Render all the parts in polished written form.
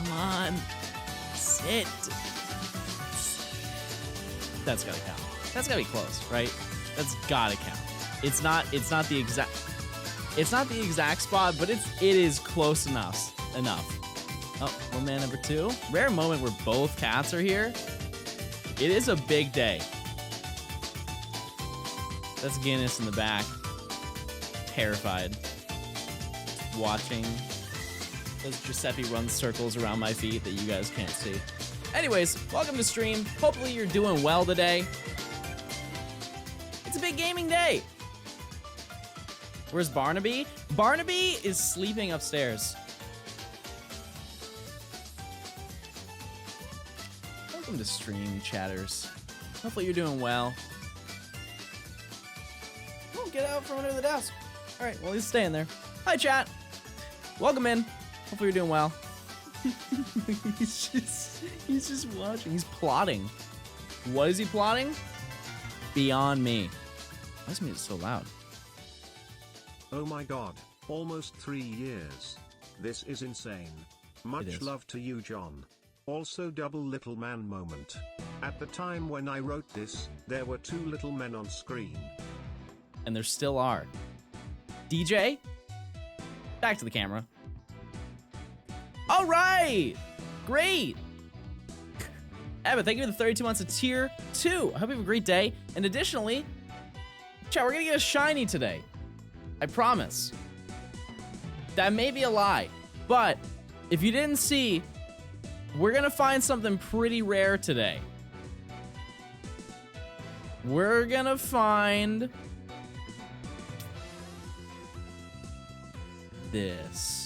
Come on. Sit. That's gotta count. That's gotta be close, right? That's gotta count. It's not the exact spot, but it is close enough. Oh, one man number 2. Rare moment where both cats are here. It is a big day. That's Guinness in the back. Terrified. Watching as Giuseppe runs circles around my feet that you guys can't see. Anyways, welcome to stream. Hopefully you're doing well today. It's a big gaming day. Where's Barnaby? Barnaby is sleeping upstairs. Welcome to stream, chatters. Hopefully you're doing well. Oh, get out from under the desk. All right, well, he's staying there. Hi, chat. Welcome in. Hopefully you're doing well. He's just watching. He's plotting. What is he plotting? Beyond me. Why is music so loud? Oh my god, almost 3 years. This is insane. Much love to you, John. Also double little man moment. At the time when I wrote this, there were 2 little men on screen. And there still are. DJ? Back to the camera. All right! Great! Evan, thank you for the 32 months of tier 2. I hope you have a great day. And additionally, chat, we're gonna get a shiny today. I promise. That may be a lie, but if you didn't see, we're gonna find something pretty rare today. We're gonna find this.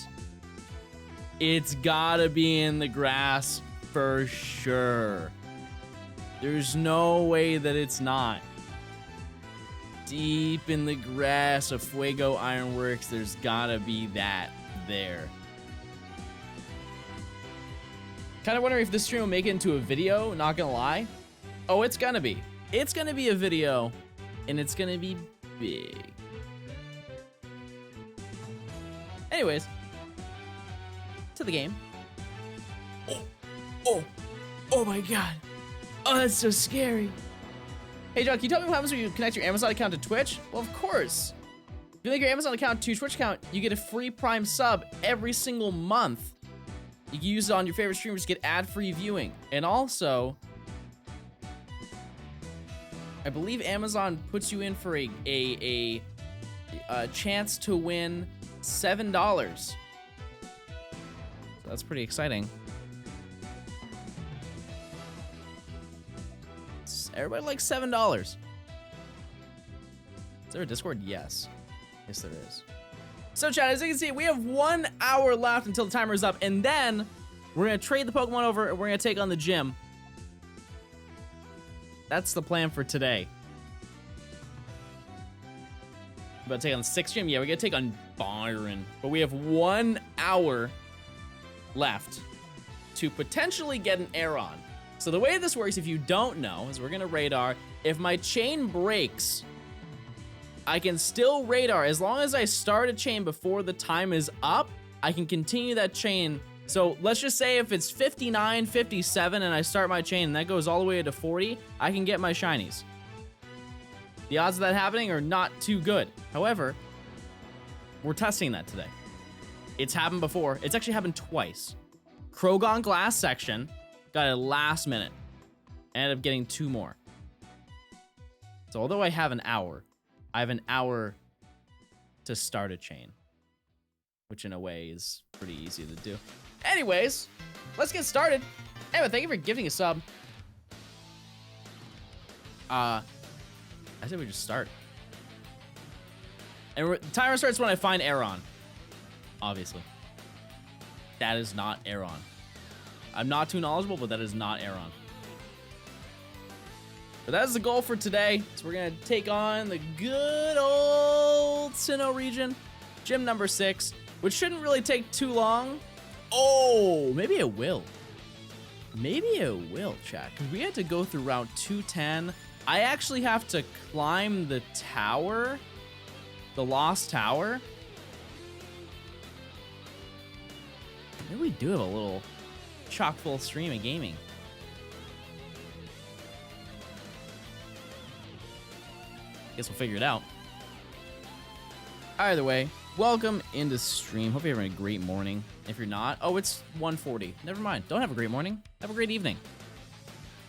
It's gotta be in the grass for sure. There's no way that it's not. Deep in the grass of Fuego Ironworks, there's gotta be that there. Kind of wondering if this stream will make it into a video, not gonna lie. Oh, it's gonna be. It's gonna be a video, and it's gonna be big. Anyways, to the game. Oh my god. Oh, that's so scary. Hey, John, can you tell me what happens when you connect your Amazon account to Twitch? Well, of course. If you link your Amazon account to your Twitch account, you get a free Prime sub every single month. You can use it on your favorite streamers to get ad-free viewing. And also, I believe Amazon puts you in for a chance to win $7. So that's pretty exciting. Everybody likes $7. Is there a Discord? Yes. Yes, there is. So, chat, as you can see, we have 1 hour left until the timer is up, and then we're going to trade the Pokemon over, and we're going to take on the gym. That's the plan for today. We're about to take on the 6th gym? Yeah, we're going to take on Byron. But we have 1 hour left to potentially get an Aeron. So the way this works, if you don't know, is we're going to radar. If my chain breaks, I can still radar. As long as I start a chain before the time is up, I can continue that chain. So let's just say if it's 59, 57, and I start my chain, and that goes all the way to 40, I can get my shinies. The odds of that happening are not too good. However, we're testing that today. It's happened before. It's actually happened twice. Krogon Glass section got it last minute. I ended up getting 2 more. So although I have an hour, I have an hour to start a chain, which in a way is pretty easy to do. Anyways, let's get started. Anyway, thank you for gifting a sub. I said we just start. And the timer starts when I find Aeron. Obviously. That is not Aeron. I'm not too knowledgeable, but that is not Aeron. But that is the goal for today. So we're going to take on the good old Sinnoh region. Gym number 6, which shouldn't really take too long. Oh, maybe it will. Maybe it will, chat. Because we had to go through Route 210. I actually have to climb the tower. The Lost Tower. Maybe we do have a little chock full stream of gaming. Guess we'll figure it out. Either way, welcome into stream. Hope you're having a great morning. If you're not, oh, it's 1:40. Never mind. Don't have a great morning. Have a great evening.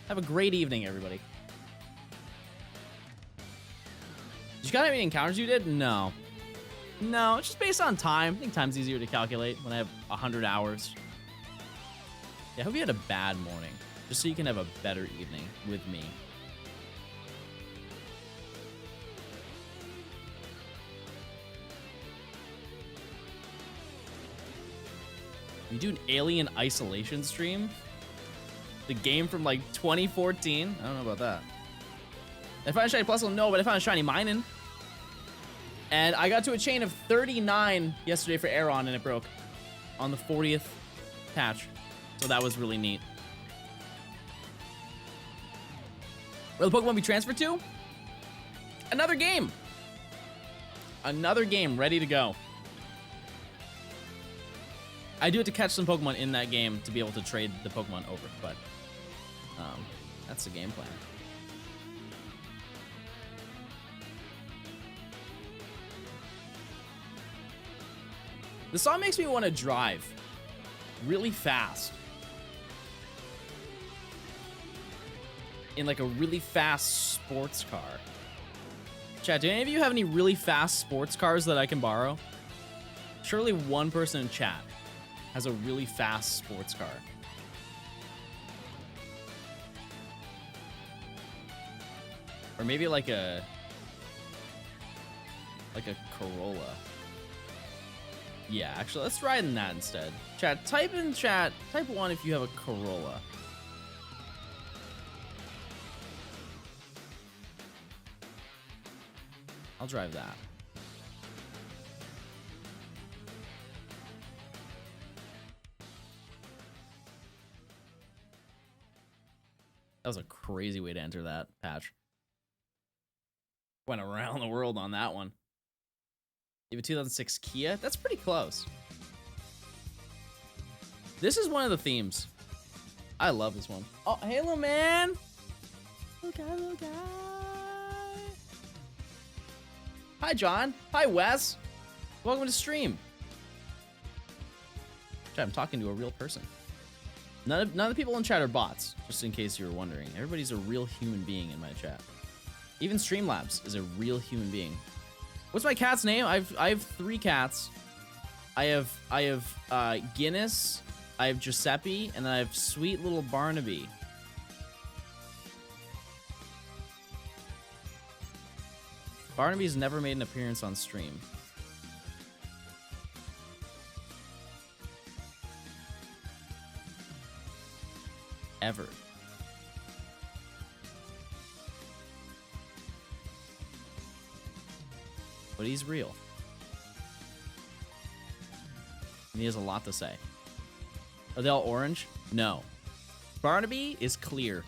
Have a great evening, everybody. Did you got any encounters you did? No. No, it's just based on time. I think time's easier to calculate when I have 100 hours. Yeah, I hope you had a bad morning, just so you can have a better evening with me. You do an Alien Isolation stream? The game from like 2014? I don't know about that. If I found a shiny plus, no, but I found a shiny mining. And I got to a chain of 39 yesterday for Aeron, and it broke on the 40th patch. So that was really neat. Where the Pokemon be transferred to? Another game. Another game ready to go. I do have to catch some Pokemon in that game to be able to trade the Pokemon over, but that's the game plan. The song makes me want to drive really fast. In like a really fast sports car. Chat, do any of you have any really fast sports cars that I can borrow? Surely one person in chat has a really fast sports car. Or maybe like a Corolla. Yeah, actually, let's ride in that instead. Chat, type in chat, type 1 if you have a Corolla. I'll drive that. That was a crazy way to enter that patch. Went around the world on that one. You have a 2006 Kia? That's pretty close. This is one of the themes. I love this one. Oh, Halo Man! Little guy, little guy. Hi, John. Hi, Wes. Welcome to stream. Chat, I'm talking to a real person. None of the people in chat are bots, just in case you were wondering. Everybody's a real human being in my chat. Even Streamlabs is a real human being. What's my cat's name? I have 3 cats. I have Guinness, I have Giuseppe, and then I have sweet little Barnaby. Barnaby's never made an appearance on stream. Ever. But he's real. And he has a lot to say. Are they all orange? No. Barnaby is clear.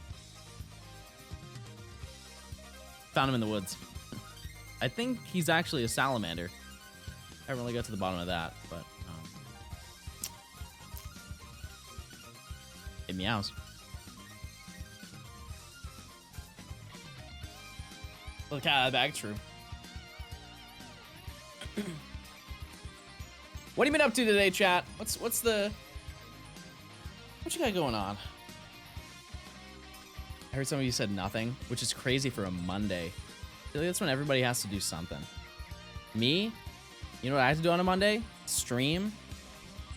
Found him in the woods. I think he's actually a salamander. I haven't really got to the bottom of that, but it meows. Well, the cat out of the bag, true. What have you been up to today, chat? What you got going on? I heard some of you said nothing, which is crazy for a Monday. I feel like that's when everybody has to do something. Me? You know what I have to do on a Monday? Stream,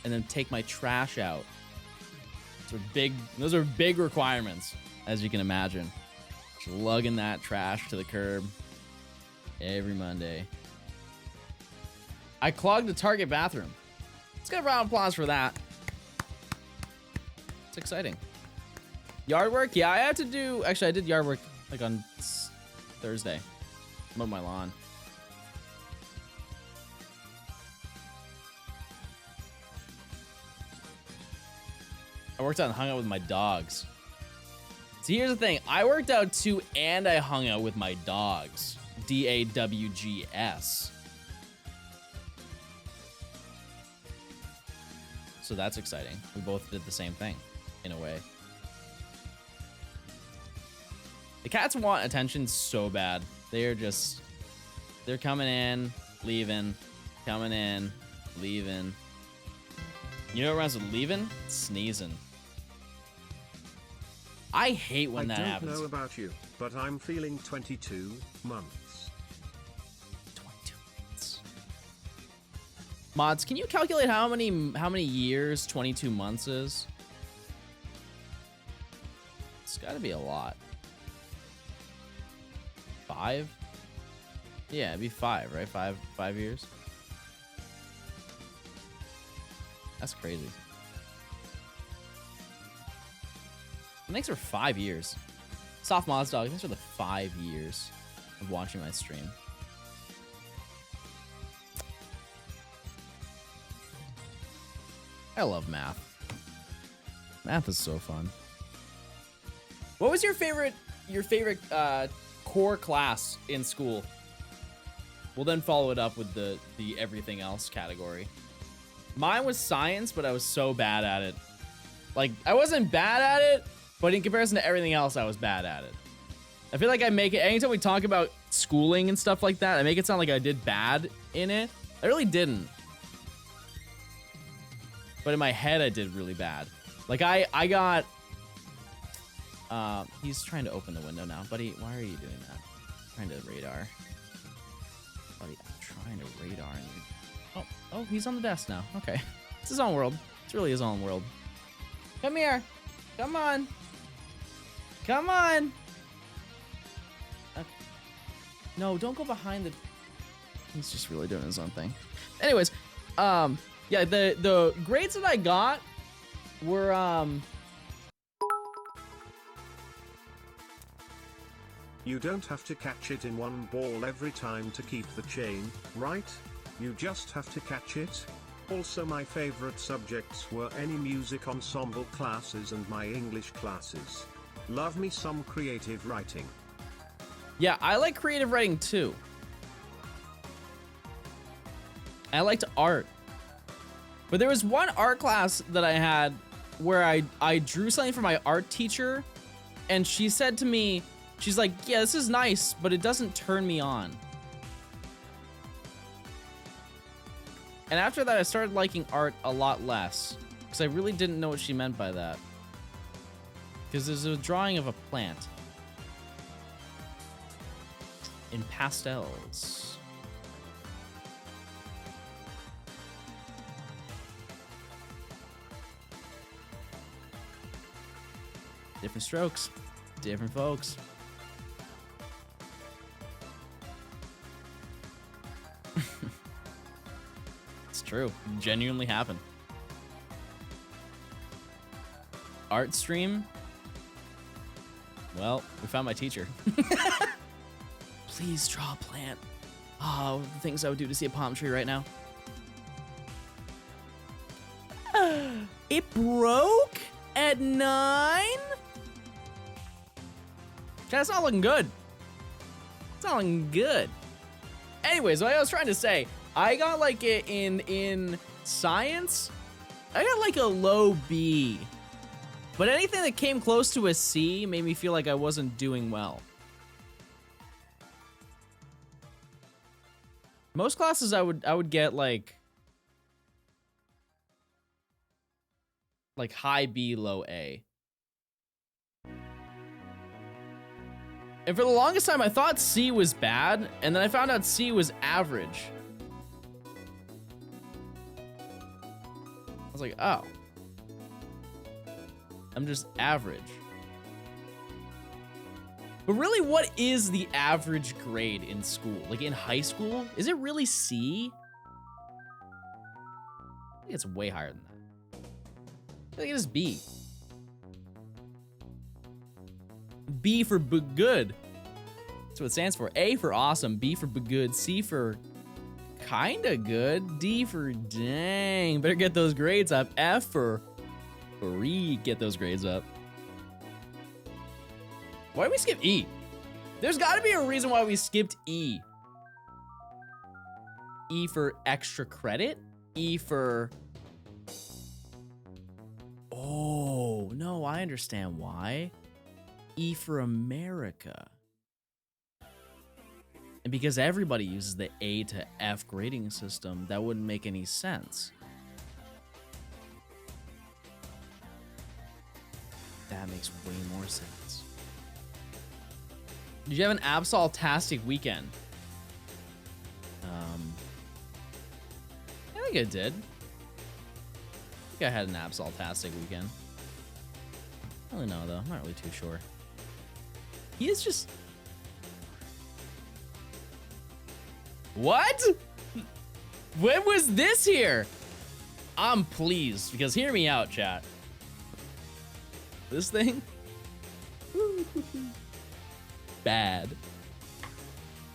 and then take my trash out. Those are big requirements, as you can imagine. Just lugging that trash to the curb every Monday. I clogged the Target bathroom. Let's get a round of applause for that. It's exciting. Yard work? Yeah, I had to do... Actually, I did yard work like on Thursday. Mowed my lawn. I worked out and hung out with my dogs. See, here's the thing. I worked out too, and I hung out with my dogs. DAWGS. So that's exciting. We both did the same thing. in a way. The cats want attention so bad. They're coming in, leaving, coming in, leaving. You know what rhymes with leaving? Sneezing. I hate when that happens. I don't know about you, but I'm feeling 22 months. 22 months. Mods, can you calculate how many years 22 months is? It's got to be a lot. 5? Yeah, it'd be 5, right? 5 years. That's crazy. Thanks for 5 years. Soft Mods Dog, thanks for the 5 years of watching my stream. I love math. Math is so fun. What was your favorite core class in school? We'll then follow it up with the everything else category. Mine was science, but I was so bad at it. Like, I wasn't bad at it, but in comparison to everything else, I was bad at it. I feel like I make it, anytime we talk about schooling and stuff like that, I make it sound like I did bad in it. I really didn't. But in my head, I did really bad. Like, I got... he's trying to open the window now. Buddy, why are you doing that? I'm trying to radar. Buddy, I'm trying to radar. And oh, he's on the desk now. Okay. It's his own world. It's really his own world. Come here. Come on. Come on. Okay. No, don't go behind the... He's just really doing his own thing. Anyways, yeah, the grades that I got were, You don't have to catch it in one ball every time to keep the chain, right? You just have to catch it. Also, my favorite subjects were any music ensemble classes and my English classes. Love me some creative writing. Yeah, I like creative writing too. I liked art. But there was one art class that I had where I drew something for my art teacher, and she said to me, she's like, yeah, this is nice, but it doesn't turn me on. And after that, I started liking art a lot less, because I really didn't know what she meant by that. Because there's a drawing of a plant in pastels. Different strokes, different folks. It's true. It genuinely happened. Art stream? Well, we found my teacher. Please draw a plant. Oh, the things I would do to see a palm tree right now. It broke at 9? That's not looking good. It's not looking good. Anyways, what I was trying to say, I got like it in science, I got like a low B. But anything that came close to a C made me feel like I wasn't doing well. Most classes I would get like high B, low A. And for the longest time, I thought C was bad, and then I found out C was average. I was like, oh. I'm just average. But really, what is the average grade in school? Like in high school? Is it really C? I think it's way higher than that. I think it is B. B for good. That's what it stands for. A for awesome, B for good, C for kinda good, D for dang, better get those grades up, F for free, get those grades up. Why did we skip E? There's gotta be a reason why we skipped E. E for extra credit? E for... Oh, no, understand why. E for America. And because everybody uses the A to F grading system, that wouldn't make any sense. That makes way more sense. Did you have an Absol-tastic weekend? I think I did. I think I had an Absol-tastic weekend. I don't really know, though. I'm not really too sure. He is just... What? When was this here? I'm pleased, because hear me out, chat. This thing? Bad.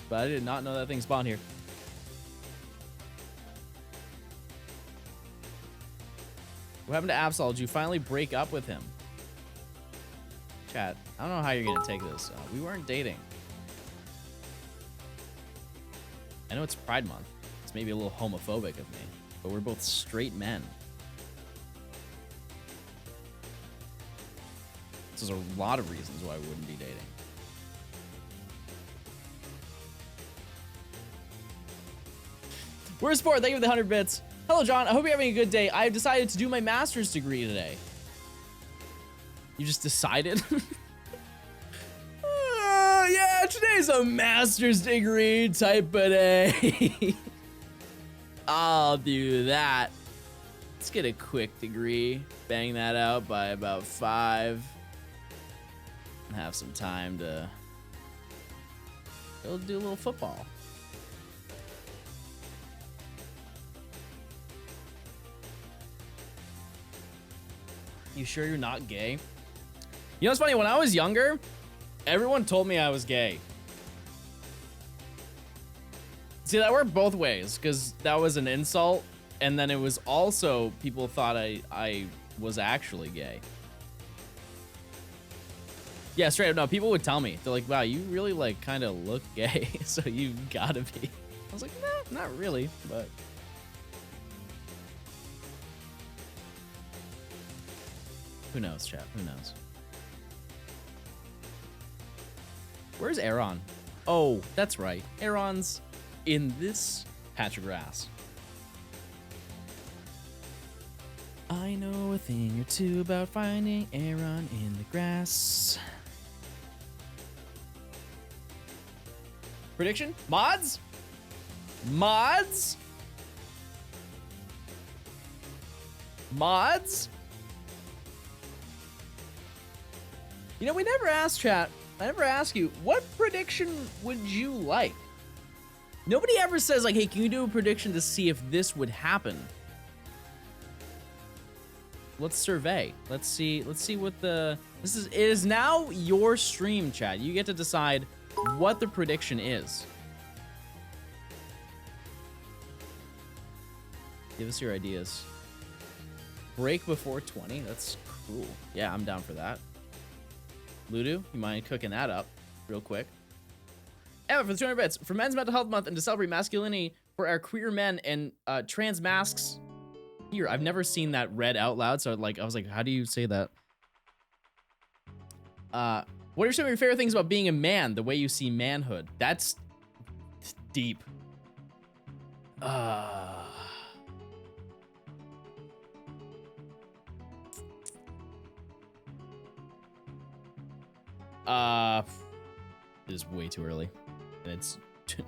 But I did not know that thing spawned here. What happened to Absol? Did you finally break up with him? Chat, I don't know how you're gonna take this. We weren't dating. I know it's Pride Month. It's maybe a little homophobic of me, but we're both straight men. There's a lot of reasons why we wouldn't be dating. Where's Sport? Thank you for the 100 bits. Hello, John. I hope you're having a good day. I've decided to do my master's degree today. You just decided? Yeah, today's a master's degree type of day. I'll do that. Let's get a quick degree. Bang that out by about 5. And have some time to go do a little football. You sure you're not gay? You know what's funny? When I was younger, everyone told me I was gay. See, that worked both ways, because that was an insult, and then it was also people thought I was actually gay. Yeah, straight up, no, people would tell me. They're like, wow, you really, like, kind of look gay, so you gotta be. I was like, no, not really, but... Who knows, chat? Who knows? Where's Aaron? Oh, that's right. Aaron's in this patch of grass. I know a thing or two about finding Aaron in the grass. Prediction? Mods? Mods? Mods? You know, we never asked, chat. I never asked you, what prediction would you like? Nobody ever says, like, hey, can you do a prediction to see if this would happen? Let's survey. Let's see what the... It is now your stream, chat. You get to decide what the prediction is. Give us your ideas. Break before 20? That's cool. Yeah, I'm down for that. Ludu, you mind cooking that up real quick? Evan, for the 200 bits, for Men's Mental Health Month and to celebrate masculinity for our queer men and trans masks. Here, I've never seen that read out loud, so I was like, how do you say that? What are some of your favorite things about being a man? The way you see manhood. That's deep. It is way too early. And it's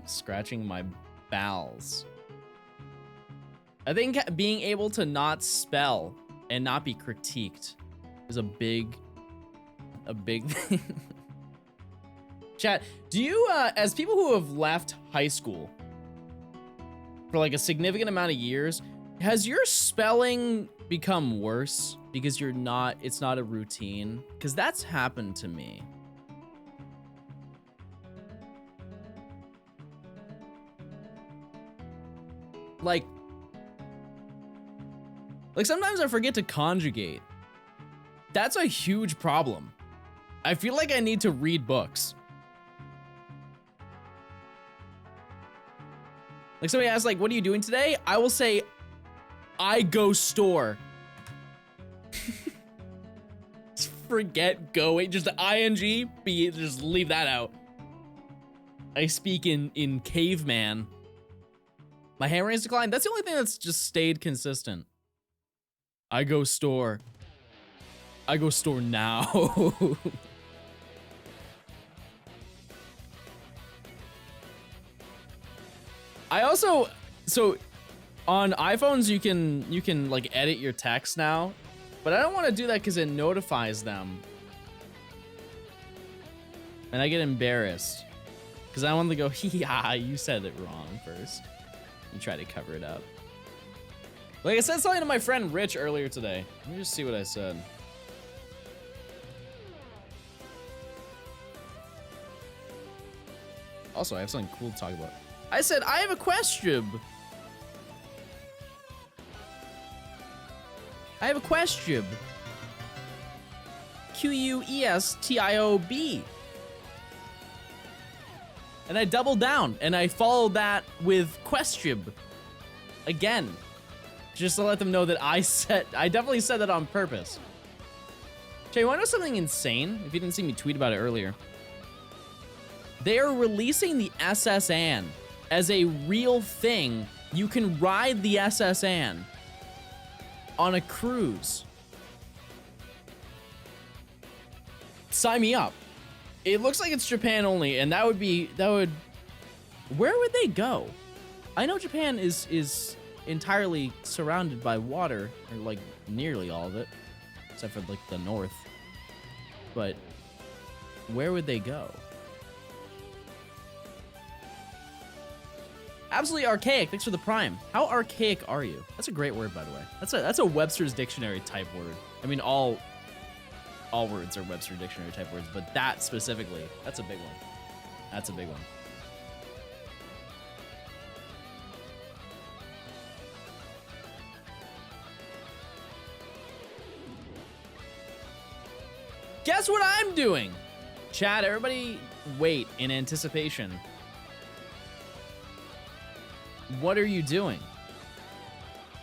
scratching my bowels. I think being able to not spell and not be critiqued is a big thing. Chat, do you, as people who have left high school for like a significant amount of years, has your spelling become worse because it's not a routine? Because that's happened to me. Like sometimes I forget to conjugate. That's a huge problem. I feel like I need to read books. Like somebody asks, like, what are you doing today? I will say, I go store. It's forget going. Just the ing, just leave that out. I speak in caveman. My hammer rate's declined. That's the only thing that's just stayed consistent. I go store. I go store now. I also, so on iPhones you can like edit your text now, but I don't want to do that because it notifies them, and I get embarrassed because I want to go, yeah, you said it wrong first. You try to cover it up. Like I said something to my friend Rich earlier today. Let me just see what I said. Also, I have something cool to talk about. I said, I have a question. I have a question. Questiob. And I doubled down and I followed that with question. Again. Just to let them know that I definitely said that on purpose. Jay, you wanna know something insane? If you didn't see me tweet about it earlier. They are releasing the SS Anne as a real thing. You can ride the SS Anne on a cruise. Sign me up. It looks like it's Japan only, and where would they go? I know Japan is entirely surrounded by water, or like nearly all of it, except for like the north. But where would they go? Absolutely archaic. Thanks for the prime. How archaic are you? That's a great word, by the way. That's a Webster's Dictionary type word. I mean, all words are Webster's Dictionary type words, but that specifically, that's a big one. That's a big one. Guess what I'm doing? Chat, everybody wait in anticipation. What are you doing?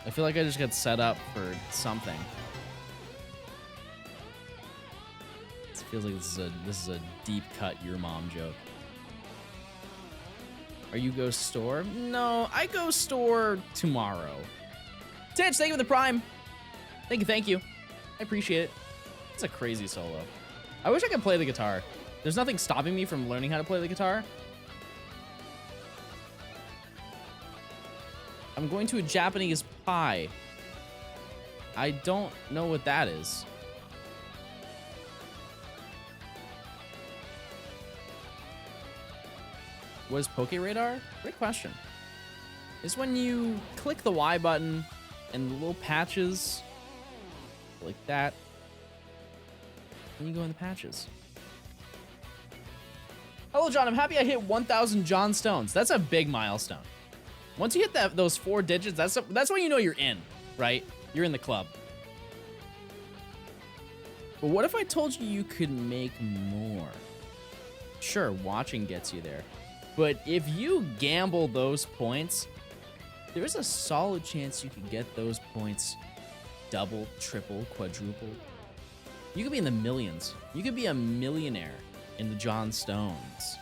I feel like I just got set up for something. It feels like this is a deep cut your mom joke. Are you go store? No, I go store tomorrow. Titch, thank you for the prime. Thank you. I appreciate it. It's a crazy solo. I wish I could play the guitar. There's nothing stopping me from learning how to play the guitar. I'm going to a Japanese pie. I don't know what that is. What is POKERADAR? Great question. It's when you click the Y button and the little patches like that. And you go in the patches. Hello, John. I'm happy I hit 1,000 Johnstones. That's a big milestone. Once you hit those 4 digits, that's when you know you're in, right? You're in the club. But what if I told you you could make more? Sure, watching gets you there. But if you gamble those points, there's a solid chance you could get those points double, triple, quadruple. You could be in the millions. You could be a millionaire in the Johnstones.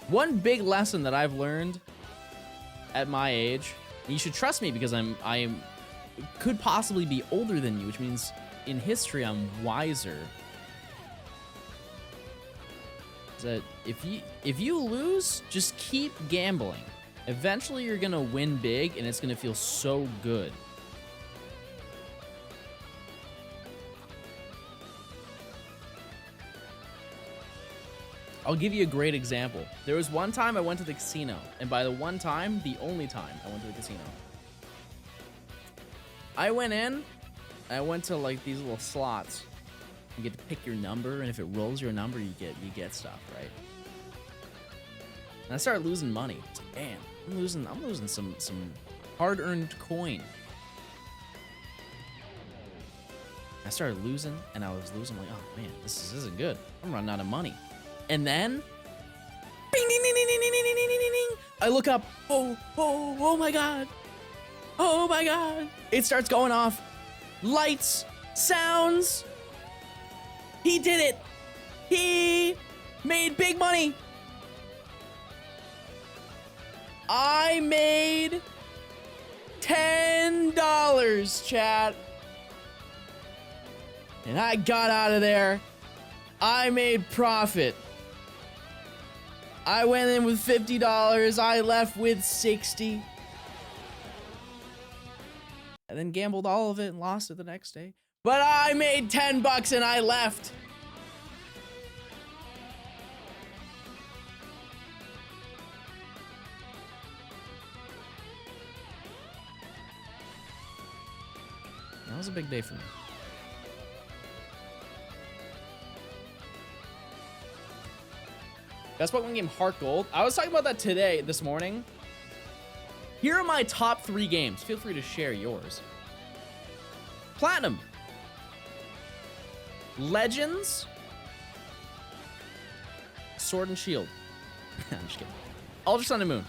One big lesson that I've learned at my age, and you should trust me because I could possibly be older than you, which means in history I'm wiser. Is that if you lose, just keep gambling. Eventually you're gonna win big and it's gonna feel so good. I'll give you a great example. There was one time I went to the casino, and by the one time, the only time I went to the casino. I went in, I went to like these little slots. You get to pick your number, and if it rolls your number, you get stuff, right? And I started losing money. It's like, damn, I'm losing some hard-earned coin. I started losing, and I was losing like, oh man, this isn't good. I'm running out of money. And then, bing, ding, ding, ding, ding, ding, ding, ding, ding, ding. I look up, oh my God. Oh my God. It starts going off. Lights, sounds. He did it. He made big money. I made $10, chat. And I got out of there. I made profit. I went in with $50. I left with 60. And then gambled all of it and lost it the next day. But I made 10 bucks and I left. That was a big day for me. Best Pokemon game, Heart Gold. I was talking about that this morning. Here are my top 3 games. Feel free to share yours. Platinum. Legends. Sword and Shield. I'm just kidding. Ultra Sun and Moon.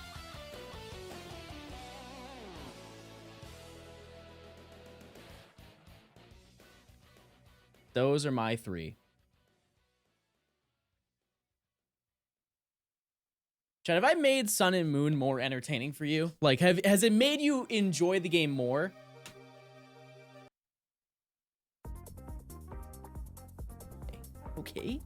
Those are my 3. Chad, have I made Sun and Moon more entertaining for you? Like, has it made you enjoy the game more? Okay.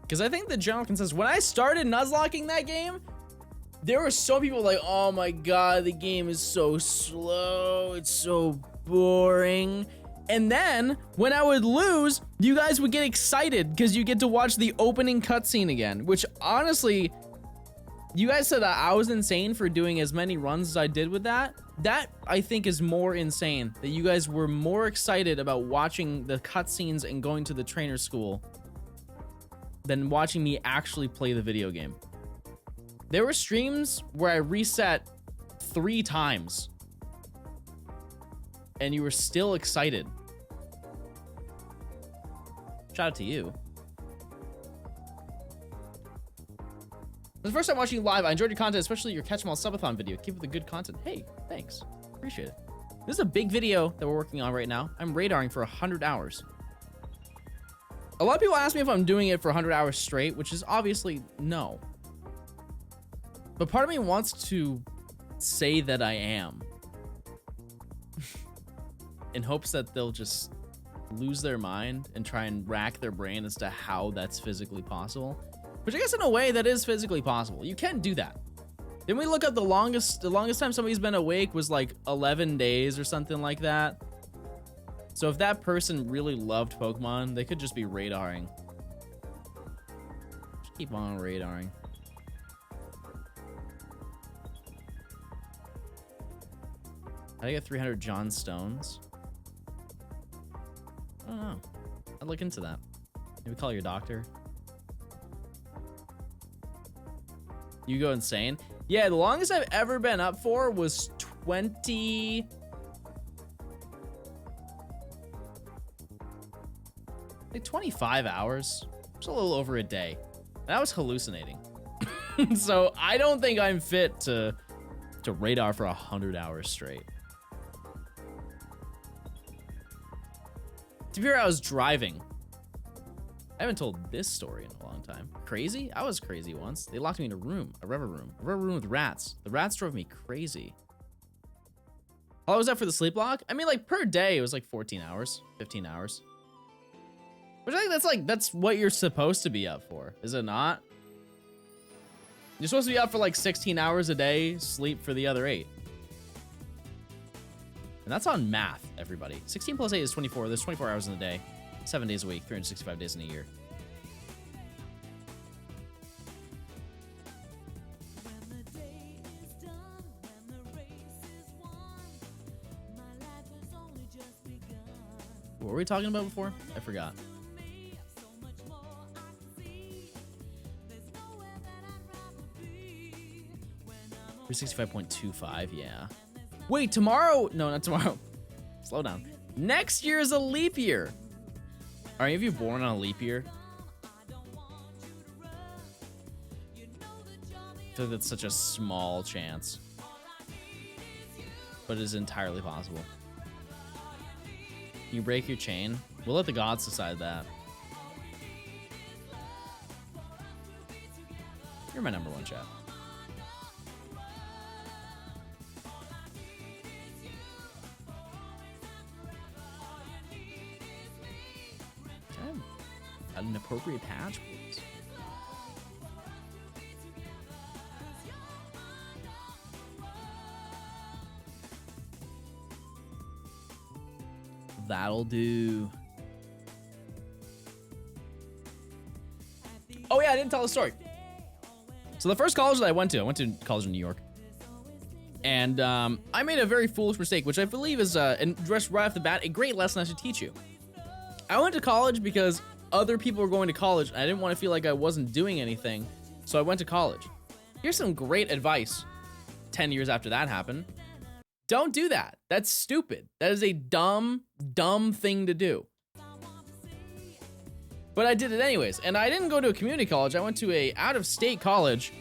Because I think the general consensus, when I started Nuzlocking that game, there were so many people like, oh my god, the game is so slow, it's so boring. And then, when I would lose, you guys would get excited because you get to watch the opening cutscene again, which honestly, you guys said that I was insane for doing as many runs as I did with that. That, I think, is more insane, that you guys were more excited about watching the cutscenes and going to the trainer school than watching me actually play the video game. There were streams where I reset 3 times and you were still excited. Shout out to you. The first time watching you live, I enjoyed your content, especially your Catch 'em All Subathon video. Keep up the good content. Hey, thanks. Appreciate it. This is a big video that we're working on right now. I'm radaring for 100 hours. A lot of people ask me if I'm doing it for 100 hours straight, which is obviously no. But part of me wants to say that I am. In hopes that they'll just lose their mind and try and rack their brain as to how that's physically possible. Which I guess in a way that is physically possible. You can do that. Didn't we look up the longest time somebody's been awake was like 11 days or something like that? So if that person really loved Pokemon, they could just be radaring. Just keep on radaring. How do I get 300 Johnstones? I don't know. I'd look into that. Maybe call your doctor. You go insane? Yeah, the longest I've ever been up for was 20... like 25 hours. Just a little over a day. And I was hallucinating. So I don't think I'm fit to radar for 100 hours straight. To be fair, I was driving. I haven't told this story in a long time. Crazy? I was crazy once. They locked me in a room, a rubber room with rats. The rats drove me crazy. How long was that for the sleep lock? I mean, like per day, it was like 14 hours, 15 hours. Which I think that's what you're supposed to be up for, is it not? You're supposed to be up for like 16 hours a day, sleep for the other 8. And that's on math, everybody. 16 plus 8 is 24. There's 24 hours in a day, 7 days a week, 365 days in a year. What were we talking about before? I forgot. For 65.25, yeah. Wait, tomorrow? No, not tomorrow. Slow down. Next year is a leap year. Are any of you born on a leap year? I feel like that's such a small chance. but it is entirely possible. You break your chain. We'll let the gods decide that. You're my number one, chat. Okay. At an appropriate patch, please. That'll do. Oh yeah, I didn't tell the story. So the first college that I went to college in New York. And I made a very foolish mistake, which I believe is, and just right off the bat, a great lesson I should teach you. I went to college because other people were going to college, and I didn't want to feel like I wasn't doing anything, so I went to college. Here's some great advice 10 years after that happened. Don't do that. That's stupid. That is a dumb, dumb thing to do. But I did it anyways, and I didn't go to a community college. I went to a out-of-state college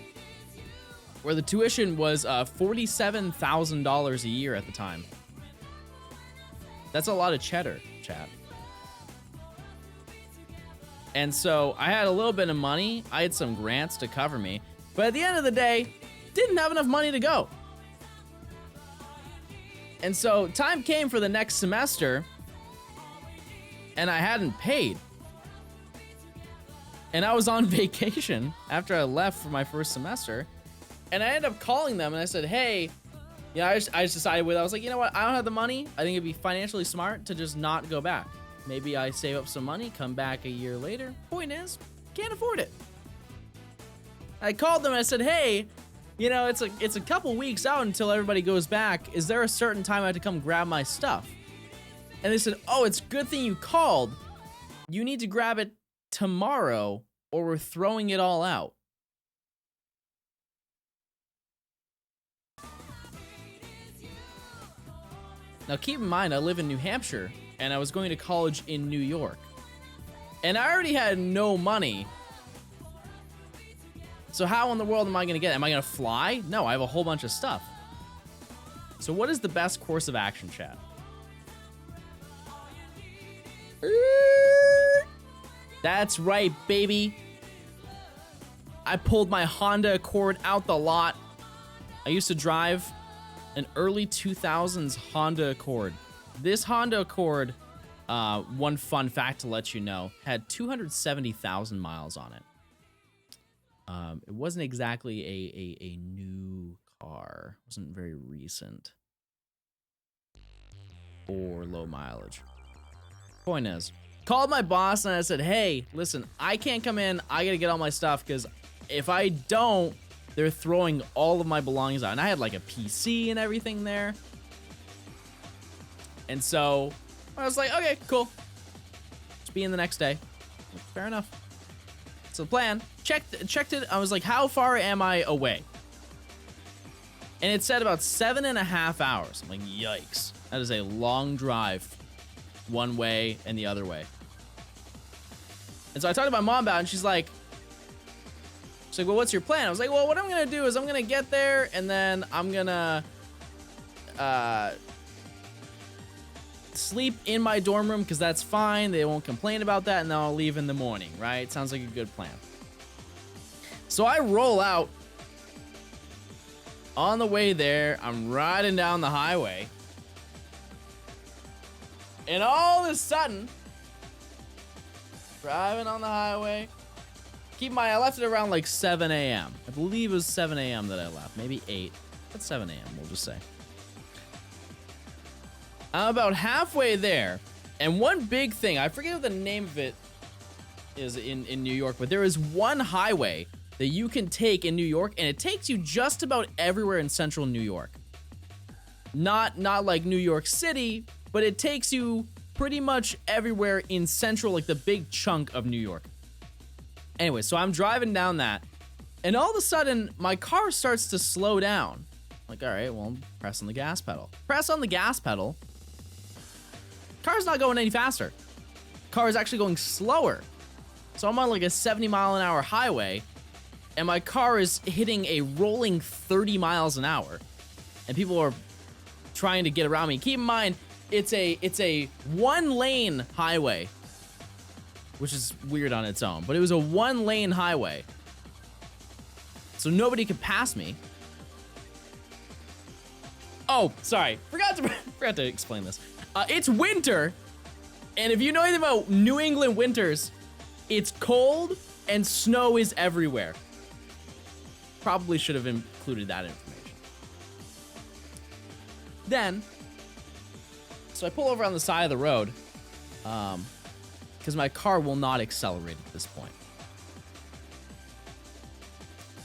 where the tuition was $47,000 a year at the time. That's a lot of cheddar, chat. And so I had a little bit of money. I had some grants to cover me, but at the end of the day, didn't have enough money to go. And so time came for the next semester, and I hadn't paid. And I was on vacation after I left for my first semester. And I ended up calling them and I said, hey, yeah, I just decided I was like, you know what? I don't have the money. I think it'd be financially smart to just not go back. Maybe I save up some money, come back a year later. Point is, can't afford it. I called them and I said, hey, you know, it's a couple weeks out until everybody goes back. Is there a certain time I have to come grab my stuff? And they said, oh, it's a good thing you called. You need to grab it tomorrow or we're throwing it all out. Now keep in mind, I live in New Hampshire and I was going to college in New York. And I already had no money. So how in the world am I going to get it? Am I going to fly? No, I have a whole bunch of stuff. So what is the best course of action, chat? That's right, baby. I pulled my Honda Accord out the lot. I used to drive an early 2000s Honda Accord. This Honda Accord, one fun fact to let you know, had 270,000 miles on it. It wasn't exactly a new car. It wasn't very recent or low mileage. Point is, called my boss and I said, hey, listen, I can't come in. I gotta get all my stuff because if I don't, they're throwing all of my belongings out. And I had like a PC and everything there. And so I was like, okay, cool. Just be in the next day. Fair enough. So the plan, checked it. I was like, how far am I away? And it said about 7.5 hours. I'm like, yikes. That is a long drive one way and the other way. And so I talked to my mom about it and she's like, well, what's your plan? I was like, well, what I'm going to do is I'm going to get there and then I'm going to sleep in my dorm room because that's fine. They won't complain about that and then I'll leave in the morning, right? Sounds like a good plan. So I roll out. On the way there, I'm riding down the highway. And all of a sudden, driving on the highway. I left it around like 7 a.m. I believe it was 7 a.m. that I left. Maybe 8. That's 7 a.m. we'll just say. I'm about halfway there. And one big thing, I forget what the name of it is in New York, but there is one highway that you can take in New York, and it takes you just about everywhere in central New York. Not like New York City, but it takes you pretty much everywhere in central, like the big chunk of New York. Anyway, so I'm driving down that, and all of a sudden, my car starts to slow down. Like, all right, well, press on the gas pedal. Press on the gas pedal. Car's not going any faster. Car is actually going slower. So I'm on like a 70-mile-an-hour highway, and my car is hitting a rolling 30 miles an hour. And people are trying to get around me. Keep in mind, it's a 1-lane highway, which is weird on its own, but it was a 1-lane highway. So nobody could pass me. Oh, sorry. Forgot to explain this. It's winter, and if you know anything about New England winters, it's cold and snow is everywhere. Probably should have included that information. Then, so I pull over on the side of the road, because my car will not accelerate at this point.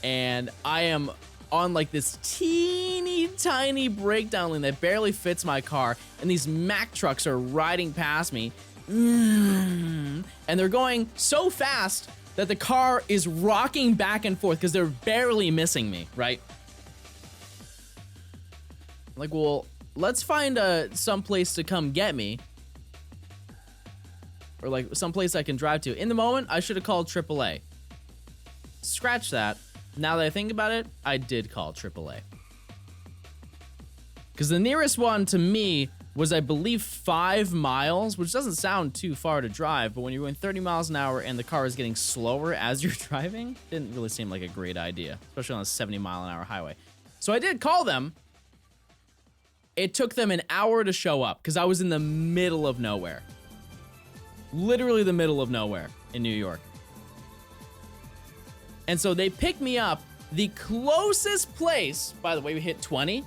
And I am on like this teeny tiny breakdown lane that barely fits my car, and these Mack trucks are riding past me, and they're going so fast that the car is rocking back and forth because they're barely missing me, right? Like, well, let's find some place to come get me, or like some place I can drive to. In the moment, I should have called AAA. Scratch that. Now that I think about it, I did call AAA. Because the nearest one to me was, I believe, 5 miles, which doesn't sound too far to drive, but when you're going 30 miles an hour and the car is getting slower as you're driving, didn't really seem like a great idea, especially on a 70-mile-an-hour highway. So I did call them. It took them an hour to show up because I was in the middle of nowhere. Literally the middle of nowhere in New York. And so they picked me up. The closest place, by the way, we hit 20.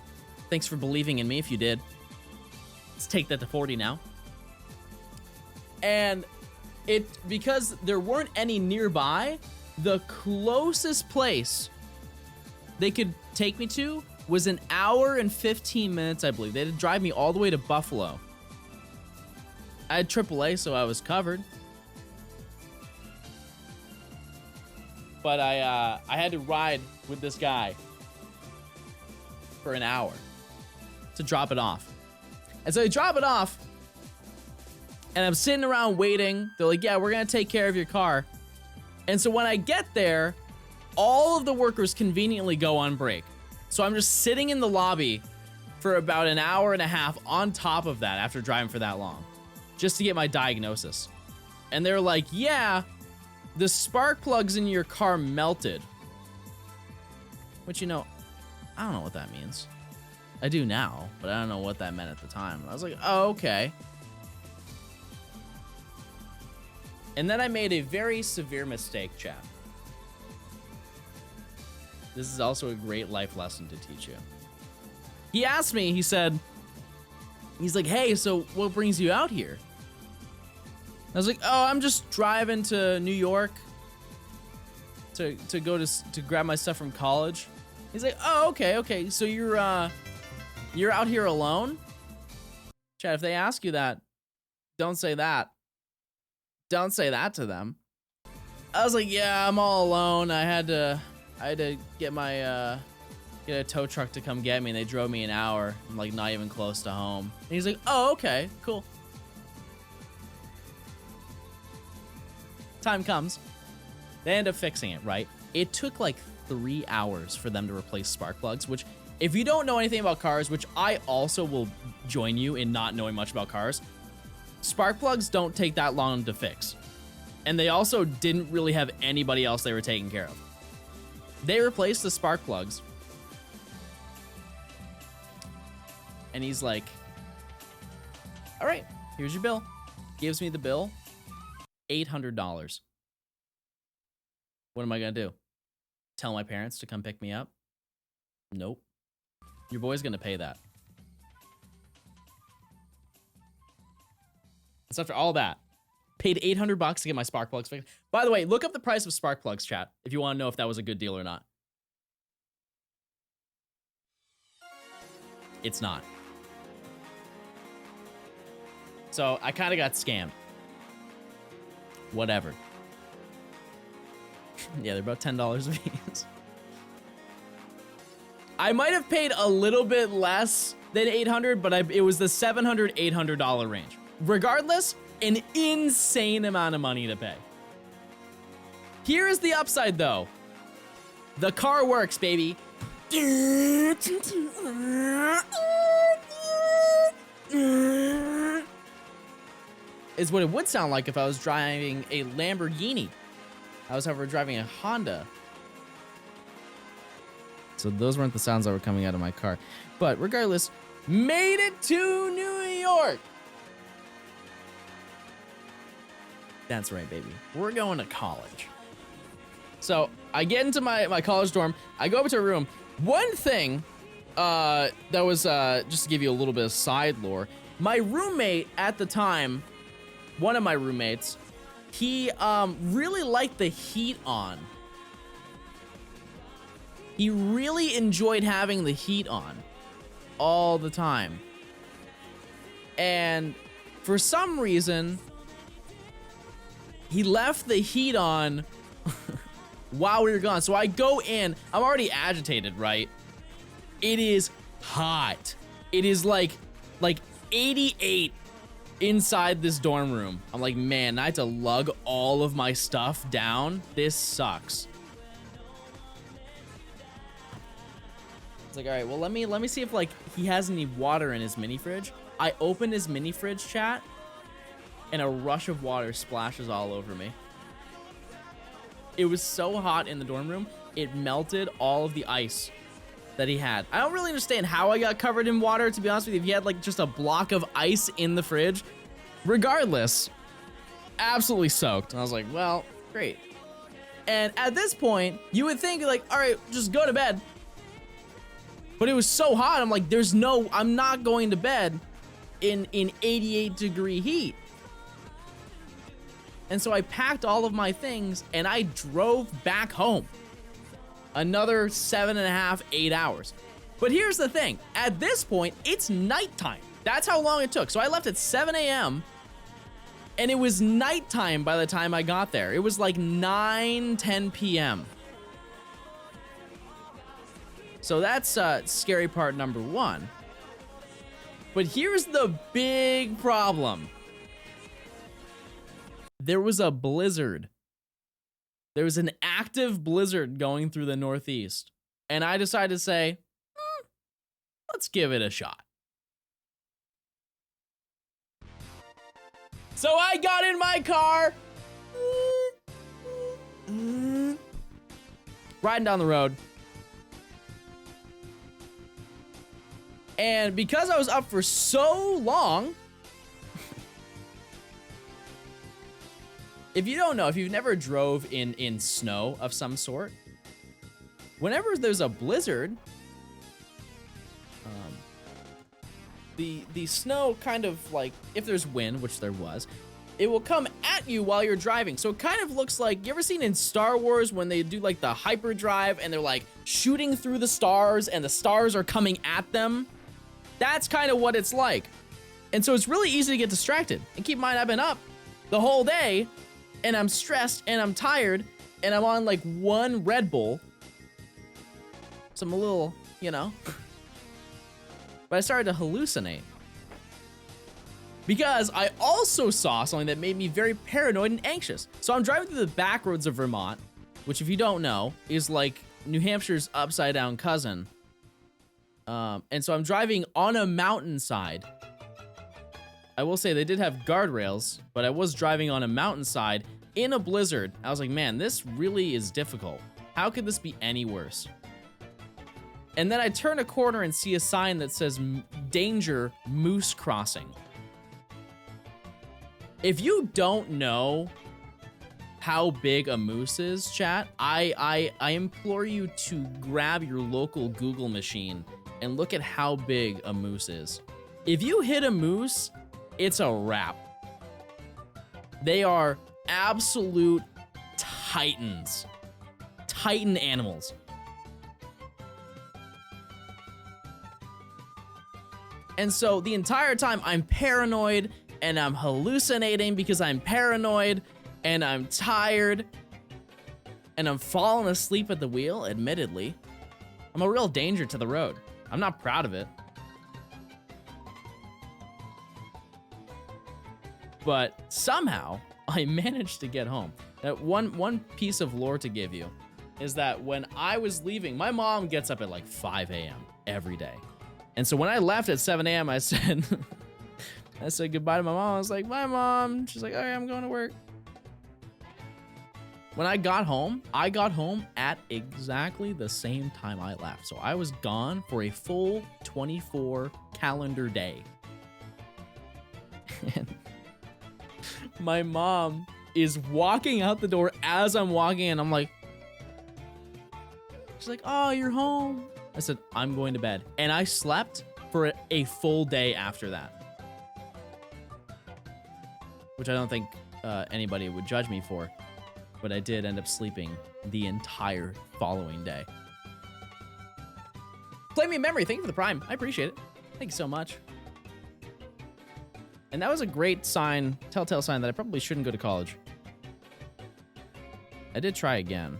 Thanks for believing in me if you did. Let's take that to 40 now. And because there weren't any nearby, the closest place they could take me to was an hour and 15 minutes, I believe. They had to drive me all the way to Buffalo. I had AAA, so I was covered. But I had to ride with this guy for an hour to drop it off. And so they drop it off, and I'm sitting around waiting. They're like, yeah, we're going to take care of your car. And so when I get there, all of the workers conveniently go on break. So I'm just sitting in the lobby for about an hour and a half on top of that after driving for that long, just to get my diagnosis. And they're like, yeah, the spark plugs in your car melted. Which, you know, I don't know what that means. I do now, but I don't know what that meant at the time. And I was like, oh, okay. And then I made a very severe mistake, chat. This is also a great life lesson to teach you. He asked me, he's like, hey, so what brings you out here? I was like, oh, I'm just driving to New York to grab my stuff from college. He's like, oh, okay. So you're out here alone? Chad, if they ask you that, don't say that. Don't say that to them. I was like, yeah, I'm all alone. I had to get my get a tow truck to come get me, and they drove me an hour. I'm like not even close to home. And he's like, oh, okay, cool. Time comes. They end up fixing it, right? It took like 3 hours for them to replace spark plugs, which, if you don't know anything about cars, which I also will join you in not knowing much about cars, spark plugs don't take that long to fix. And they also didn't really have anybody else they were taking care of. They replaced the spark plugs. And he's like, all right, here's your bill. Gives me the bill. $800. What am I gonna do? Tell my parents to come pick me up? Nope. Your boy's gonna pay that. So after all that, paid $800 to get my spark plugs fixed. By the way, look up the price of spark plugs, chat, if you want to know if that was a good deal or not. It's not. So I kind of got scammed. Whatever. Yeah, they're about $10 a piece. I might have paid a little bit less than $800, but it was the $700, $800 range. Regardless, an insane amount of money to pay. Here is the upside, though. The car works, baby. is what it would sound like if I was driving a Lamborghini. I was, however, driving a Honda. So those weren't the sounds that were coming out of my car. But regardless, made it to New York. That's right, baby. We're going to college. So I get into my college dorm. I go up to a room. One thing that was, just to give you a little bit of side lore, my roommate at the time, one of my roommates, he really liked the heat on. He really enjoyed having the heat on all the time. And for some reason, he left the heat on while we were gone. So I go in, I'm already agitated, right? It is hot. It is like 88 inside this dorm room. I'm like, man, I have to lug all of my stuff down. This sucks. It's like, all right, well, let me see if like he has any water in his mini fridge. I open his mini fridge, chat, and a rush of water splashes all over me. It was so hot in the dorm room, it melted all of the ice that he had. I don't really understand how I got covered in water, to be honest with you. If you had like just a block of ice in the fridge, regardless, absolutely soaked. And I was like, well, great. And at this point, you would think like, all right, just go to bed. But it was so hot, I'm like, I'm not going to bed in 88 degree heat. And so I packed all of my things and I drove back home. Another 7.5, 8 hours. But here's the thing. At this point, it's nighttime. That's how long it took. So I left at 7 a.m. and it was nighttime by the time I got there. It was like 9, 10 p.m. So that's scary part number one. But here's the big problem. There was a blizzard. There was an active blizzard going through the Northeast. And I decided to say, let's give it a shot. So I got in my car. Riding down the road. And because I was up for so long, if you don't know, if you've never drove in snow of some sort, whenever there's a blizzard, the snow kind of like, if there's wind, which there was, it will come at you while you're driving. So it kind of looks like, you ever seen in Star Wars when they do like the hyperdrive and they're like shooting through the stars and the stars are coming at them? That's kind of what it's like. And so it's really easy to get distracted. And keep in mind, I've been up the whole day and I'm stressed and I'm tired and I'm on like one Red Bull. So I'm a little, you know. But I started to hallucinate. Because I also saw something that made me very paranoid and anxious. So I'm driving through the back roads of Vermont, which if you don't know, is like New Hampshire's upside down cousin. And so I'm driving on a mountainside. I will say they did have guardrails, but I was driving on a mountainside in a blizzard. I was like, man, this really is difficult. How could this be any worse? And then I turn a corner and see a sign that says danger, moose crossing. If you don't know how big a moose is, chat, I implore you to grab your local Google machine and look at how big a moose is. If you hit a moose, it's a wrap. They are absolute titans. Titan animals. And so the entire time I'm paranoid and I'm hallucinating because I'm paranoid and I'm tired and I'm falling asleep at the wheel, admittedly. I'm a real danger to the road. I'm not proud of it. But somehow I managed to get home. That one piece of lore to give you is that when I was leaving, my mom gets up at like 5 a.m. every day. And so when I left at 7 a.m., I said, I said goodbye to my mom. I was like, bye, Mom. She's like, all right, I'm going to work. When I got home at exactly the same time I left. So I was gone for a full 24 calendar day. And my mom is walking out the door as I'm walking in. I'm like, she's like, oh, you're home. I said, I'm going to bed. And I slept for a full day after that. Which I don't think anybody would judge me for. But I did end up sleeping the entire following day. Play me a memory. Thank you for the Prime. I appreciate it. Thank you so much. And that was a great sign, telltale sign that I probably shouldn't go to college. I did try again.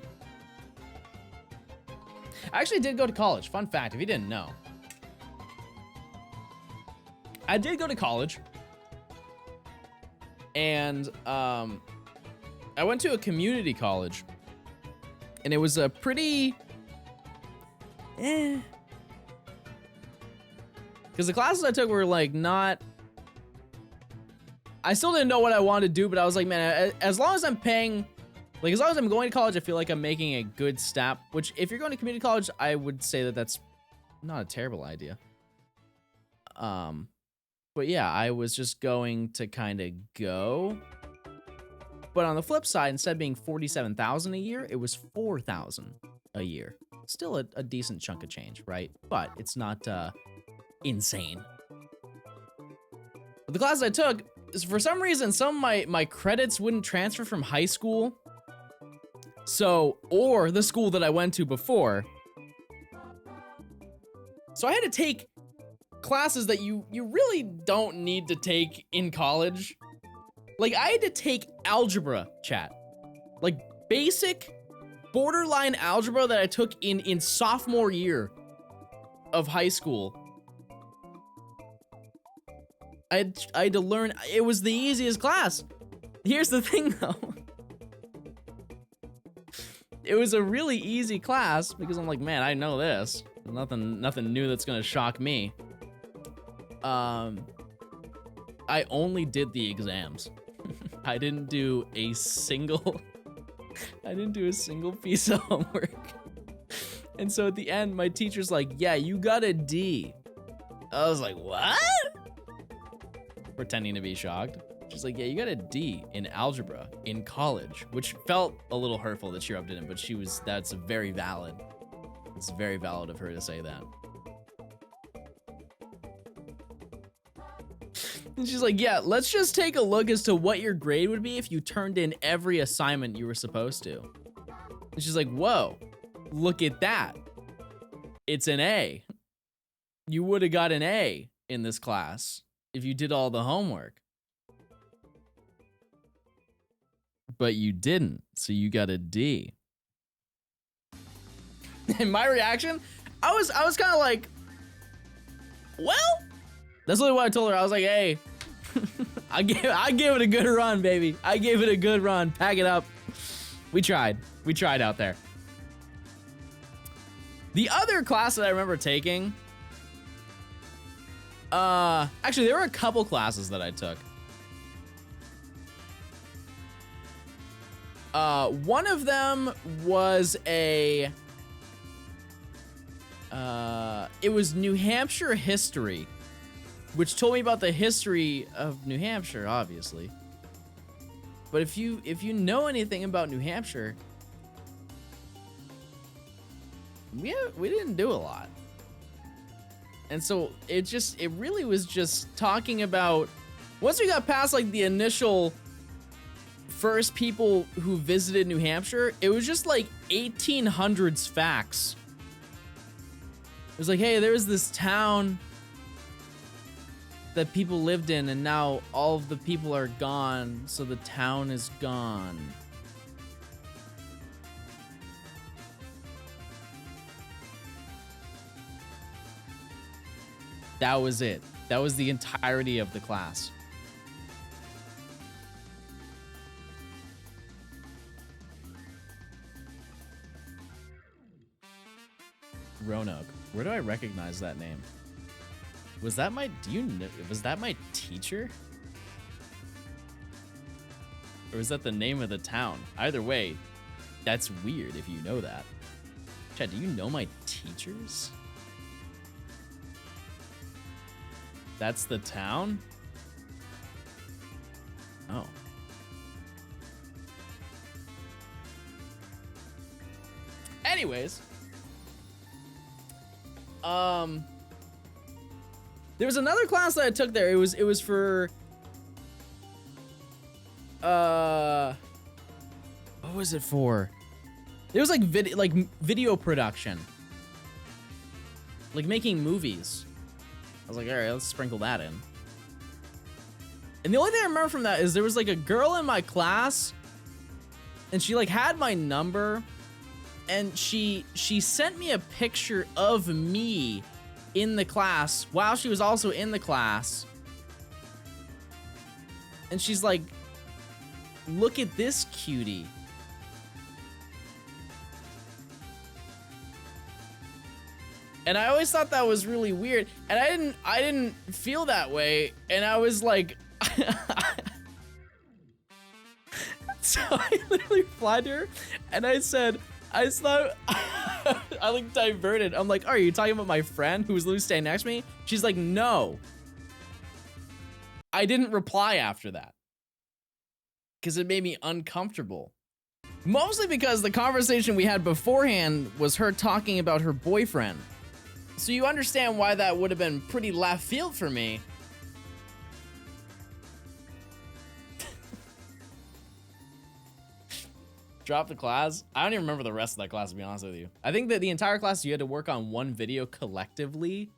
I actually did go to college. Fun fact, if you didn't know. I did go to college. And I went to a community college. And it was a pretty... Because the classes I took were like not... I still didn't know what I wanted to do, but I was like, man, as long as I'm paying... Like, as long as I'm going to college, I feel like I'm making a good step. Which, if you're going to community college, I would say that that's not a terrible idea. But yeah, I was just going to kind of go. But on the flip side, instead of being $47,000 a year, it was $4,000 a year. Still a decent chunk of change, right? But it's not insane. But the classes I took, for some reason, some of my credits wouldn't transfer from high school. So, or the school that I went to before. So I had to take classes that you really don't need to take in college. Like, I had to take algebra, chat. Like, basic, borderline algebra that I took in sophomore year of high school. I had to learn, it was the easiest class. Here's the thing, though. It was a really easy class, because I'm like, man, I know this. Nothing new that's gonna shock me. I only did the exams. I didn't do a single piece of homework. And so at the end, my teacher's like, yeah, you got a D. I was like, what? Pretending to be shocked. She's like, yeah, you got a D in algebra in college, which felt a little hurtful that she rubbed it in, but that's very valid. It's very valid of her to say that. And she's like, yeah, let's just take a look as to what your grade would be if you turned in every assignment you were supposed to. And she's like, whoa, look at that. It's an A. You would have got an A in this class if you did all the homework. But you didn't, so you got a D. And my reaction, I was kind of like, well, that's really what I told her. I was like, hey, I gave it a good run, baby. I gave it a good run. Pack it up. We tried out there. The other class that I remember taking, actually, there were a couple classes that I took. One of them was it was New Hampshire history, which told me about the history of New Hampshire, obviously. But if you know anything about New Hampshire, we didn't do a lot. And so it really was just talking about, once we got past like the initial first people who visited New Hampshire, it was just like 1800s facts. It was like, hey, there was this town that people lived in, and now all of the people are gone, so the town is gone. That was it. That was the entirety of the class. Roanoke. Where do I recognize that name? Was that my, was that my teacher? Or is that the name of the town? Either way, that's weird if you know that. Chad, do you know my teachers? That's the town? Oh. Anyways. There was another class that I took there. It was for what was it for? It was like video production. Like making movies. I was like, all right, let's sprinkle that in. And the only thing I remember from that is there was like a girl in my class and she like had my number and she sent me a picture of me in the class while she was also in the class. And she's like, look at this cutie. And I always thought that was really weird. And I didn't feel that way. And I was like, so I literally replied to her and I said, I thought, I like diverted. I'm like, are you talking about my friend who was literally standing next to me? She's like, no. I didn't reply after that because it made me uncomfortable. Mostly because the conversation we had beforehand was her talking about her boyfriend. So you understand why that would have been pretty left field for me. Drop the class. I don't even remember the rest of that class, to be honest with you. I think that the entire class, you had to work on one video collectively.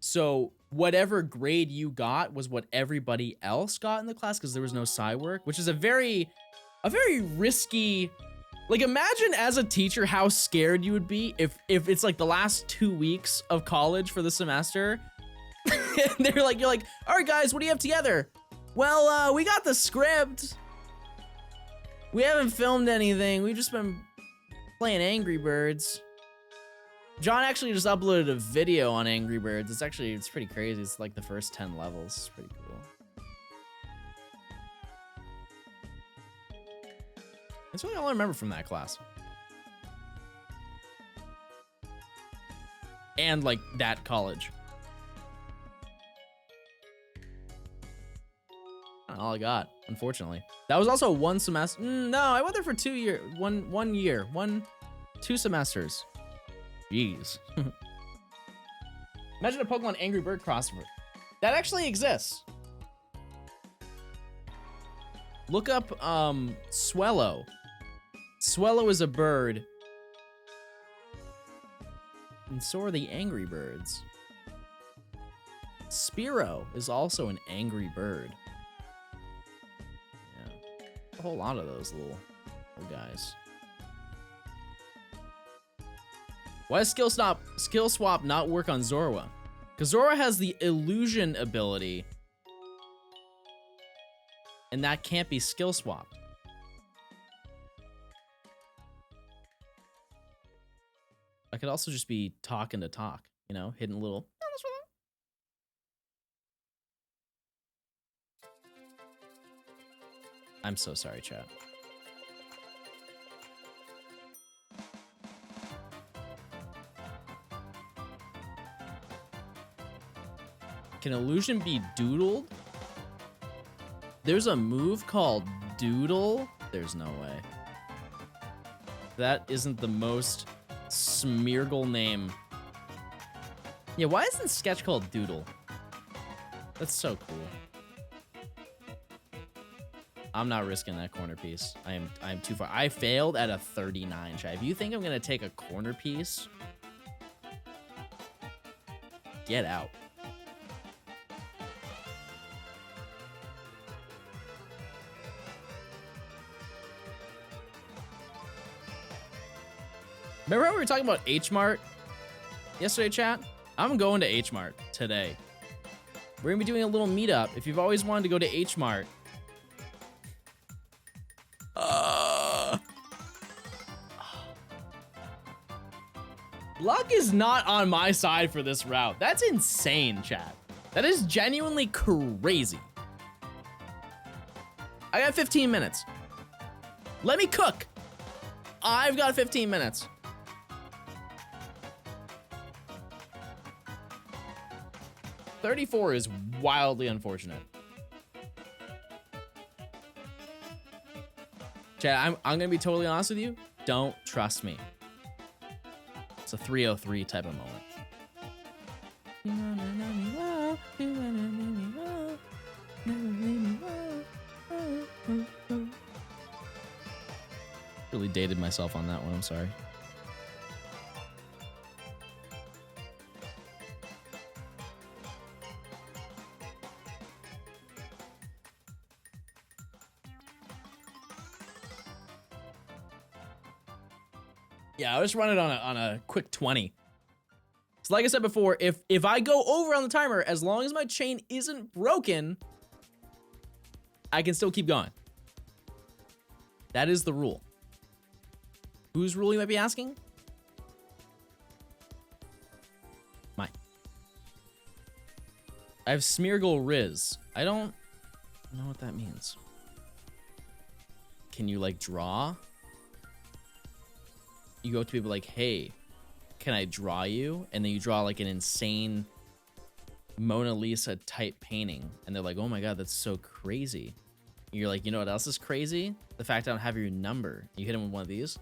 So whatever grade you got was what everybody else got in the class because there was no side work, which is a very risky. Like, imagine as a teacher how scared you would be if it's like the last 2 weeks of college for the semester. And you're like, all right, guys, what do you have together? Well, we got the script. We haven't filmed anything. We've just been playing Angry Birds. John actually just uploaded a video on Angry Birds. It's pretty crazy. It's like the first 10 levels. It's pretty cool. That's really all I remember from that class. And like that college. All I got, unfortunately. That was also one semester. No, I went there for 2 years. One year. 2 semesters. Jeez. Imagine a Pokemon Angry Bird crossover. That actually exists. Look up Swellow. Swellow is a bird. And so are the Angry Birds. Spearow is also an angry bird. A whole lot of those little guys. Why does Skill Swap not work on Zorua? Because Zorua has the illusion ability. And that can't be skill swapped. I could also just be talking to talk, you know, hitting a little. I'm so sorry, chat. Can illusion be doodled? There's a move called doodle? There's no way. That isn't the most smeargle name. Yeah, why isn't Sketch called doodle? That's so cool. I'm not risking that corner piece. I am too far. I failed at a 39, chat. If you think I'm gonna take a corner piece, get out. Remember how we were talking about H-Mart yesterday, chat? I'm going to H-Mart today. We're gonna be doing a little meetup. If you've always wanted to go to H-Mart, Luck is not on my side for this route. That's insane, chat. That is genuinely crazy. I got 15 minutes. Let me cook. I've got 15 minutes. $34 is wildly unfortunate. Chat, I'm gonna be totally honest with you. Don't trust me. It's a 303 type of moment. Really dated myself on that one, I'm sorry. Yeah, I'll just run it on a quick 20. So like I said before, if I go over on the timer, as long as my chain isn't broken, I can still keep going. That is the rule. Whose rule you might be asking? Mine. I have Smeargle Riz. I don't know what that means. Can you like draw? You go up to people like, hey, can I draw you? And then you draw like an insane Mona Lisa type painting. And they're like, oh my God, that's so crazy. And you're like, you know what else is crazy? The fact I don't have your number. You hit him with one of these.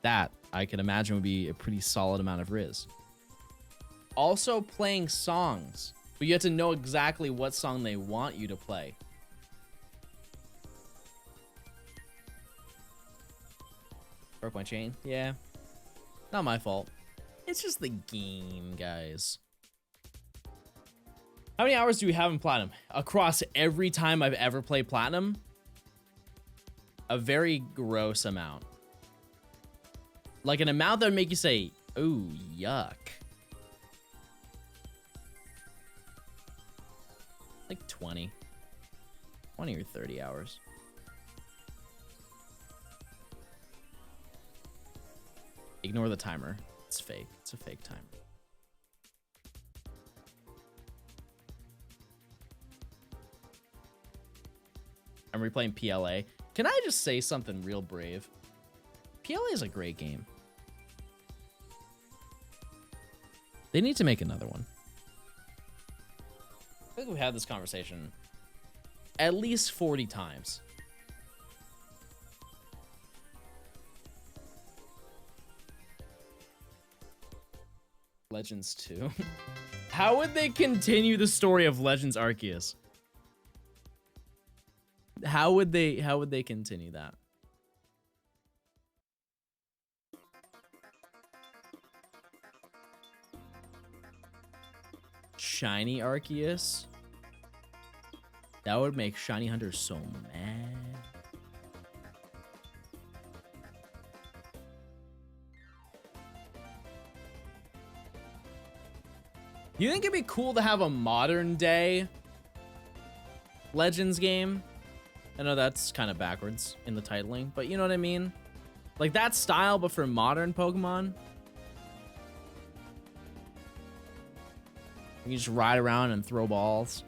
That, I can imagine, would be a pretty solid amount of Riz. Also playing songs. But you have to know exactly what song they want you to play. Broke my chain? Yeah. Not my fault. It's just the game, guys. How many hours do we have in Platinum? Across every time I've ever played Platinum? A very gross amount. Like an amount that would make you say, ooh, yuck. Like 20. 20 or 30 hours. Ignore the timer. It's fake. It's a fake timer. I'm replaying PLA. Can I just say something real brave? PLA is a great game. They need to make another one. I think we've had this conversation at least 40 times. Legends 2. How would they continue the story of Legends Arceus? How would they continue that? Shiny Arceus? That would make Shiny Hunter so mad. You think it'd be cool to have a modern day Legends game? I know that's kind of backwards in the titling, but you know what I mean? Like that style, but for modern Pokemon. You can just ride around and throw balls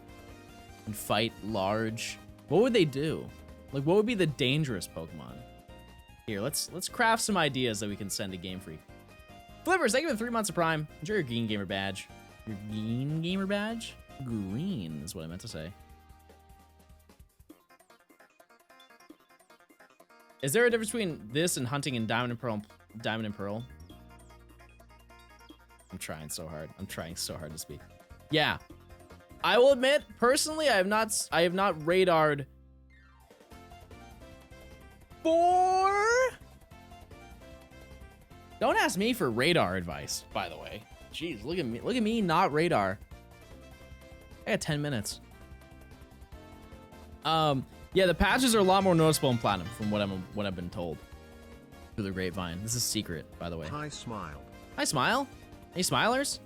and fight large. What would they do? Like, what would be the dangerous Pokemon? Here, let's craft some ideas that we can send to Game Freak. Flippers, thank you for the 3 months of Prime. Enjoy your Green Gamer badge. Your Green Gamer badge? Green is what I meant to say. Is there a difference between this and hunting in Diamond and Pearl? Diamond and Pearl? I'm trying so hard. I'm trying so hard to speak. Yeah. I will admit, personally, I have not radared for... Don't ask me for radar advice, by the way. Jeez, look at me, not radar. I got 10 minutes. Yeah, the patches are a lot more noticeable in Platinum from what I've been told through the grapevine. This is secret, by the way. Hi, Smile. Hi, Smile. Hey, Smilers.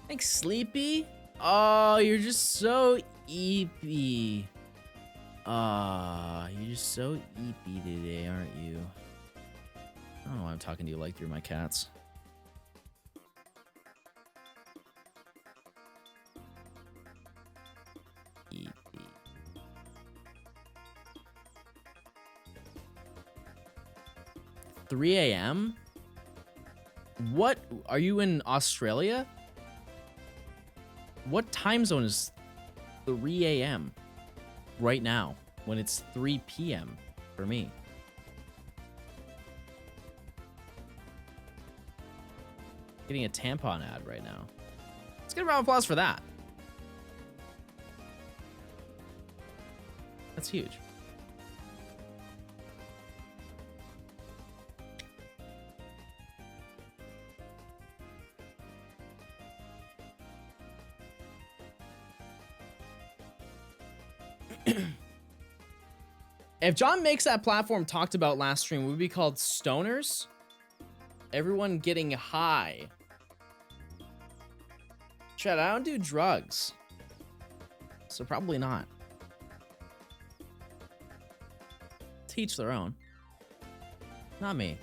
Thanks, Sleepy. Oh, you're just so eepy. Ah, you're just so eepy today, aren't you? I don't know why I'm talking to you like you're my cats. E. 3 a.m.? What? Are you in Australia? What time zone is 3 a.m. right now when it's 3 p.m. for me? Getting a tampon ad right now. Let's get a round of applause for that. That's huge. If John makes that platform talked about last stream, would it be called Stoners? Everyone getting high. Chat, I don't do drugs. So probably not. Teach their own. Not me.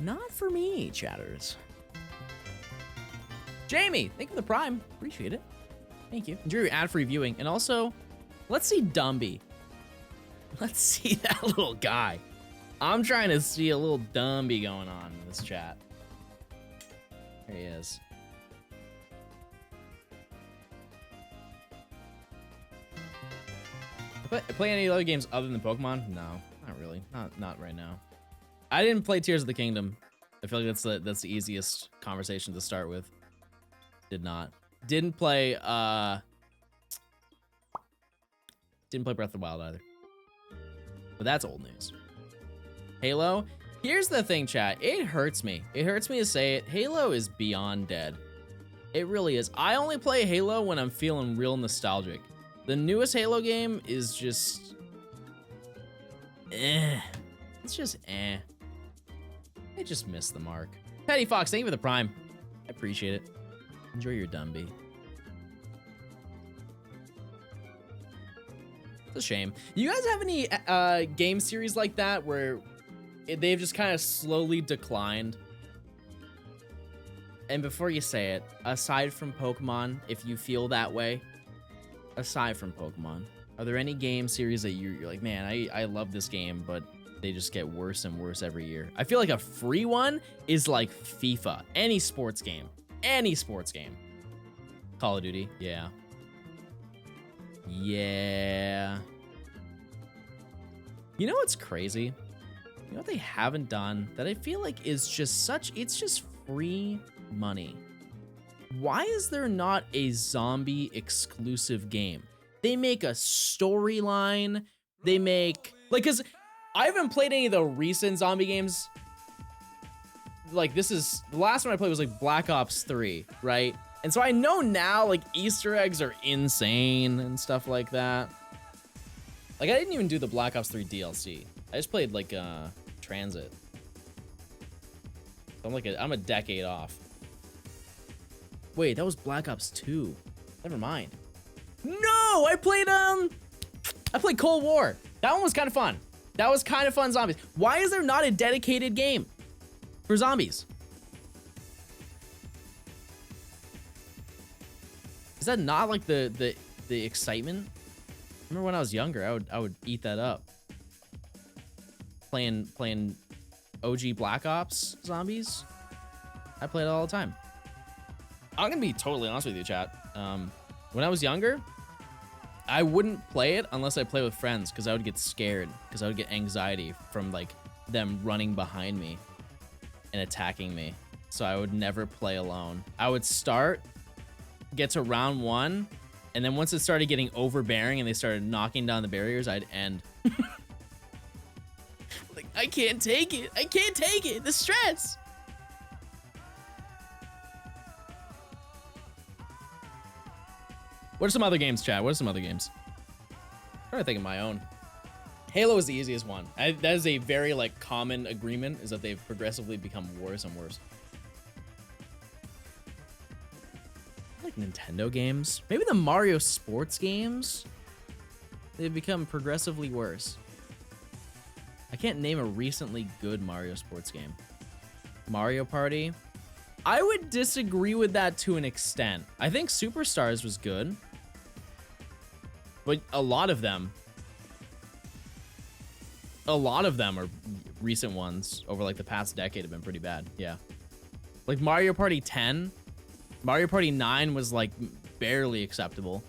Not for me, chatters. Jamie, thank you for the Prime. Appreciate it. Thank you. Enjoy your ad-free viewing. And also, let's see Dumby. Let's see that little guy. I'm trying to see a little Dumby going on in this chat. There he is. Play any other games other than Pokemon? No, not really. Not right now. I didn't play Tears of the Kingdom. I feel like that's the easiest conversation to start with. Did not. Didn't play Breath of the Wild either. But that's old news. Halo? Here's the thing, chat. It hurts me. It hurts me to say it. Halo is beyond dead. It really is. I only play Halo when I'm feeling real nostalgic. The newest Halo game is just... It's just I just missed the mark. Petty Fox, thank you for the Prime. I appreciate it. Enjoy your Dumby. It's a shame. You guys have any game series like that where they've just kind of slowly declined? And before you say it, aside from Pokemon, if you feel that way, aside from Pokemon, are there any game series that you're like, man, I love this game, but they just get worse and worse every year? I feel like a free one is like FIFA. Any sports game. Any sports game. Call of Duty. Yeah. Yeah. You know what's crazy? You know what they haven't done that I feel like is just it's just free money. Why is there not a zombie exclusive game? They make a storyline. They make because I haven't played any of the recent zombie games. Like the last one I played was like Black Ops 3, right? And so I know now like Easter eggs are insane and stuff like that. Like I didn't even do the Black Ops 3 DLC. I just played like Transit. I'm a decade off. Wait, that was Black Ops 2. Never mind. No, I played Cold War. That one was kind of fun. That was kind of fun zombies. Why is there not a dedicated game for zombies? Is that not like the excitement? Remember when I was younger, I would eat that up. Playing OG Black Ops zombies. I played it all the time. I'm gonna be totally honest with you, chat. When I was younger, I wouldn't play it unless I played with friends because I would get scared because I would get anxiety from like them running behind me and attacking me. So I would never play alone. I would get to round 1, and then once it started getting overbearing and they started knocking down the barriers, I'd end. Like, I can't take it. I can't take it. The stress. What are some other games, chat? What are some other games? I'm trying to think of my own. Halo is the easiest one. That is a very like common agreement, is that they've progressively become worse and worse. Like Nintendo games. Maybe the Mario sports games. They've become progressively worse. I can't name a recently good Mario sports game. Mario Party. I would disagree with that to an extent. I think Superstars was good. But a lot of them are recent ones over like the past decade have been pretty bad. Yeah. Like Mario Party 10. Mario Party 9 was like barely acceptable.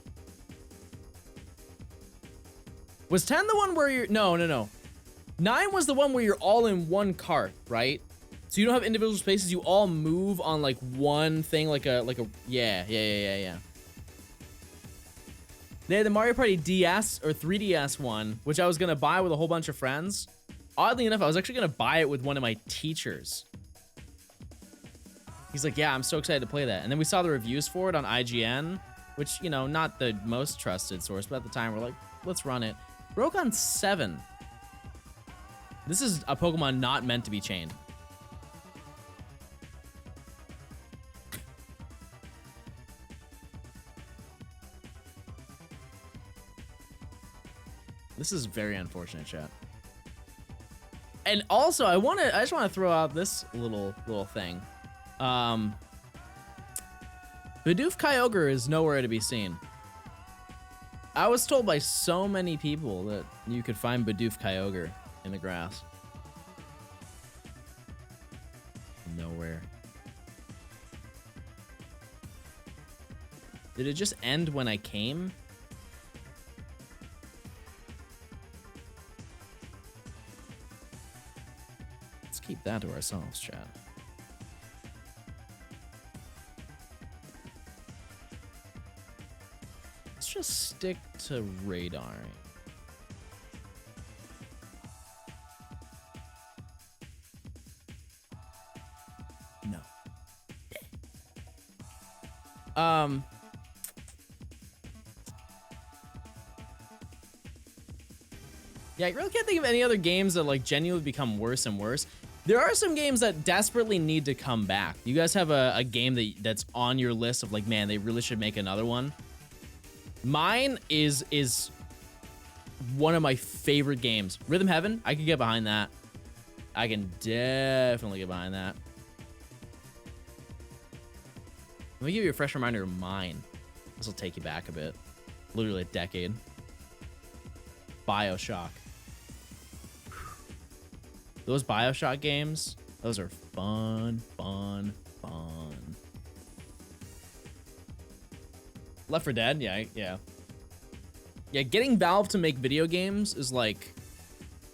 Was 10 the one where you're... No. 9 was the one where you're all in one cart, right? So you don't have individual spaces. You all move on like one thing, like a... Yeah. They had the Mario Party DS or 3DS one, which I was gonna buy with a whole bunch of friends. Oddly enough, I was actually gonna buy it with one of my teachers. He's like, yeah, I'm so excited to play that. And then we saw the reviews for it on IGN, which, you know, not the most trusted source, but at the time we're like, let's run it. Broke on 7. This is a Pokemon not meant to be chained. This is very unfortunate, chat. And also, I just want to throw out this little thing. Bidoof Kyogre is nowhere to be seen. I was told by so many people that you could find Bidoof Kyogre in the grass. Nowhere. Did it just end when I came? Let's keep that to ourselves, chat. Let's just stick to radaring. No. Yeah, I really can't think of any other games that like genuinely become worse and worse. There are some games that desperately need to come back. You guys have a game that's on your list of like, man, they really should make another one? Mine is one of my favorite games. Rhythm Heaven, I can get behind that. I can definitely get behind that. Let me give you a fresh reminder of mine. This will take you back a bit. Literally a decade. BioShock. Those BioShock games, those are fun. Left 4 Dead, yeah. Getting Valve to make video games is like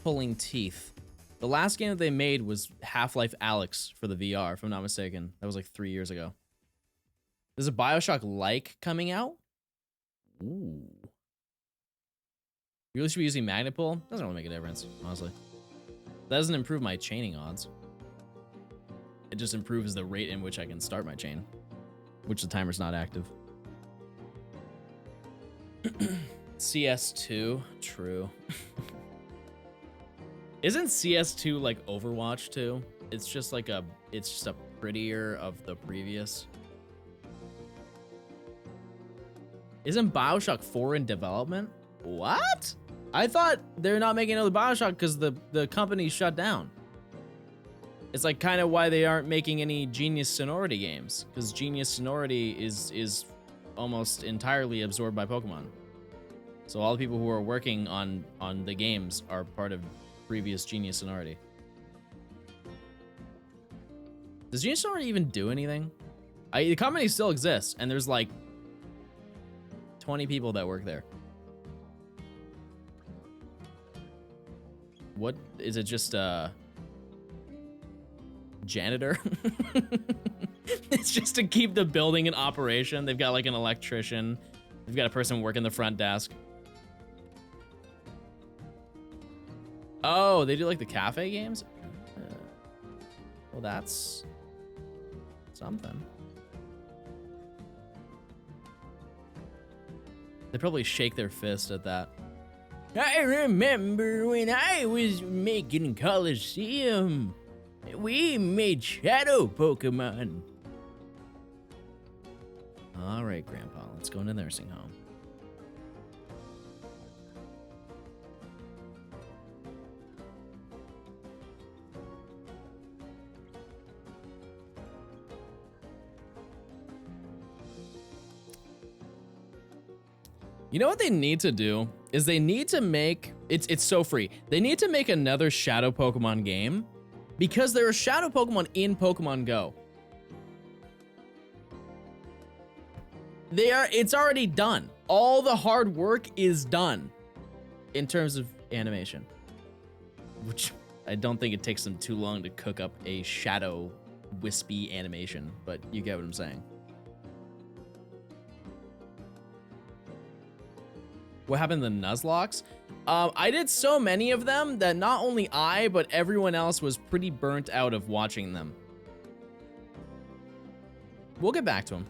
pulling teeth. The last game that they made was Half-Life Alyx for the VR, if I'm not mistaken. That was like 3 years ago. There's a BioShock-like coming out? Ooh. You really should be using Magnet Pull? Doesn't really make a difference, honestly. That doesn't improve my chaining odds. It just improves the rate in which I can start my chain, which the timer's not active. CS2, true. Isn't CS2 like Overwatch 2? It's just like it's just a prettier of the previous. Isn't BioShock 4 in development? What? I thought they're not making another BioShock because the company shut down. It's like kind of why they aren't making any Genius Sonority games, because Genius Sonority is almost entirely absorbed by Pokemon. So all the people who are working on the games are part of previous Genius Sonority. Does Genius Sonority even do anything? The company still exists, and there's like 20 people that work there. What is it? Just janitor? It's just to keep the building in operation. They've got like an electrician. They've got a person working the front desk. Oh, they do like the cafe games? Well, that's something. They probably shake their fist at that. I remember when I was making Coliseum. We made Shadow Pokemon. All right, Grandpa, let's go into the nursing home. You know what they need to do is they need to make it's so free. They need to make another Shadow Pokemon game because there are Shadow Pokemon in Pokemon Go. It's already done. All the hard work is done in terms of animation, which I don't think it takes them too long to cook up a shadow wispy animation, but you get what I'm saying. What happened to the Nuzlockes? I did so many of them that not only I, but everyone else was pretty burnt out of watching them. We'll get back to them.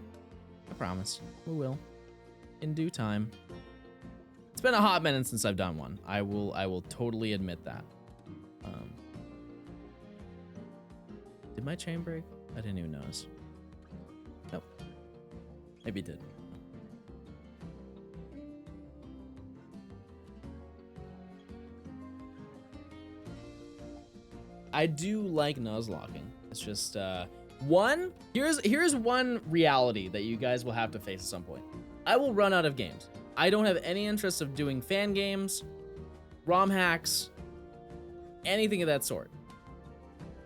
I promise. We will. In due time. It's been a hot minute since I've done one. I will totally admit that. Did my chain break? I didn't even notice. Nope. Maybe it did. I do like Nuzlocking. It's just here's one reality that you guys will have to face at some point. I will run out of games. I don't have any interest of doing fan games, ROM hacks, anything of that sort.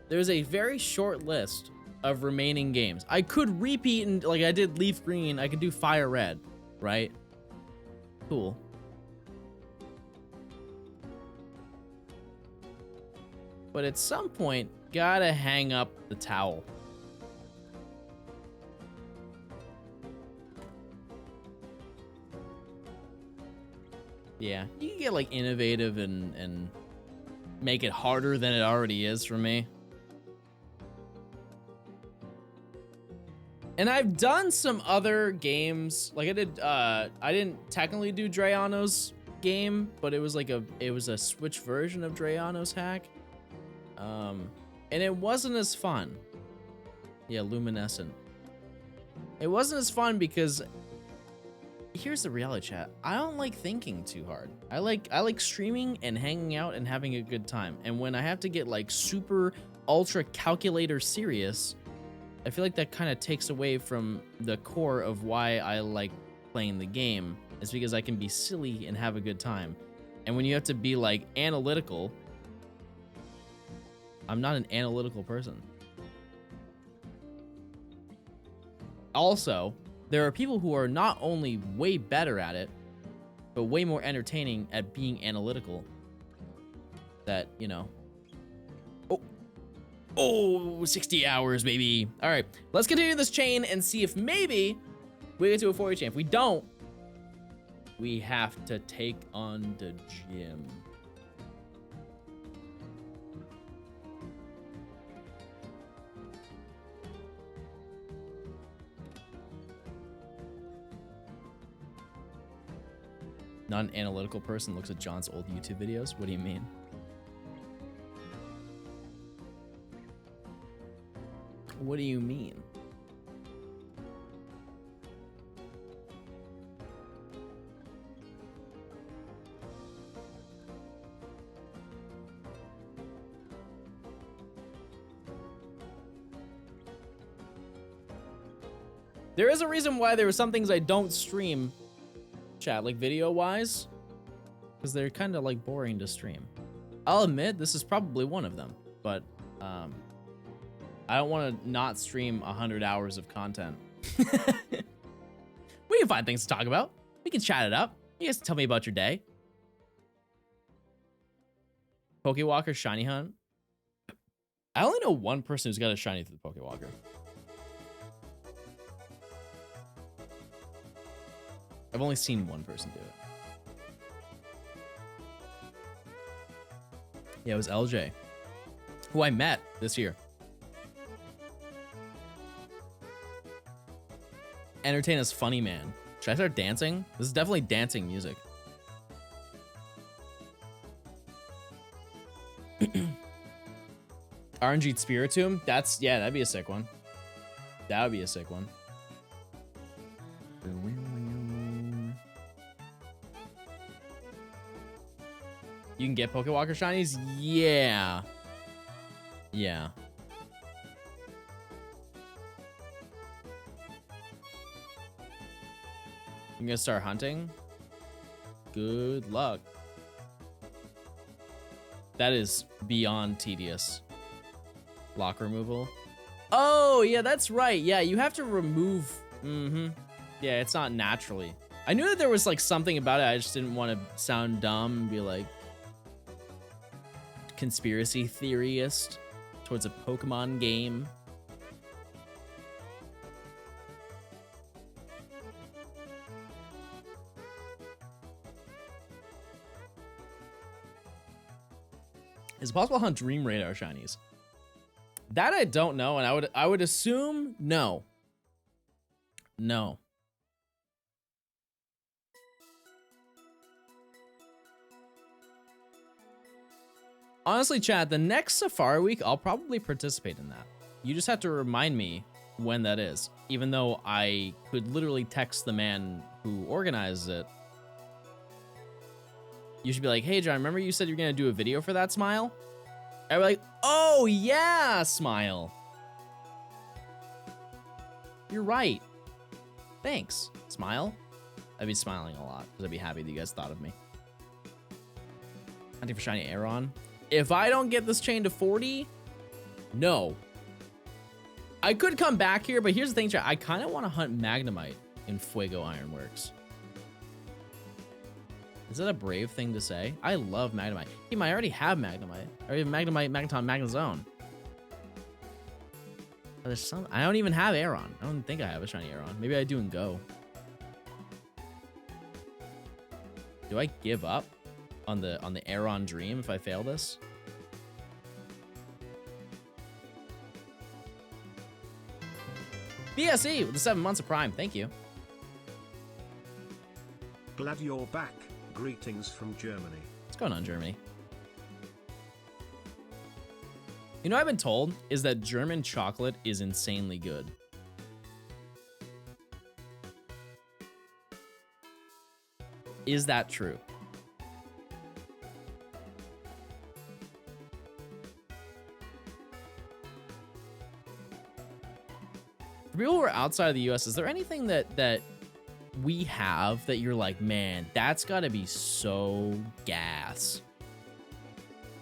There's a very short list of remaining games. I could repeat, and like I did Leaf Green, I could do Fire Red, right? Cool. But at some point, gotta hang up the towel. Yeah, you can get like innovative and make it harder than it already is for me. And I've done some other games, like I didn't technically do Drayano's game, but it was like it was a Switch version of Drayano's hack. And it wasn't as fun. Yeah, Luminescent. It wasn't as fun because here's the reality, chat. I don't like thinking too hard. I like streaming and hanging out and having a good time. And when I have to get like super ultra calculator serious, I feel like that kind of takes away from the core of why I like playing the game. It's because I can be silly and have a good time. And when you have to be like analytical, I'm not an analytical person. Also, there are people who are not only way better at it, but way more entertaining at being analytical. That, you know. Oh, 60 hours, baby. All right, let's continue this chain and see if maybe we get to a 40 chain. If we don't, we have to take on the gym. Not an analytical person looks at John's old YouTube videos? What do you mean? What do you mean? There is a reason why there are some things I don't stream, chat, like video-wise, because they're kind of like boring to stream. I'll admit this is probably one of them, but I don't want to not stream 100 hours of content. We can find things to talk about. We can chat it up. You guys tell me about your day. Pokewalker Shiny Hunt. I only know one person who's got a shiny through the Pokewalker. I've only seen one person do it. Yeah, it was LJ, who I met this year. Entertain us, funny man. Should I start dancing? This is definitely dancing music. RNG Spiritomb? That'd be a sick one. That would be a sick one. get Pokewalker shinies? Yeah. Yeah. You gonna start hunting? Good luck. That is beyond tedious. Lock removal. Oh, yeah, that's right. Yeah, you have to remove. Mm-hmm. Yeah, it's not naturally. I knew that there was like something about it. I just didn't want to sound dumb and be like conspiracy theorist towards a Pokemon game. Is it possible to hunt Dream Radar shinies? That I don't know, and I would assume no. No. Honestly, chat, the next Safari Week, I'll probably participate in that. You just have to remind me when that is, even though I could literally text the man who organizes it. You should be like, hey, John, remember you said you're going to do a video for that, Smile? I'd be like, oh, yeah, Smile. You're right. Thanks, Smile. I'd be smiling a lot because I'd be happy that you guys thought of me. Hunting for shiny Aeron. If I don't get this chain to 40, no. I could come back here, but here's the thing, chat. I kind of want to hunt Magnemite in Fuego Ironworks. Is that a brave thing to say? I love Magnemite. Team, I already have Magnemite. I already have Magnemite, Magneton, Magnezone. There's some. I don't even have Aeron. I don't think I have a shiny Aeron. Maybe I do in Go. Do I give up on the Aeron dream if I fail this? BSE with the 7 months of Prime. Thank you. Glad you're back. Greetings from Germany. What's going on, Germany? You know what I've been told is that German chocolate is insanely good. Is that true? For people who are outside of the US, is there anything that we have that you're like, man, that's gotta be so gas?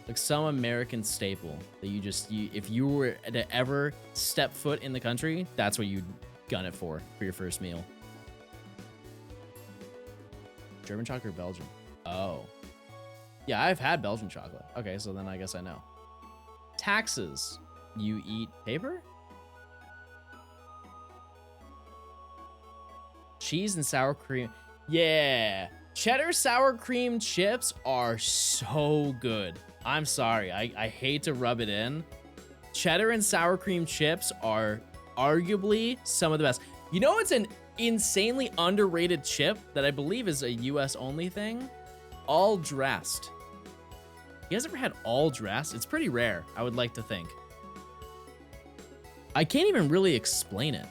Like some American staple that if you were to ever step foot in the country, that's what you'd gun it for your first meal. German chocolate or Belgian? Oh. Yeah, I've had Belgian chocolate. Okay, so then I guess I know. Taxes. You eat paper? Cheese and sour cream. Yeah. Cheddar sour cream chips are so good. I'm sorry. I hate to rub it in. Cheddar and sour cream chips are arguably some of the best. You know, it's an insanely underrated chip that I believe is a US only thing. All Dressed. You guys ever had All Dressed? It's pretty rare, I would like to think. I can't even really explain it.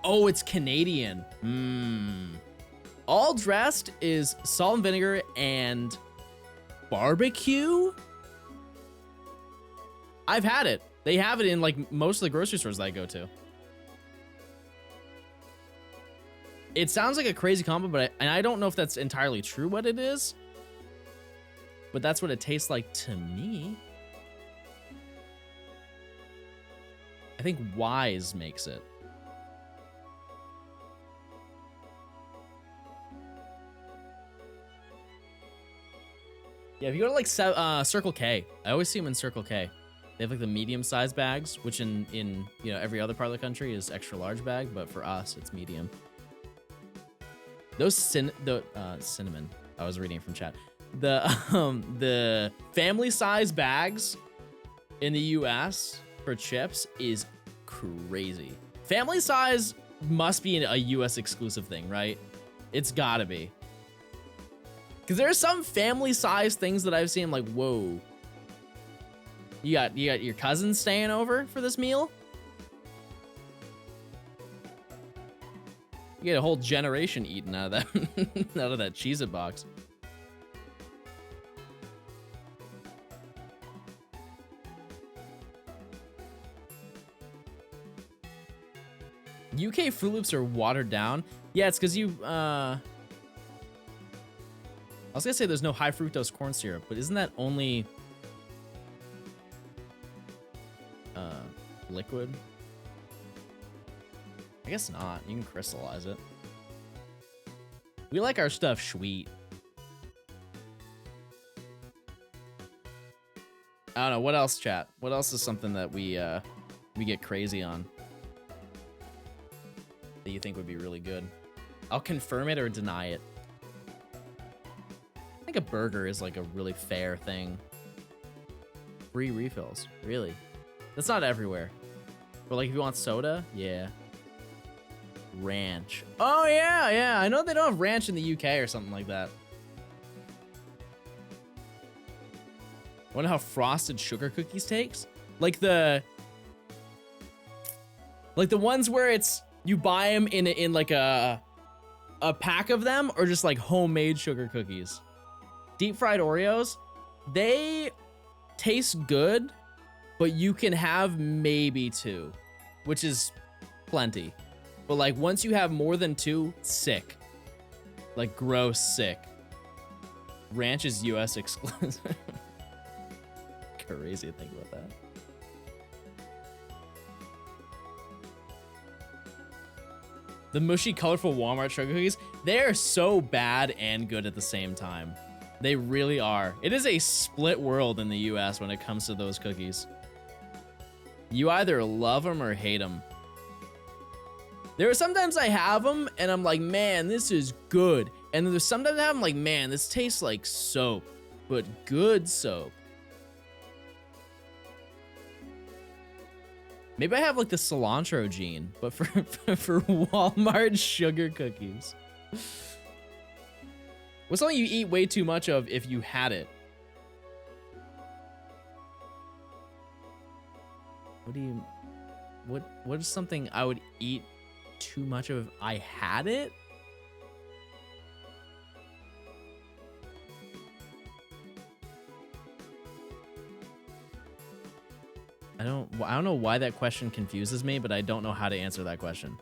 Oh, it's Canadian. All Dressed is salt and vinegar and barbecue? I've had it. They have it in like most of the grocery stores that I go to. It sounds like a crazy combo, but I don't know if that's entirely true what it is. But that's what it tastes like to me. I think Wise makes it. Yeah, if you go to like Circle K, I always see them in Circle K. They have like the medium-sized bags, which in you know every other part of the country is extra large bag, but for us it's medium. Those cinnamon. I was reading it from chat. The family-size bags in the U.S. for chips is crazy. Family size must be a U.S. exclusive thing, right? It's gotta be. Because there are some family-size things that I've seen, I'm like, whoa. You got your cousin staying over for this meal? You get a whole generation eating out of that out of that Cheez-It box. UK Fruit Loops are watered down. Yeah, it's because you, I was gonna say there's no high fructose corn syrup, but isn't that only liquid? I guess not. You can crystallize it. We like our stuff sweet. I don't know. What else, chat? What else is something that we get crazy on that you think would be really good? I'll confirm it or deny it. I think a burger is like a really fair thing. Free refills. Really? That's not everywhere. But like if you want soda, yeah. Ranch. Oh yeah, yeah. I know they don't have ranch in the UK or something like that. Wonder how frosted sugar cookies takes? Like the ones where it's you buy them in like a pack of them, or just like homemade sugar cookies. Deep fried Oreos, they taste good, but you can have maybe 2, which is plenty. But like once you have more than 2, sick. Like gross sick. Ranch is US exclusive. Crazy to think about that. The mushy, colorful Walmart sugar cookies, they are so bad and good at the same time. They really are. It is a split world in the US when it comes to those cookies. You either love them or hate them. There are sometimes I have them and I'm like, man, this is good. And then there's sometimes I have them like, man, this tastes like soap, but good soap. Maybe I have like the cilantro gene, but for Walmart sugar cookies. What's something you eat way too much of if you had it? What is something I would eat too much of if I had it? I don't know why that question confuses me, but I don't know how to answer that question.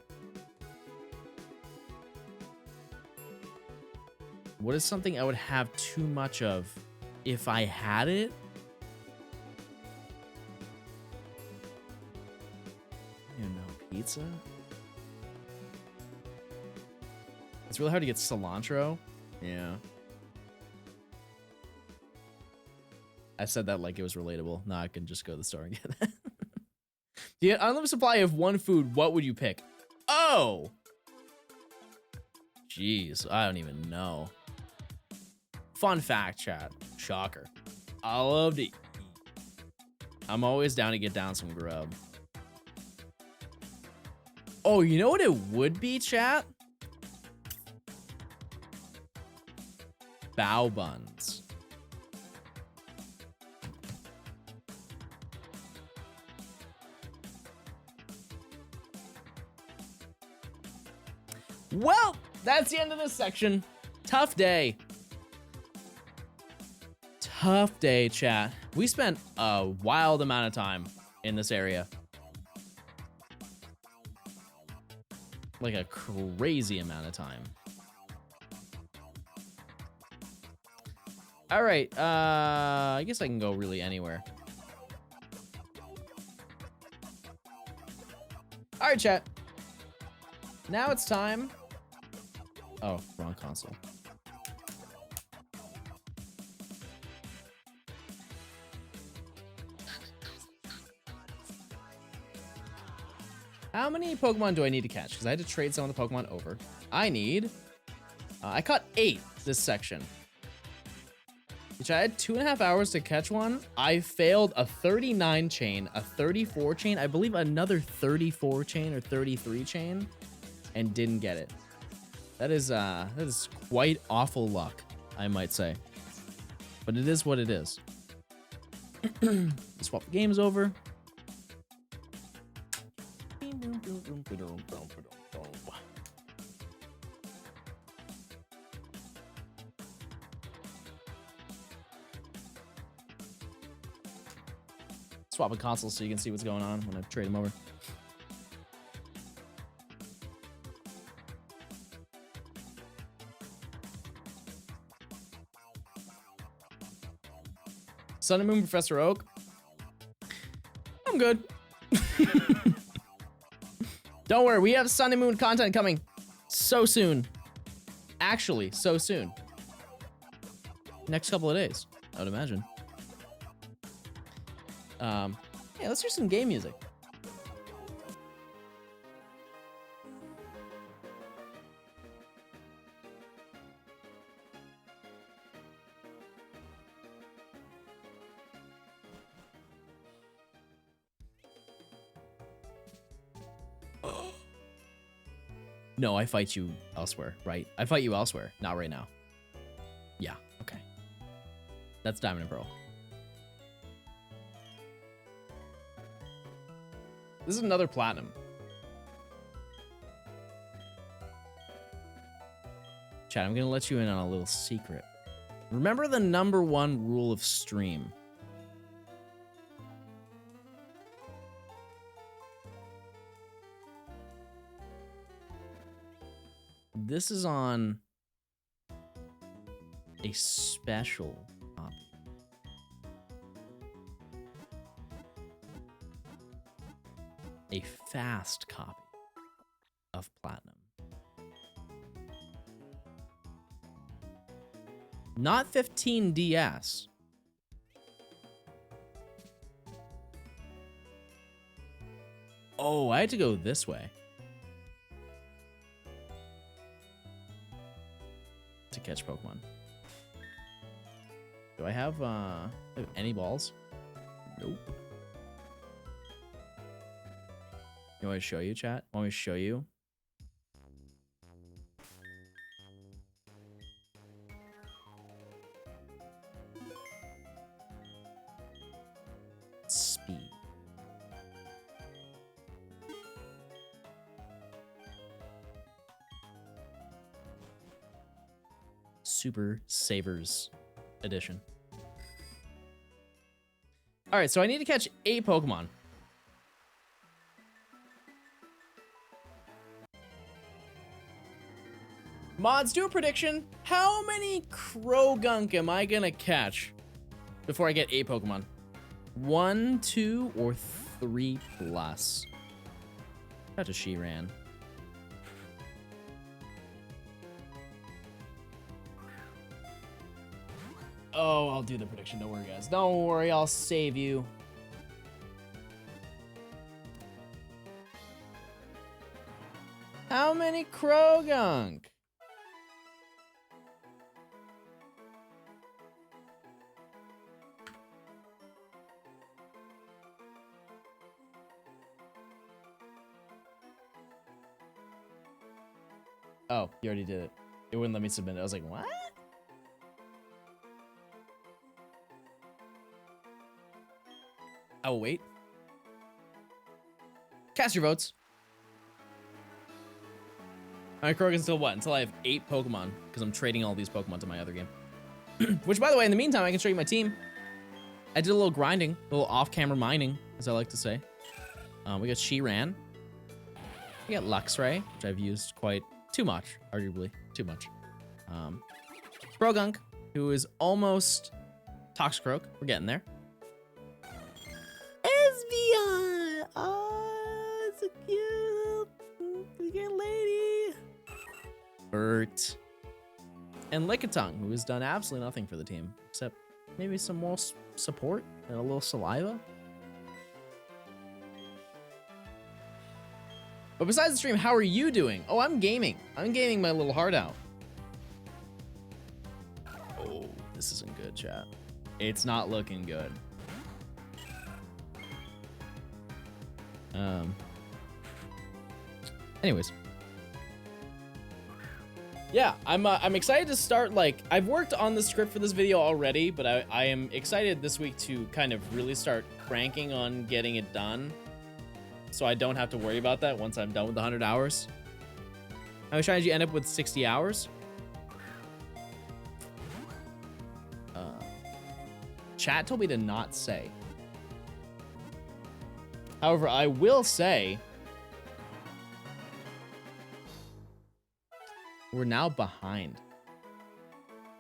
What is something I would have too much of if I had it? I don't know, pizza? It's really hard to get cilantro. Yeah. I said that like it was relatable. Now I can just go to the store and get that. If you had unlimited supply of one food, what would you pick? Oh! Jeez, I don't even know. Fun fact, chat. Shocker. I love to eat. I'm always down to get down some grub. Oh, you know what it would be, chat? Bao buns. Well, that's the end of this section. Tough day. Tough day, chat. We spent a wild amount of time in this area. Like a crazy amount of time. All right, I guess I can go really anywhere. All right, chat. Now it's time. Oh, wrong console. How many Pokemon do I need to catch? Because I had to trade some of the Pokemon over. I need... I caught 8 this section. Which I had 2.5 hours to catch one. I failed a 39 chain, a 34 chain, I believe another 34 chain or 33 chain, and didn't get it. That is quite awful luck, I might say. But it is what it is. Swap the games over. Swap a console so you can see what's going on when I trade them over. Sun and Moon Professor Oak. I'm good. Don't worry, we have Sun and Moon content coming so soon. Actually, so soon. Next couple of days, I would imagine. Yeah, let's hear some game music. No, I fight you elsewhere, right? I fight you elsewhere, not right now. Yeah, okay. That's Diamond and Pearl. This is another platinum. Chat, I'm gonna let you in on a little secret. Remember the #1 rule of stream. This is on a special copy. A fast copy of Platinum. Not 15 DS. Oh, I had to go this way to catch Pokemon. Do I have any balls? Nope. You want me to show you, chat? Want me to show you? Speed. Super Savers Edition. All right, so I need to catch 8 Pokemon. Mods, do a prediction. How many Krogunk am I gonna catch before I get 8 Pokemon? 1, 2, or 3 plus? Catch a Shiran. Oh, I'll do the prediction. Don't worry, guys. Don't worry, I'll save you. How many Krogunk? Oh, you already did it. It wouldn't let me submit it. I was like, what? I will wait. Cast your votes. My Krogan until what? Until I have 8 Pokemon, because I'm trading all these Pokemon to my other game. Which, by the way, in the meantime, I can show you my team. I did a little grinding, a little off-camera mining, as I like to say. We got Shiran. We got Luxray, which I've used quite too much, arguably too much. Krogunk, who is almost Toxicroak. We're getting there. Espeon! Oh, it's a cute lady. Bert. And Lickitung, who has done absolutely nothing for the team, except maybe some more support and a little saliva. But besides the stream, how are you doing? Oh, I'm gaming. I'm gaming my little heart out. Oh, this isn't good, chat. It's not looking good. Anyways. Yeah, I'm excited to start, like, I've worked on the script for this video already, but I am excited this week to kind of really start cranking on getting it done, so I don't have to worry about that once I'm done with the 100 hours. How much time did you end up with? 60 hours? Chat told me to not say. However, I will say we're now behind.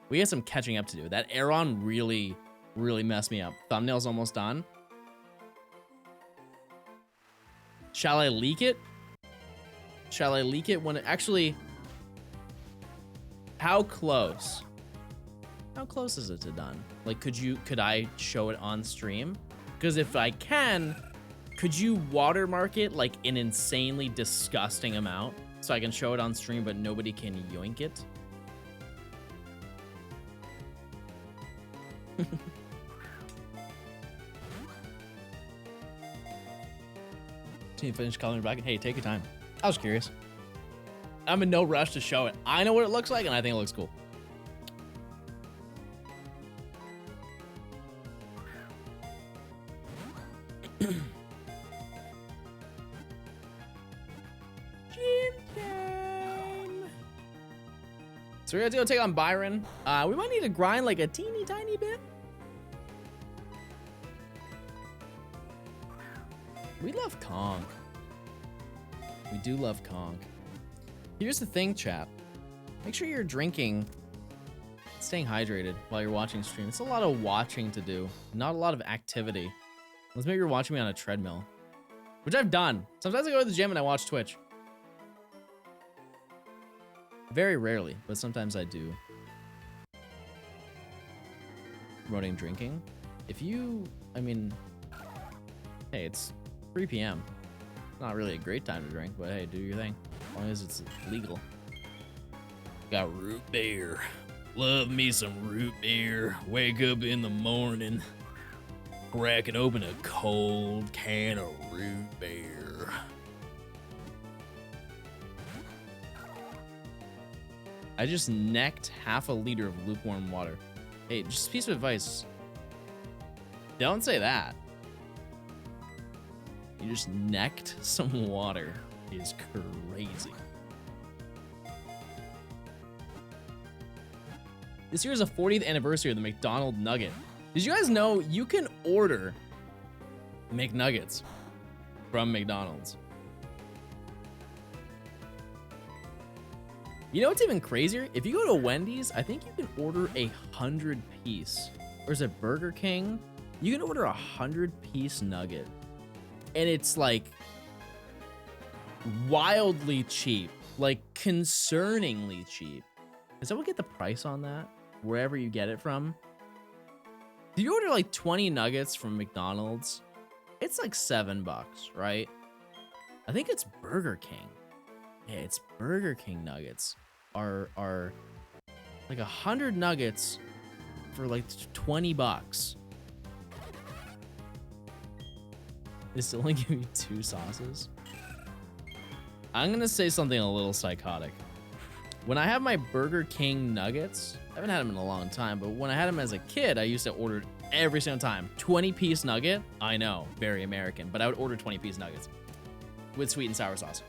We have some catching up to do. That Aeron really really messed me up. Thumbnail's almost done. Shall I leak it? Shall I leak it when it actually... How close? How close is it to done? Like, could I show it on stream? Because if I can, could you watermark it like an insanely disgusting amount so I can show it on stream but nobody can yoink it? Can you finish coloring back? Hey, take your time. I was curious. I'm in no rush to show it. I know what it looks like, and I think it looks cool. Gym time. So we're gonna go take on Byron. We might need to grind like a teeny tiny bit. We love Kong. We do love Kong. Here's the thing, chat. Make sure you're drinking, staying hydrated while you're watching stream. It's a lot of watching to do, not a lot of activity. Unless maybe you're watching me on a treadmill, which I've done. Sometimes I go to the gym and I watch Twitch. Very rarely, but sometimes I do. Promoting drinking. If you, I mean, hey, it's 3 p.m. Not really a great time to drink, but hey, do your thing. As long as it's legal. Got root beer. Love me some root beer. Wake up in the morning, cracking open a cold can of root beer. I just necked half a liter of lukewarm water. Hey, just a piece of advice. Don't say that. You just necked some water. Is crazy. This year is the 40th anniversary of the McDonald's Nugget. Did you guys know you can order McNuggets from McDonald's? You know what's even crazier? If you go to Wendy's, I think you can order 100-piece. Or is it Burger King? You can order 100-piece nugget. And it's like wildly cheap, like concerningly cheap. Is that what get the price on that? Wherever you get it from? If you order like 20 nuggets from McDonald's, it's like $7, right? I think it's Burger King. Yeah, it's Burger King nuggets are like 100 nuggets for like $20. They still only give you 2 sauces. I'm gonna say something a little psychotic. When I have my Burger King nuggets, I haven't had them in a long time, but when I had them as a kid, I used to order every single time. 20-piece nugget. I know, very American, but I would order 20-piece nuggets with sweet and sour sauce.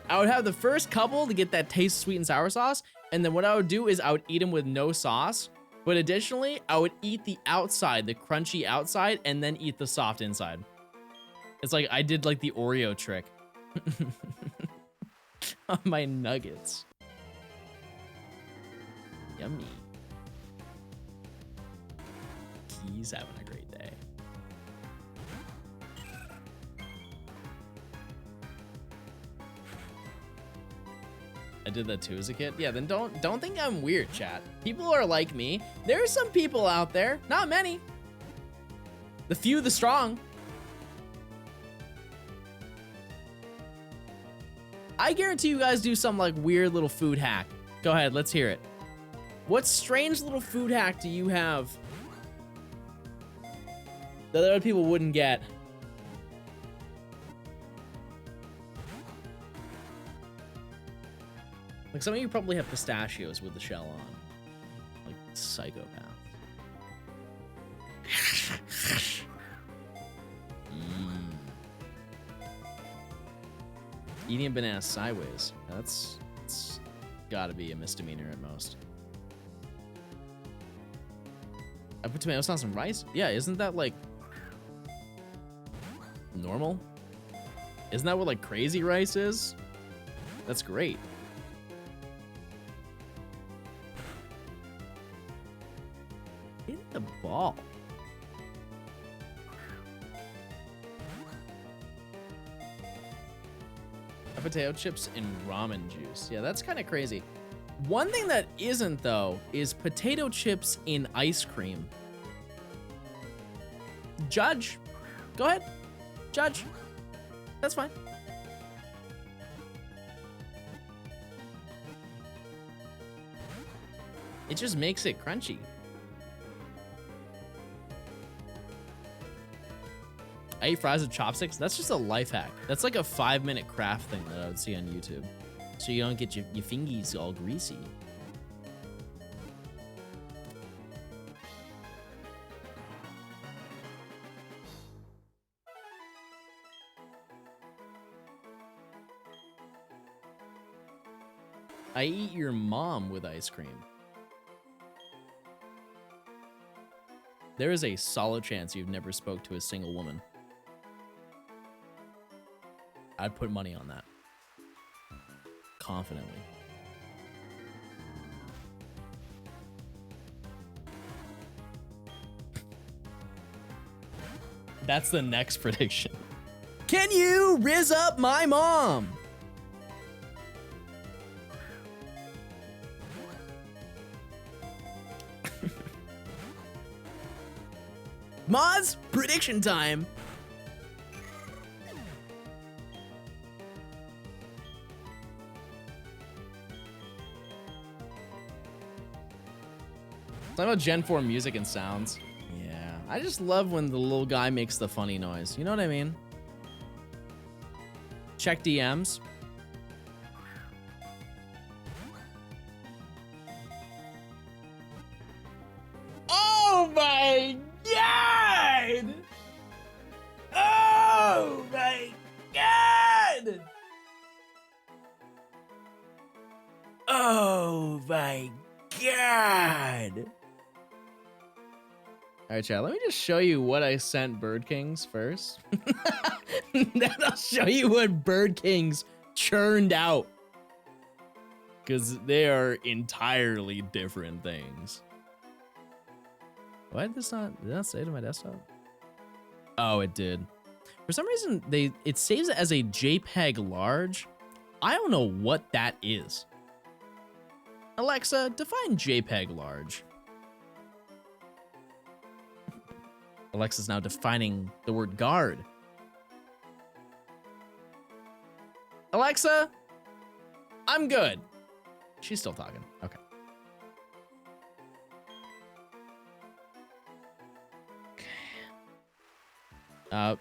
I would have the first couple to get that taste of sweet and sour sauce, and then what I would do is I would eat them with no sauce, but additionally, I would eat the outside, the crunchy outside, and then eat the soft inside. It's like I did like the Oreo trick on my nuggets. Yummy. He's having a great day. I did that too as a kid. Yeah, then don't think I'm weird, chat. People are like me. There are some people out there, not many. The few, the strong. I guarantee you guys do some like weird little food hack. Go ahead, let's hear it. What strange little food hack do you have that other people wouldn't get? Like some of you probably have pistachios with the shell on. Like psychopath. Eating a banana sideways. That's gotta be a misdemeanor at most. I put tomato sauce and rice? Yeah, isn't that like normal? Isn't that what like crazy rice is? That's great. Hit the ball. potato chips in ramen juice. Yeah, that's kind of crazy. One thing that isn't, though, is potato chips in ice cream. Judge. Go ahead. Judge. That's fine. It just makes it crunchy. I eat fries with chopsticks. That's just a life hack. That's like a 5-minute craft thing that I would see on YouTube. So you don't get your fingies all greasy. I eat your mom with ice cream. There is a solid chance you've never spoke to a single woman. I'd put money on that. Confidently. That's the next prediction. Can you rizz up my mom? Mods, prediction time. Talking about Gen 4 music and sounds. Yeah, I just love when the little guy makes the funny noise. You know what I mean? Check DMs. Oh my God! Oh my God! Oh my God! All right, chat, let me just show you what I sent Bird Kings first. Then I'll show you what Bird Kings churned out. Because they are entirely different things. Why did this not, did that save to my desktop? Oh, it did. For some reason, it saves it as a JPEG large. I don't know what that is. Alexa, define JPEG large. Alexa's now defining the word guard. Alexa, I'm good. She's still talking. Okay.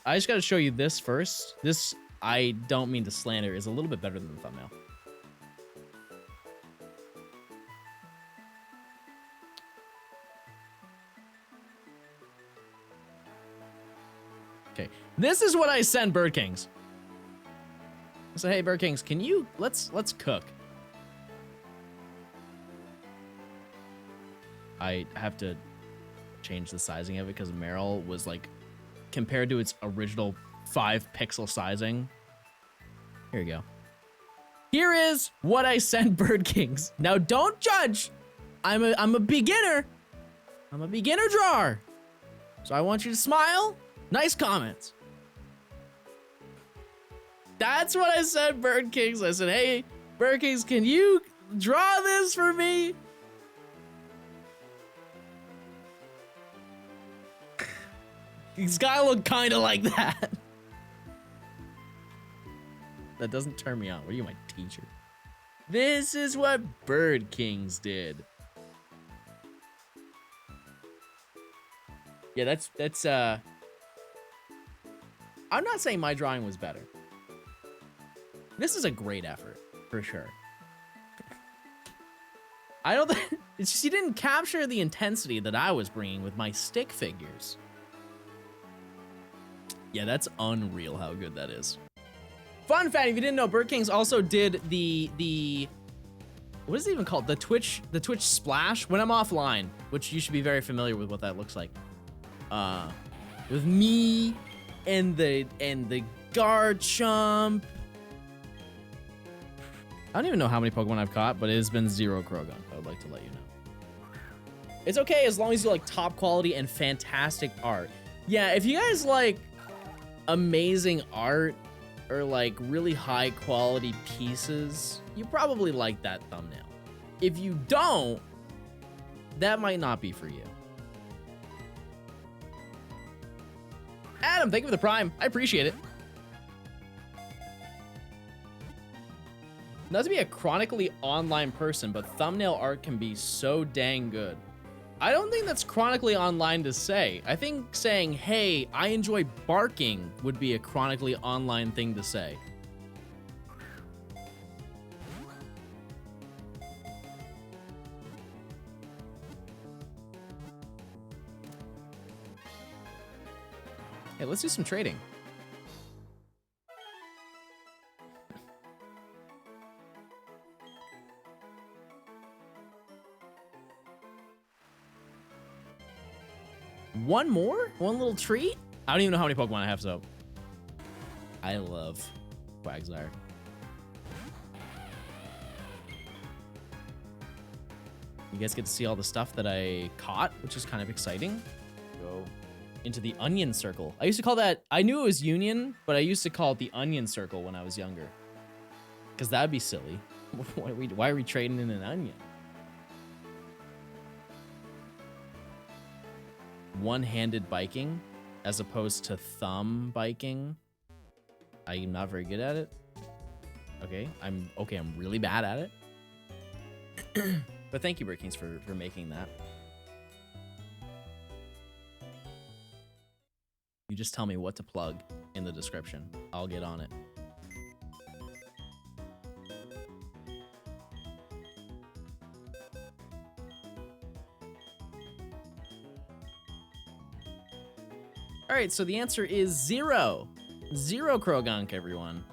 I just got to show you this first. This, I don't mean to slander, is a little bit better than the thumbnail. Okay, this is what I send Bird Kings. I said, hey, Bird Kings, can you, let's cook. I have to change the sizing of it because Meryl was like, compared to its original 5-pixel sizing. Here you go. Here is what I sent Bird Kings. Now don't judge. I'm a beginner. I'm a beginner drawer. So I want you to smile. Nice comments. That's what I said, Bird Kings. I said, hey, Bird Kings, can you draw this for me? He's gotta look kind of like that. That doesn't turn me on. What are you, my teacher? This is what Bird Kings did. Yeah, that's I'm not saying my drawing was better. This is a great effort, for sure. I don't think, it's just you didn't capture the intensity that I was bringing with my stick figures. Yeah, that's unreal how good that is. Fun fact, if you didn't know, Bird Kings also did the what is it even called? The Twitch splash when I'm offline, which you should be very familiar with what that looks like. With me and the Garchomp. I don't even know how many Pokemon I've caught, but it has been 0 Krogan. I would like to let you know. It's okay as long as you like top quality and fantastic art. Yeah, if you guys like amazing art or like really high quality pieces, you probably like that thumbnail. If you don't, that might not be for you. Adam, thank you for the Prime. I appreciate it. Not to be a chronically online person, but thumbnail art can be so dang good. I don't think that's chronically online to say. I think saying, hey, I enjoy barking would be a chronically online thing to say. Hey, let's do some trading. One more? One little treat? I don't even know how many Pokemon I have, so. I love Quagsire. You guys get to see all the stuff that I caught, which is kind of exciting. Go into the Onion Circle. I used to call that, I knew it was Union, but I used to call it the Onion Circle when I was younger. Because that'd be silly. Why are we trading in an onion? One-handed biking as opposed to thumb biking. I'm not very good at it. Okay, I'm really bad at it. But thank you, Brickings, for making that. You just tell me what to plug in the description. I'll get on it. All right, so the answer is 0. 0 Krogunk, everyone.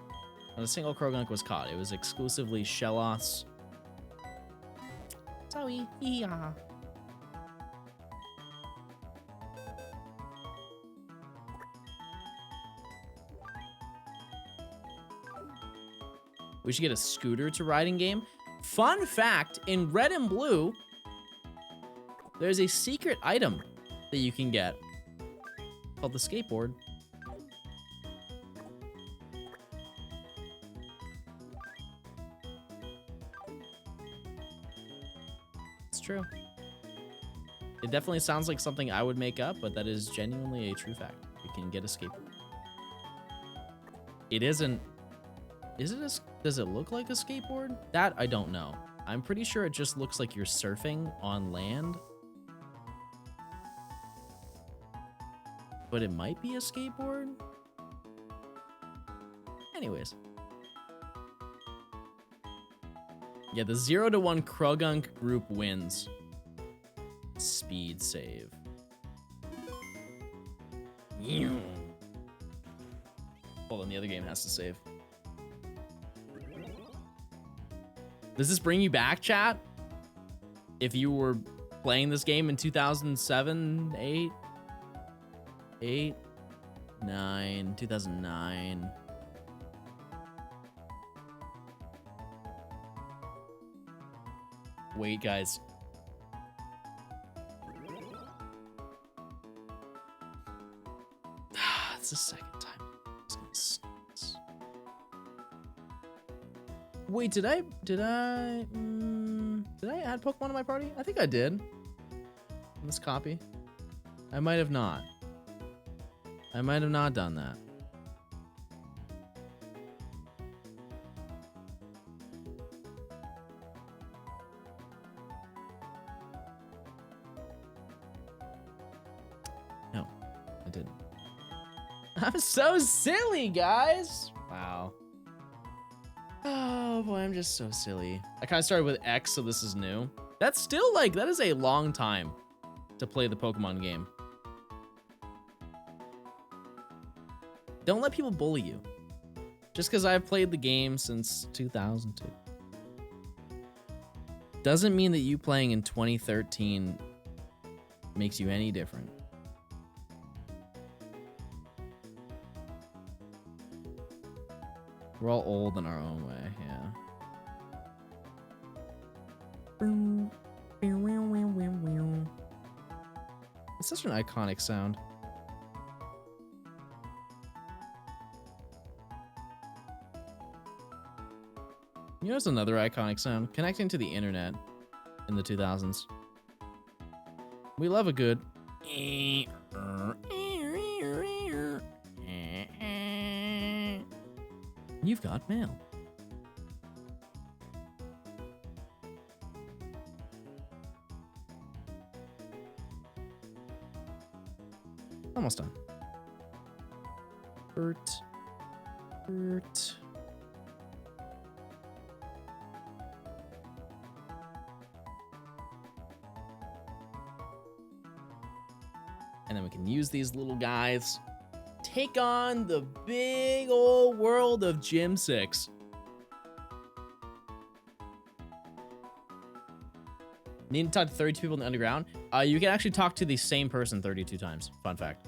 Not a single Krogunk was caught. It was exclusively Shellos. Sorry. Yeah. We should get a scooter to riding game. Fun fact, in Red and Blue, there's a secret item that you can get called the skateboard. It's true. It definitely sounds like something I would make up, but that is genuinely a true fact. You can get a skateboard. It isn't... Is it a... Does it look like a skateboard? That I don't know. I'm pretty sure it just looks like you're surfing on land. But it might be a skateboard? Anyways. Yeah, the 0-1 Krogunk group wins. Speed save. Hold on, the other game has to save. Does this bring you back, chat? If you were playing this game in 2007, 2009. Wait, guys. It's the second time. Wait, did I add Pokemon to my party? I think I did. In this copy. I might have not. I might have not done that. No, I didn't. I'm so silly, guys. Wow. Oh boy, I'm just so silly. I kind of started with X, so this is new. That's still like, that is a long time to play the Pokemon game. Don't let people bully you. Just because I've played the game since 2002. Doesn't mean that you playing in 2013 makes you any different. We're all old in our own way, yeah. It's such an iconic sound. You know, it's another iconic sound. Connecting to the internet in the 2000s. We love a good. You've got mail. Almost done. Bert. And then we can use these little guys. Take on the big old world of Gym 6. Need to talk to 32 people in the underground? You can actually talk to the same person 32 times. Fun fact.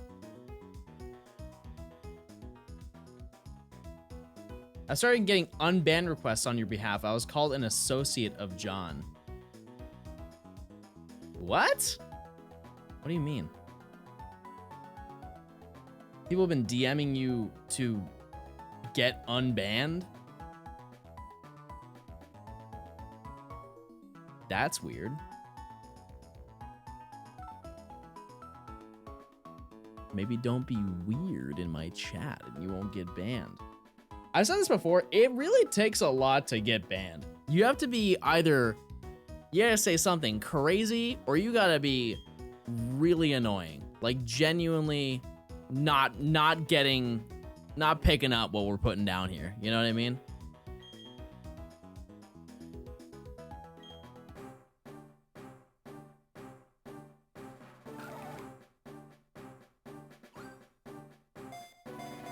I started getting unbanned requests on your behalf. I was called an associate of John. What? What do you mean? People have been DMing you to get unbanned? That's weird. Maybe don't be weird in my chat and you won't get banned. I've said this before, it really takes a lot to get banned. You have to be either, you gotta say something crazy, or you gotta be really annoying. Like genuinely not picking up what we're putting down here. You know what I mean?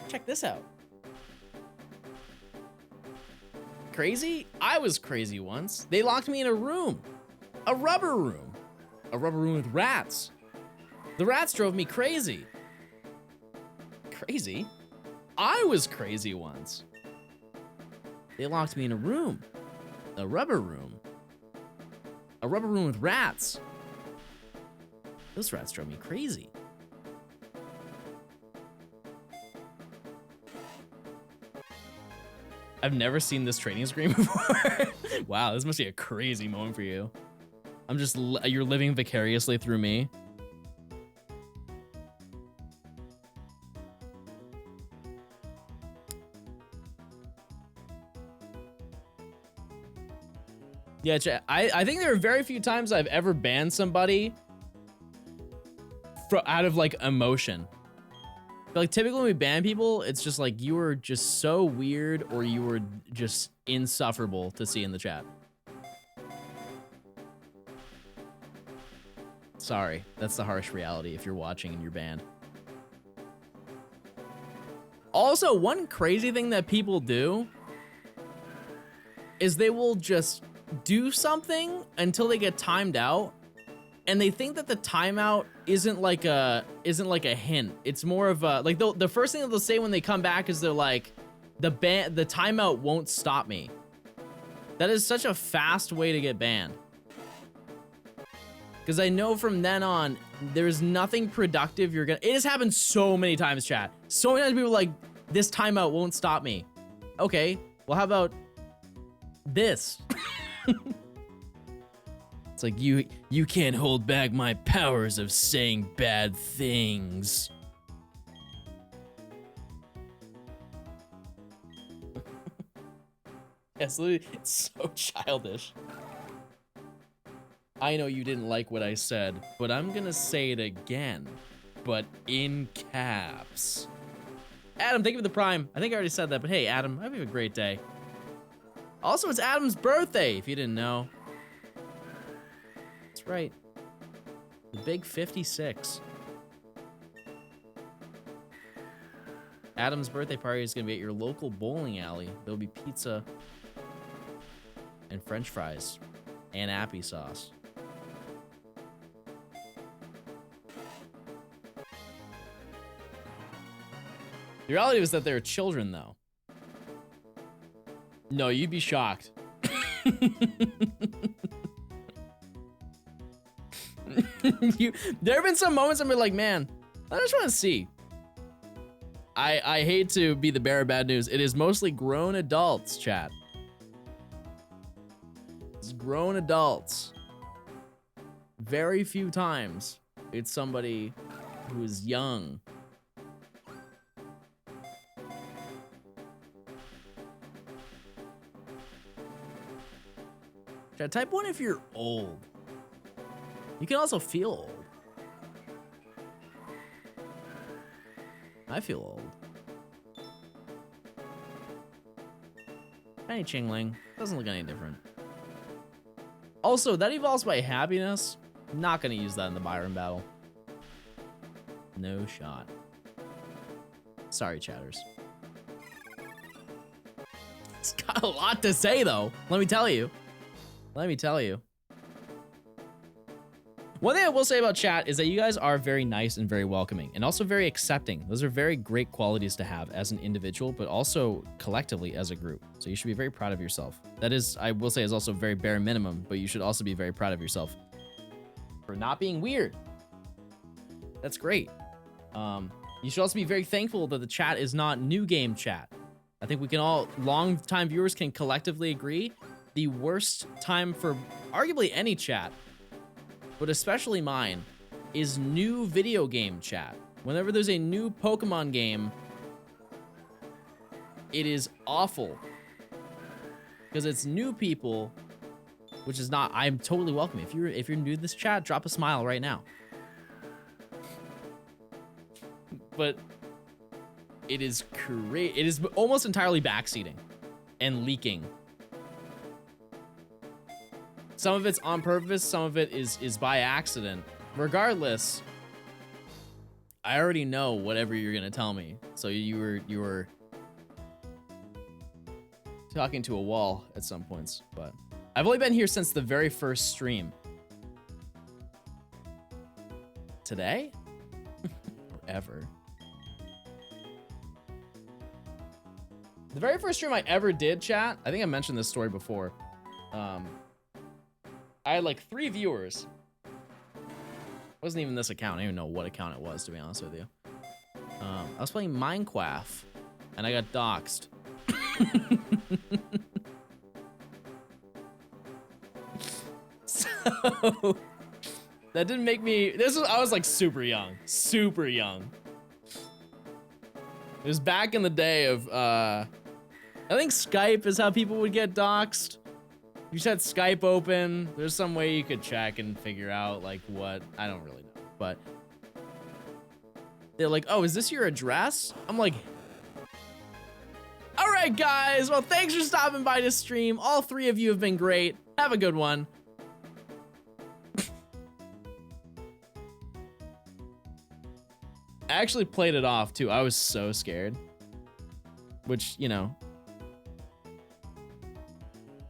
Check this out. Crazy? I was crazy once. They locked me in a room. A rubber room. A rubber room with rats. The rats drove me crazy. Crazy? I was crazy once. They locked me in a room. A rubber room. A rubber room with rats. Those rats drove me crazy. I've never seen this training screen before. Wow, this must be a crazy moment for you. You're living vicariously through me. Yeah, I think there are very few times I've ever banned somebody out of like emotion. But like typically when we ban people, it's just like you were just so weird or you were just insufferable to see in the chat. Sorry, that's the harsh reality if you're watching and you're banned. Also, one crazy thing that people do is they will just do something until they get timed out, and they think that the timeout isn't like a hint. It's more of a like the first thing that they'll say when they come back is they're like, the timeout won't stop me. That is such a fast way to get banned. Because I know from then on, there's nothing productive you're gonna. It has happened so many times, chat. So many times people are like, this timeout won't stop me. Okay, well how about this? It's like you can't hold back my powers of saying bad things. It's so childish. I know you didn't like what I said, but I'm gonna say it again, but in caps. Adam, thank you for the prime. I think I already said that, but hey, Adam, I hope you have a great day. Also, it's Adam's birthday, if you didn't know. That's right. The big 56. Adam's birthday party is going to be at your local bowling alley. There'll be pizza and french fries and appy sauce. The reality was that they were children, though. No, you'd be shocked. There have been some moments I'm like, man, I just want to see. I hate to be the bearer of bad news. It is mostly grown adults, chat. It's grown adults. Very few times it's somebody who is young. Should I type 1 if you're old? You can also feel old. I feel old. Hey, Chingling. Doesn't look any different. Also, that evolves by happiness. Not gonna use that in the Byron battle. No shot. Sorry, chatters. It's got a lot to say, though. Let me tell you. Let me tell you. One thing I will say about chat is that you guys are very nice and very welcoming and also very accepting. Those are very great qualities to have as an individual, but also collectively as a group. So you should be very proud of yourself. That is, I will say, is also very bare minimum, but you should also be very proud of yourself for not being weird. That's great. You should also be very thankful that the chat is not new game chat. I think we can all, long-time viewers can collectively agree, the worst time for arguably any chat, but especially mine, is new video game chat. Whenever there's a new Pokemon game, it is awful. Because it's new people, which is not, I'm totally welcome. If you're new to this chat, drop a smile right now. But it is great. It is almost entirely backseating and leaking. Some of it's on purpose, some of it is by accident. Regardless, I already know whatever you're gonna tell me. So you were talking to a wall at some points, but I've only been here since the very first stream. Today? Or ever. The very first stream I ever did, chat, I think I mentioned this story before. I had like 3 viewers. It wasn't even this account. I don't even know what account it was, to be honest with you. I was playing Minecraft, and I got doxxed. So that didn't make me. I was like super young, super young. It was back in the day of. I think Skype is how people would get doxxed. You just had Skype open. There's some way you could check and figure out like what, I don't really know, but they're like, oh, is this your address? I'm like, all right, guys. Well, thanks for stopping by to stream. All 3 of you have been great. Have a good one. I actually played it off too. I was so scared, which, you know,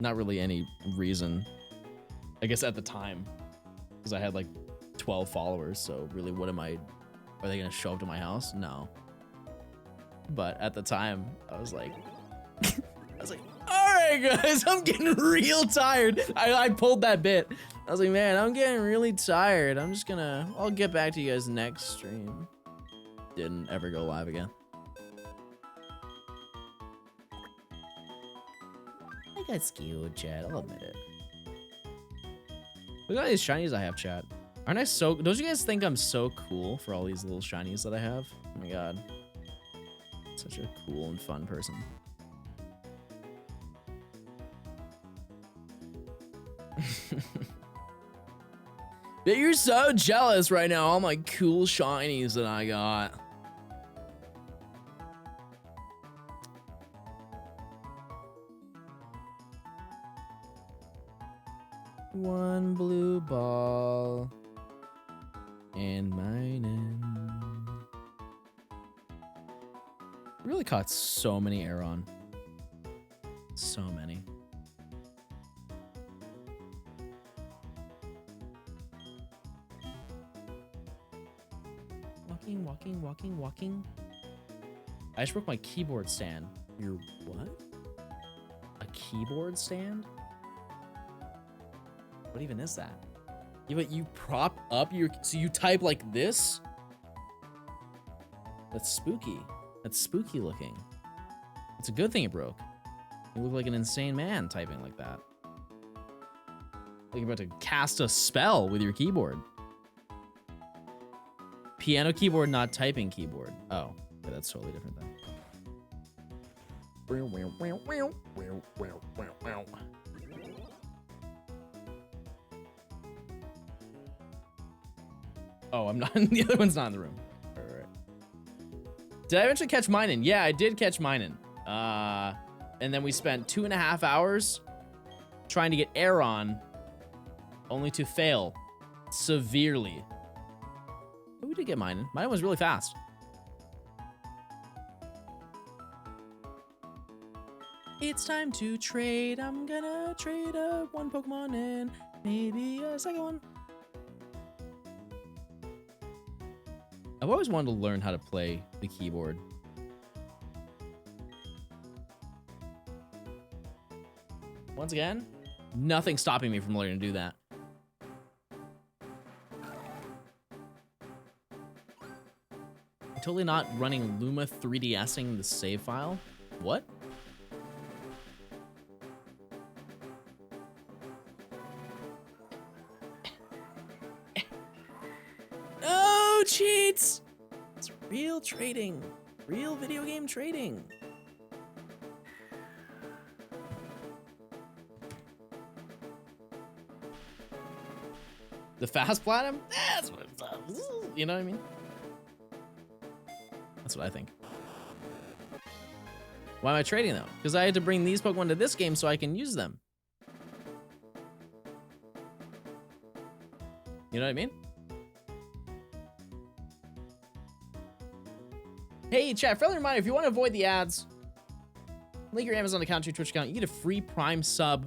not really any reason, I guess, at the time, because I had like 12 followers. So really, what am I? Are they gonna show up to my house? No. But at the time, I was like, all right, guys, I'm getting real tired. I pulled that bit. I was like, man, I'm getting really tired. I'll get back to you guys next stream. Didn't ever go live again. I got skewed, chat. I'll admit it. Look at all these shinies I have, chat. Aren't I so... Don't you guys think I'm so cool for all these little shinies that I have? Oh my god. Such a cool and fun person. But you're so jealous right now. All my cool shinies that I got. One blue ball and mine in. Really caught so many Aeron. So many. Walking. I just broke my keyboard stand. Your what? A keyboard stand? What even is that? Yeah, but you prop up your... So you type like this? That's spooky. That's spooky looking. It's a good thing it broke. You look like an insane man typing like that. Like you're about to cast a spell with your keyboard. Piano keyboard, not typing keyboard. Oh, okay, that's totally different then. Oh, I'm not. The other one's not in the room. All right. Did I eventually catch mine in? Yeah, I did catch mine in. And then we spent 2.5 hours trying to get air on, only to fail severely. But we did get mine in. Mine was really fast. It's time to trade. I'm gonna trade one Pokemon and maybe a second one. I've always wanted to learn how to play the keyboard. Once again, nothing stopping me from learning to do that. I'm totally not running Luma 3DSing the save file. What? Oh, cheats! It's real trading. Real video game trading. The fast platinum? That's what it's up. You know what I mean? That's what I think. Why am I trading though? Because I had to bring these Pokemon to this game so I can use them. You know what I mean? Hey, chat, friendly reminder, if you want to avoid the ads, link your Amazon account to your Twitch account. You get a free Prime sub.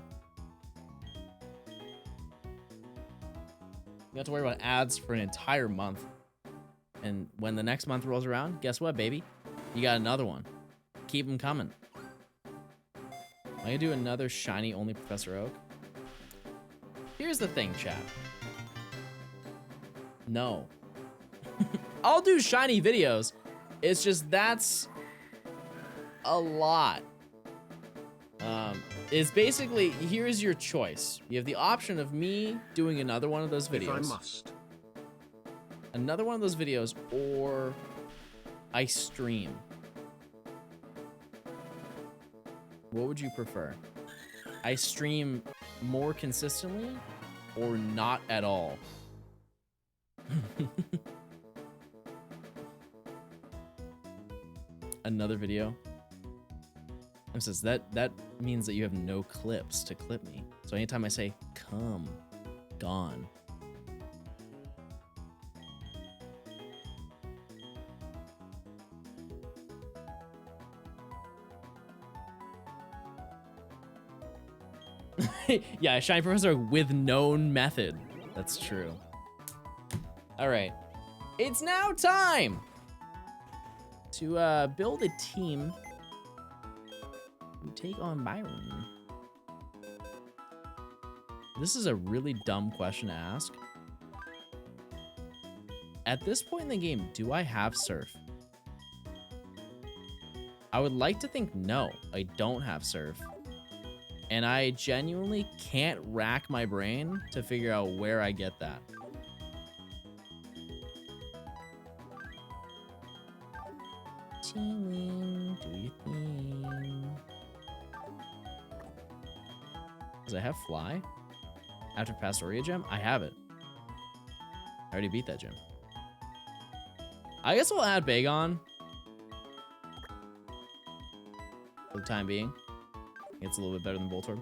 You don't have to worry about ads for an entire month. And when the next month rolls around, guess what, baby? You got another one. Keep them coming. Am I gonna do another shiny only Professor Oak? Here's the thing, chat. No. I'll do shiny videos. It's just that's a lot. It's basically, here's your choice. You have the option of me doing another one of those videos. If I must. Another one of those videos, or I stream. What would you prefer? I stream more consistently or not at all? Another video. It says that means that you have no clips to clip me. So anytime I say come, gone. Yeah, shiny Professor with known method. That's true. All right, it's now time to build a team to take on Byron. This is a really dumb question to ask. At this point in the game, do I have Surf? I would like to think no, I don't have Surf. And I genuinely can't rack my brain to figure out where I get that. Teaming, do you think? Does I have Fly? After Pastoria Gem? I have it. I already beat that gym. I guess we'll add Bagon. For the time being. It's a little bit better than Voltorb.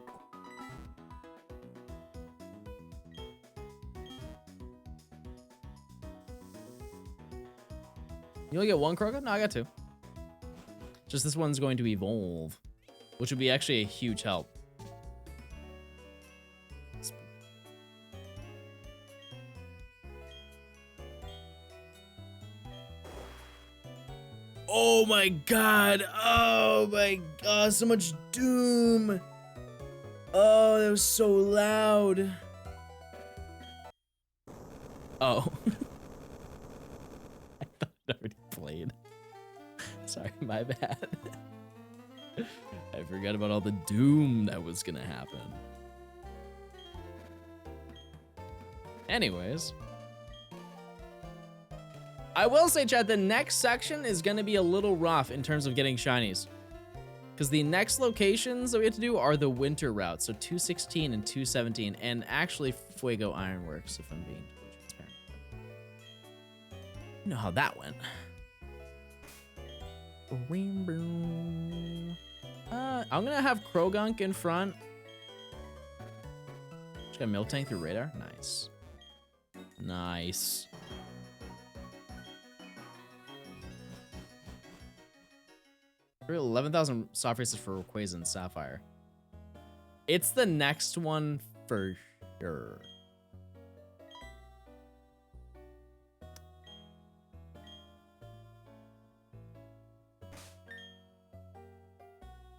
You only get one Kroga? No, I got two. Just this one's going to evolve, which would be actually a huge help. Oh my god. Oh my god. So much doom. Oh, that was so loud. Oh. I thought it already played. Sorry, my bad. I forgot about all the doom that was gonna happen. Anyways. I will say, Chad, the next section is going to be a little rough in terms of getting shinies. Because the next locations that we have to do are the winter routes. So 216 and 217. And actually Fuego Ironworks, if I'm being transparent. You know how that went. I'm going to have Krogunk in front. Just got a milk tank through radar. Nice. Nice. We're 11,000 soft races for Rayquaza and Sapphire. It's the next one for sure.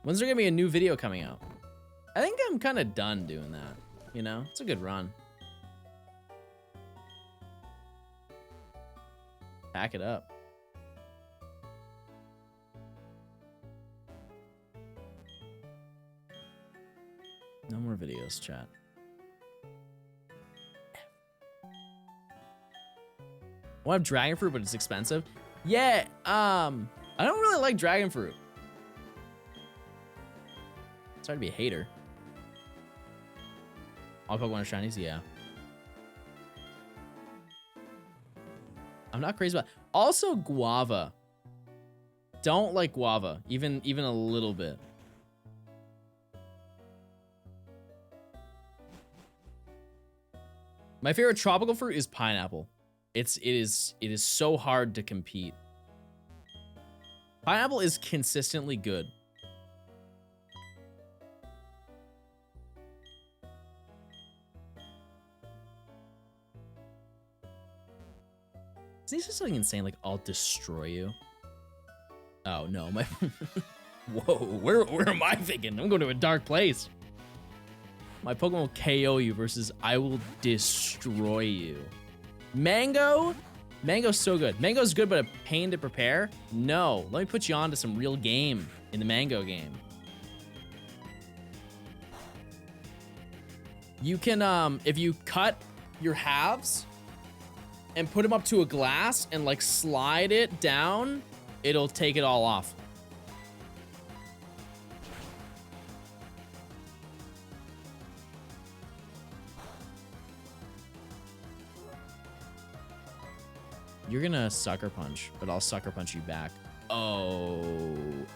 When's there gonna be a new video coming out? I think I'm kind of done doing that. You know, it's a good run. Pack it up. No more videos, chat. I want dragon fruit, but it's expensive. Yeah, I don't really like dragon fruit. Sorry to be a hater. All Pokemon are shinies, yeah. I'm not crazy about. Also, guava. Don't like guava, even a little bit. My favorite tropical fruit is pineapple. It is so hard to compete. Pineapple is consistently good. Is he just something insane like I'll destroy you? Oh no, my whoa, where am I thinking? I'm going to a dark place. My Pokemon will KO you versus I will destroy you. Mango? Mango's so good. Mango's good, but a pain to prepare? No. Let me put you on to some real game in the Mango game. You can, if you cut your halves and put them up to a glass and like slide it down, it'll take it all off. You're gonna sucker punch, but I'll sucker punch you back. Oh,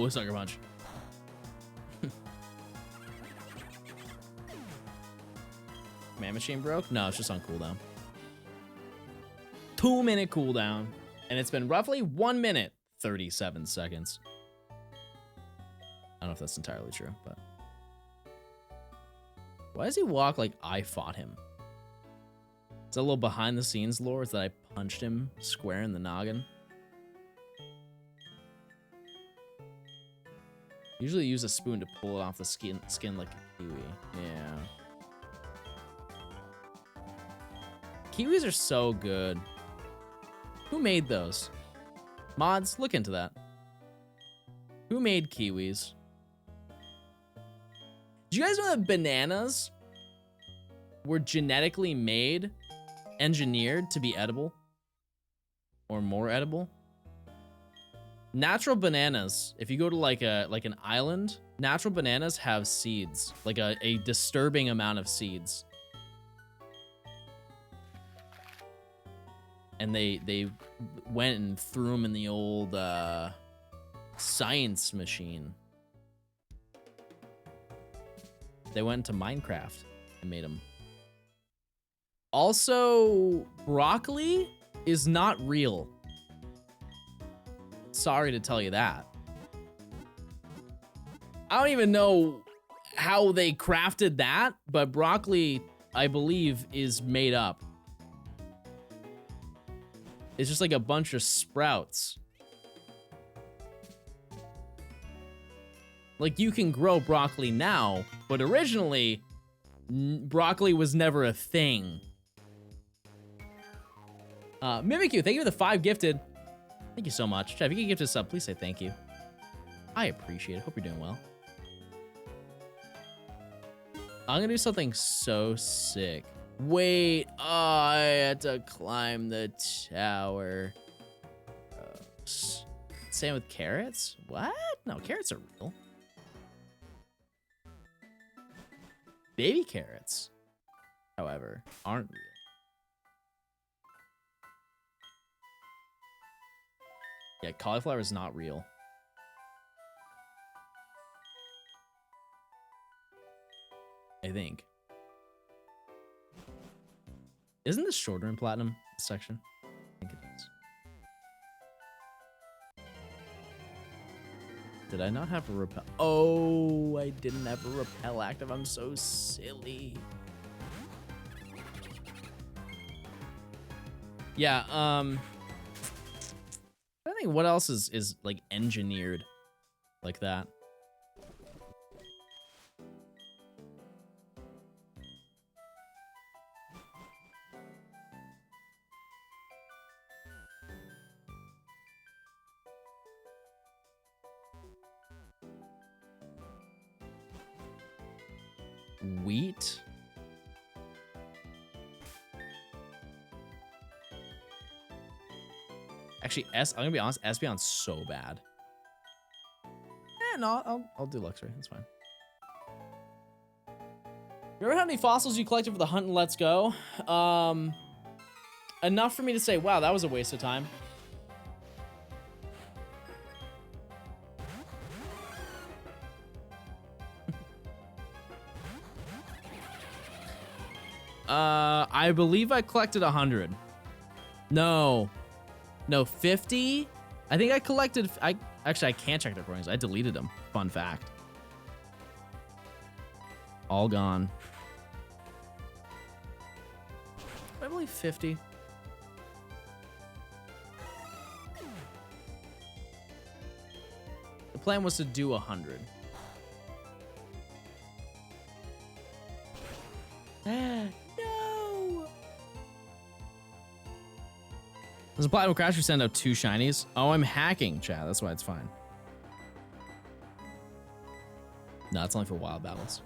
sucker punch. Man machine broke? No, it's just on cooldown. 2-minute cooldown, and it's been roughly 1 minute, 37 seconds. I don't know if that's entirely true, but. Why does he walk like I fought him? Is that a little behind the scenes lore? Is that I punched him square in the noggin? Usually use a spoon to pull it off the skin like a kiwi. Yeah. Kiwis are so good. Who made those? Mods, look into that. Who made kiwis? Do you guys know that bananas were genetically made, engineered to be edible? Or more edible? Natural bananas, if you go to like an island, natural bananas have seeds, like a disturbing amount of seeds. And they went and threw them in the old science machine. They went into Minecraft and made them. Also, broccoli is not real. Sorry to tell you that. I don't even know how they crafted that, but broccoli, I believe, is made up. It's just like a bunch of sprouts. Like, you can grow broccoli now, but originally, broccoli was never a thing. Mimikyu, thank you for the 5 gifted. Thank you so much. Chad, if you can gift a sub, please say thank you. I appreciate it. Hope you're doing well. I'm gonna do something so sick. Wait, oh, I had to climb the tower. Same with carrots? What? No, carrots are real. Baby carrots, however, aren't real. Yeah, cauliflower is not real. I think. Isn't this shorter in platinum section? I think it is. Did I not have a repel? Oh, I didn't have a repel active. I'm so silly. Yeah, I think what else is like engineered like that. Wheat. Actually, I'm gonna be honest, Espeon's so bad. No, I'll do Luxray. That's fine. Remember how many fossils you collected for the hunt and let's go? Enough for me to say, wow, that was a waste of time. I believe I collected 100. No, 50. I think I collected. Actually, I can't check the recordings. I deleted them. Fun fact. All gone. I believe 50. The plan was to do 100. No! Does a Platinum Crash send out 2 shinies? Oh, I'm hacking, chat. That's why it's fine. No, it's only for wild battles.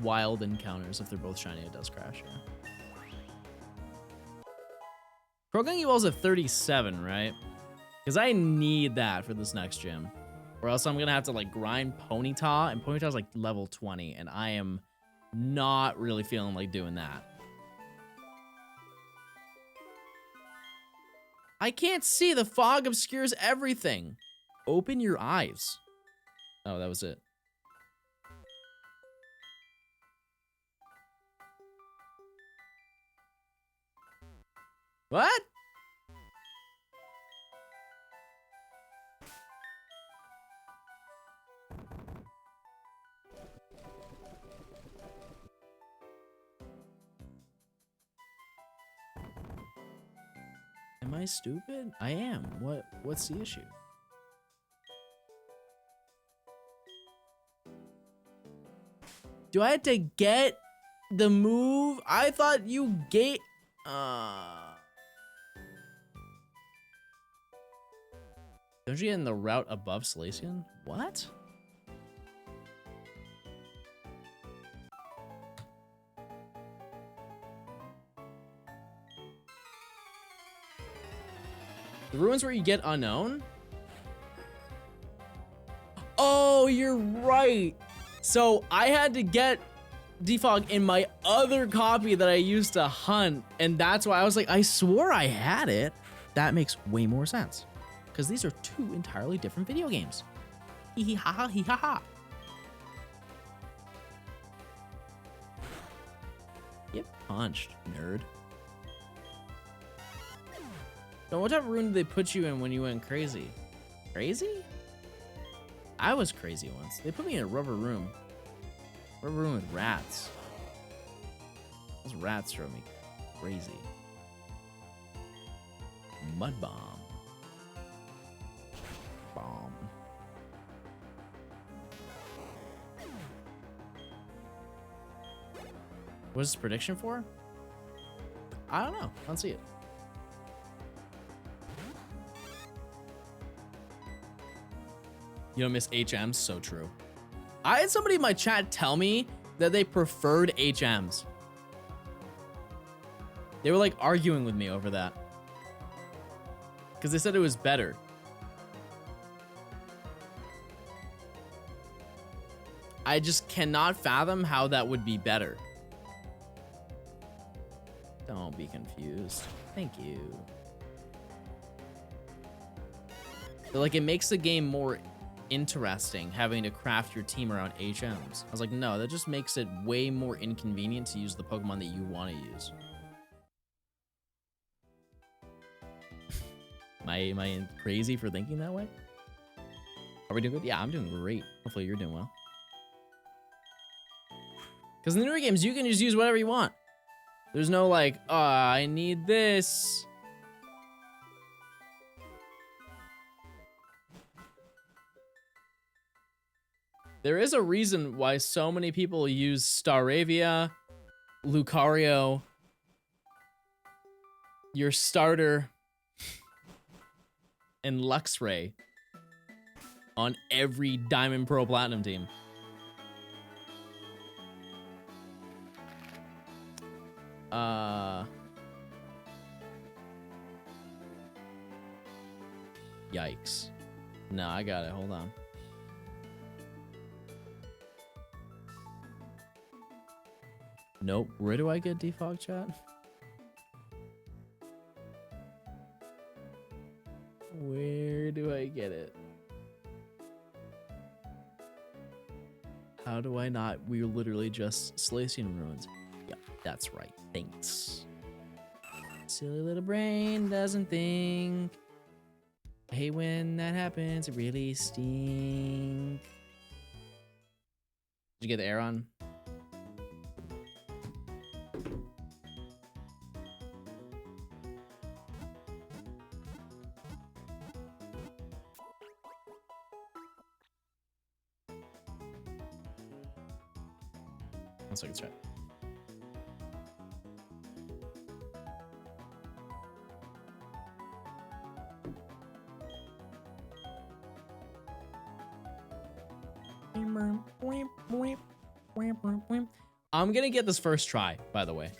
Wild encounters. If they're both shiny, it does crash, yeah. Programming Evolve's at 37, right? Because I need that for this next gym. Or else I'm going to have to like grind Ponyta. And Ponyta's like level 20. And I am not really feeling like doing that. I can't see. The fog obscures everything. Open your eyes. Oh, that was it. What? Am I stupid? I am. What's the issue? Do I have to get the move? I thought you gave... Don't you get in the route above Salacian? What? The ruins where you get unknown? Oh, you're right. So I had to get defog in my other copy that I used to hunt. And that's why I was like, I swore I had it. That makes way more sense. Because these are 2 entirely different video games. Hee hee ha ha hee ha ha. Get punched, nerd. So what type of room did they put you in when you went crazy? Crazy? I was crazy once. They put me in a rubber room. Rubber room with rats. Those rats drove me crazy. Mud bomb. Bomb. What's this prediction for? I don't know. I don't see it. You don't miss HMs? So true. I had somebody in my chat tell me that they preferred HMs. They were like arguing with me over that. Because they said it was better. I just cannot fathom how that would be better. Don't be confused. Thank you. But like, it makes the game more interesting having to craft your team around HMs. I was like, no, that just makes it way more inconvenient to use the Pokemon that you want to use. Am I crazy for thinking that way? Are we doing good? Yeah, I'm doing great. Hopefully you're doing well. Because in the newer games, you can just use whatever you want. There's no like, oh, I need this. There is a reason why so many people use Staravia, Lucario, your starter, and Luxray on every Diamond Pearl Platinum team. Yikes. No, I got it. Hold on. Nope. Where do I get defog chat? Where do I get it? How do I not? We're literally just Slacian Ruins. Yep, that's right. Thanks. Silly little brain doesn't think. I hate when that happens. It really stinks. Did you get the air on? One second, chat. I'm gonna get this first try, by the way.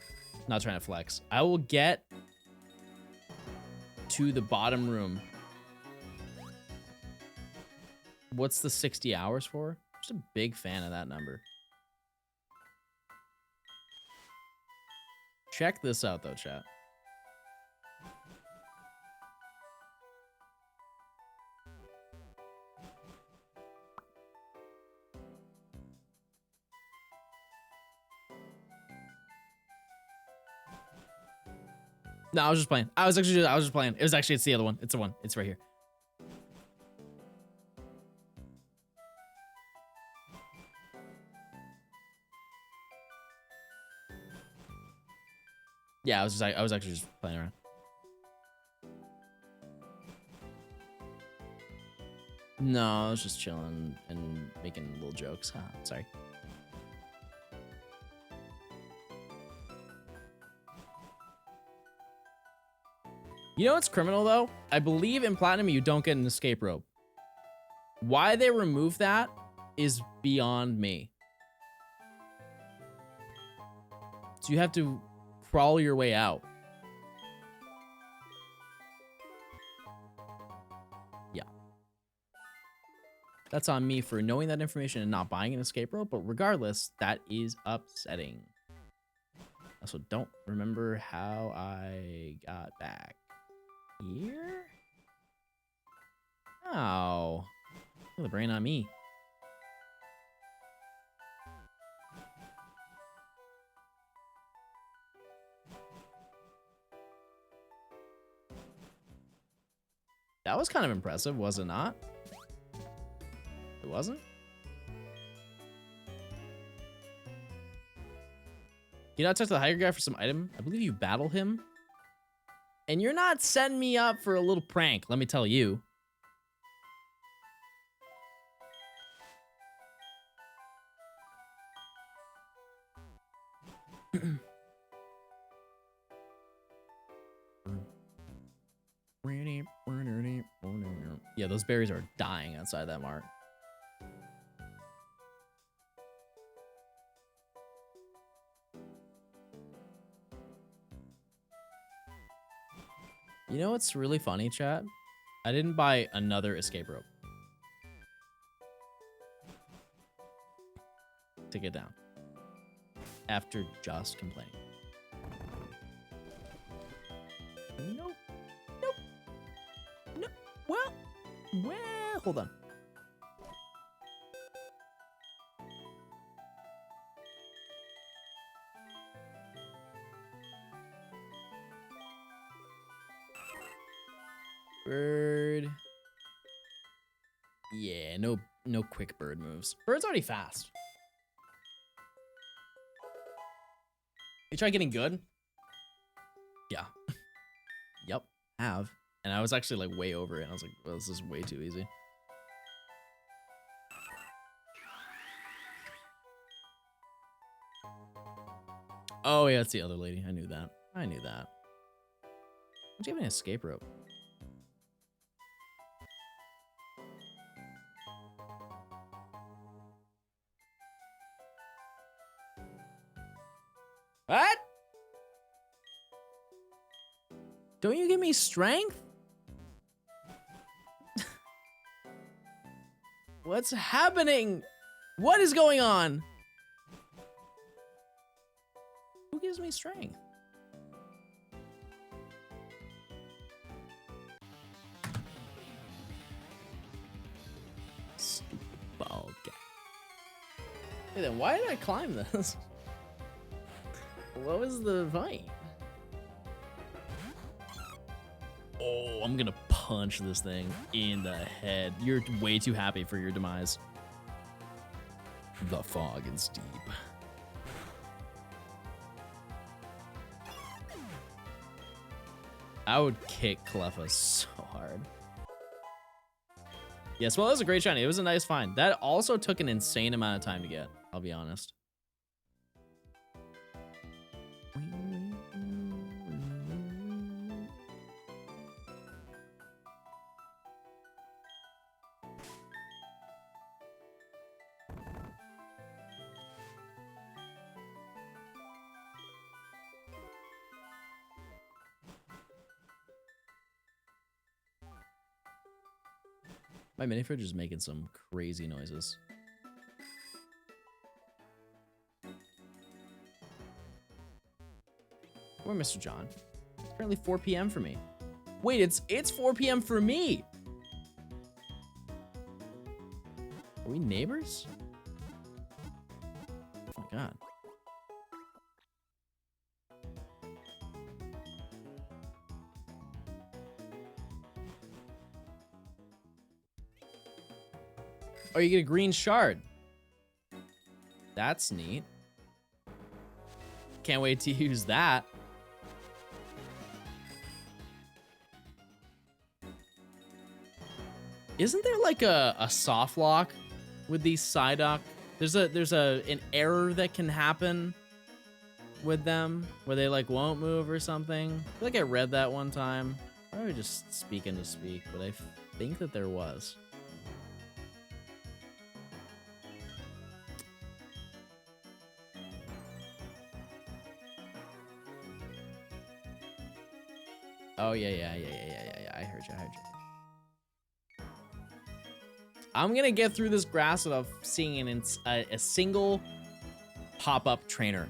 Not trying to flex. I will get to the bottom room. What's the 60 hours for? Just a big fan of that number. Check this out, though, chat. No, I was just playing. I was just playing. It was actually, it's the other one. It's the one. It's right here. Yeah, I was actually just playing around. No, I was just chilling and making little jokes. Huh, sorry. You know what's criminal, though? I believe in Platinum you don't get an escape rope. Why they removed that is beyond me. So you have to crawl your way out. Yeah. That's on me for knowing that information and not buying an escape rope, but regardless, that is upsetting. Also, don't remember how I got back here. Oh, the brain on me. That was kind of impressive, was it not? It wasn't? You not talk to the hiker guy for some item? I believe you battle him. And you're not setting me up for a little prank, let me tell you. Yeah, those berries are dying outside that mark. You know what's really funny, chat? I didn't buy another escape rope to get down after just complaining. Nope. Nope. Nope. Well, hold on. Bird. Yeah, no quick bird moves. Bird's already fast. You try getting good? Yeah. Yep, have. And I was actually like way over it. I was like, well, this is way too easy. Oh yeah, it's the other lady. I knew that. I knew that. Why'd you have an escape rope? What? Don't you give me strength? What's happening? What is going on? Who gives me strength? Stupid bald guy. Hey, then why did I climb this? What was the fight? Oh, I'm gonna punch this thing in the head. You're way too happy for your demise. The fog is deep. I would kick Cleffa so hard. Yes, well, that was a great shiny. It was a nice find. That also took an insane amount of time to get, I'll be honest. My mini fridge is making some crazy noises. Where, Mr. John? It's currently 4 p.m. for me. Wait, it's 4 p.m. for me. Are we neighbors? Oh my god. Oh, you get a green shard. That's neat. Can't wait to use that. Isn't there like a soft lock with these Psyduck? There's an error that can happen with them where they like won't move or something. I feel like I read that one time. Probably just speaking to speak, but I think that there was. Oh, yeah. I heard you. I'm gonna get through this grass without seeing a single pop-up trainer.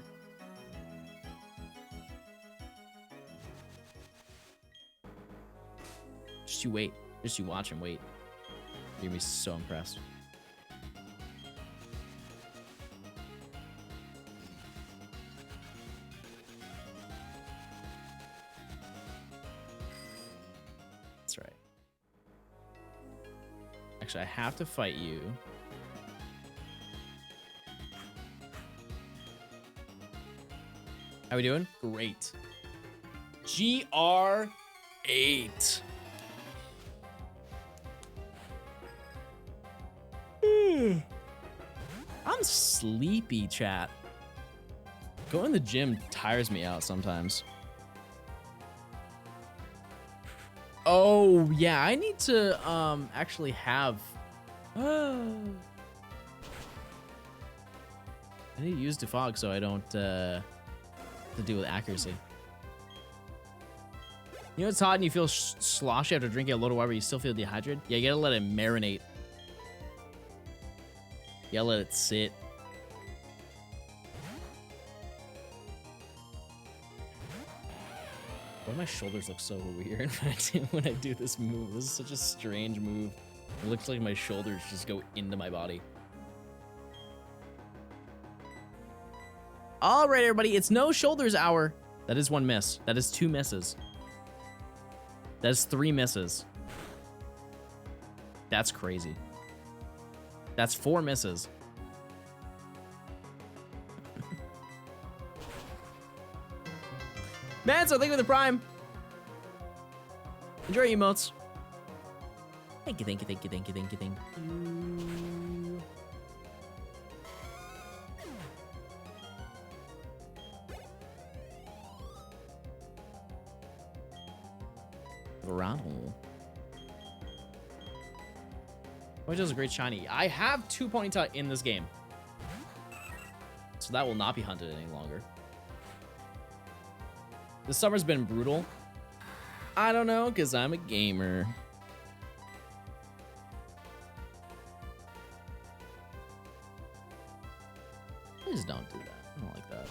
Just you wait. Just you watch and wait. You're gonna be so impressed. That's right. Actually, I have to fight you. How we doing? Great. GR8. I'm sleepy, chat. Going to the gym tires me out sometimes. Oh, yeah, I need to actually have... I need to use defog so I don't to deal with accuracy. You know it's hot and you feel sloshy after drinking a load of water, but you still feel dehydrated? Yeah, you gotta let it marinate. You gotta let it sit. Why do my shoulders look so weird when I do this move? This is such a strange move. It looks like my shoulders just go into my body. All right, everybody, it's no shoulders hour. That is one miss. That is 2 misses. That is 3 misses. That's crazy. That's 4 misses. Man, so thank you for the prime. Enjoy your emotes. Thank you, thank you, thank you, thank you, thank you, thank you. Verano. Which is a great shiny. I have 2 Ponyta in this game. So that will not be hunted any longer. This summer's been brutal. I don't know, because I'm a gamer. Please don't do that. I don't like that.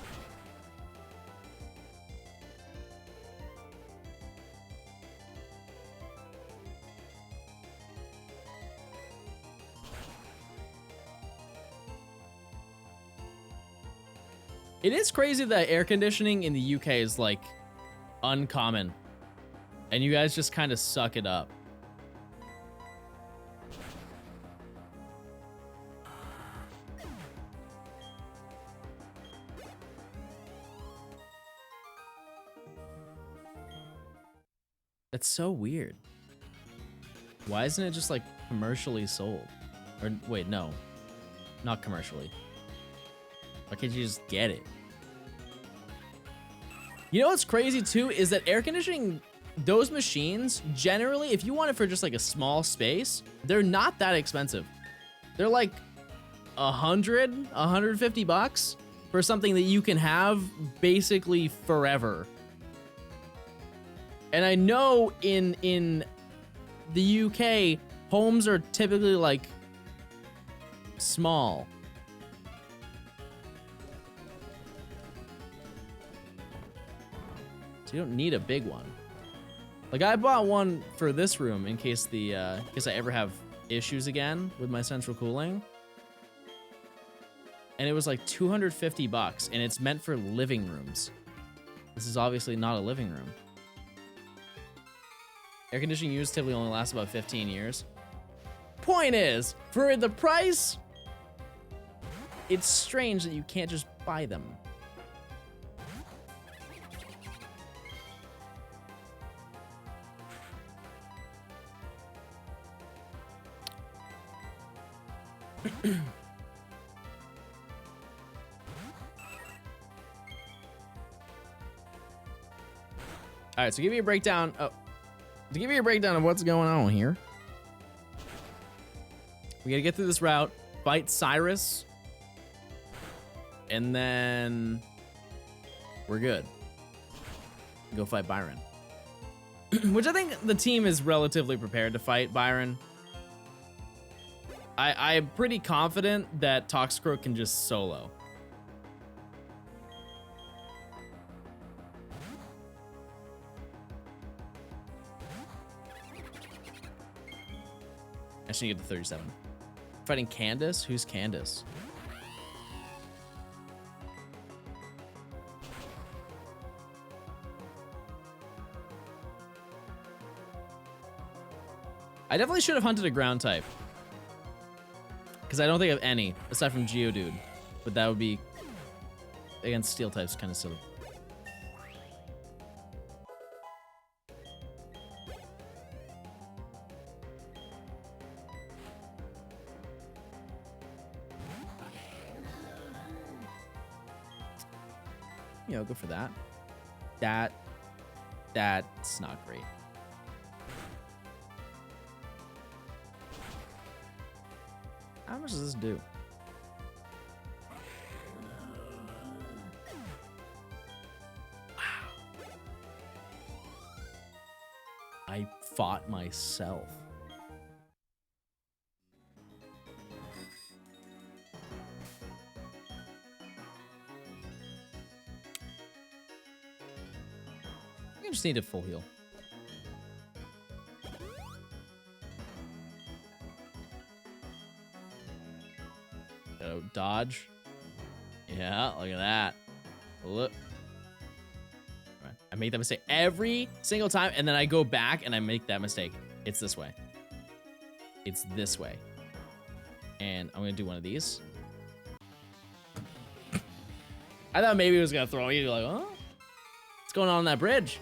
It is crazy that air conditioning in the UK is like uncommon, and you guys just kind of suck it up. That's so weird. Why isn't it just like commercially sold? Or wait, no, not commercially. Why can't you just get it? You know what's crazy too is that air conditioning, those machines, generally, if you want it for just like a small space, they're not that expensive. They're like 150 bucks for something that you can have basically forever. And I know in the UK, homes are typically like small. So you don't need a big one. Like I bought one for this room in case I ever have issues again with my central cooling. And it was like 250 bucks and it's meant for living rooms. This is obviously not a living room. Air conditioning use typically only lasts about 15 years. Point is, for the price, it's strange that you can't just buy them. All right, so give me a breakdown. To give you a breakdown of what's going on here. We gotta get through this route, fight Cyrus, and then we're good. Go fight Byron. Which I think the team is relatively prepared to fight Byron. I'm pretty confident that Toxicroak can just solo. I just need to get to 37. Fighting Candace? Who's Candace? I definitely should have hunted a ground type. Because I don't think I have any, aside from Geodude. But that would be, against steel types, kind of silly. You know, go for that. That's not great. How much does this do? Wow. I fought myself. I just need a full heal. Oh, dodge. Yeah, look at that. Look. Right. I make that mistake every single time, and then I go back and I make that mistake. It's this way. It's this way. And I'm gonna do one of these. I thought maybe it was gonna throw you like, oh, what's going on that bridge?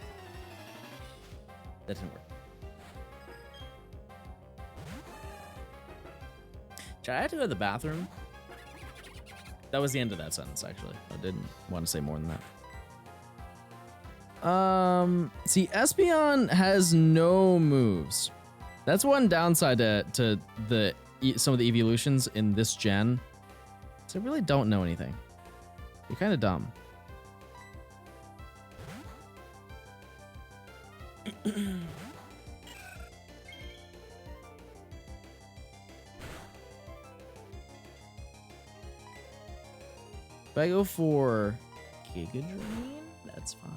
That didn't work. I had to go to the bathroom. That was the end of that sentence, actually. I didn't want to say more than that. See, Espeon has no moves. That's one downside to some of the evolutions in this gen. So I really don't know anything. You're kind of dumb. If I go for Giga Drain, that's fine.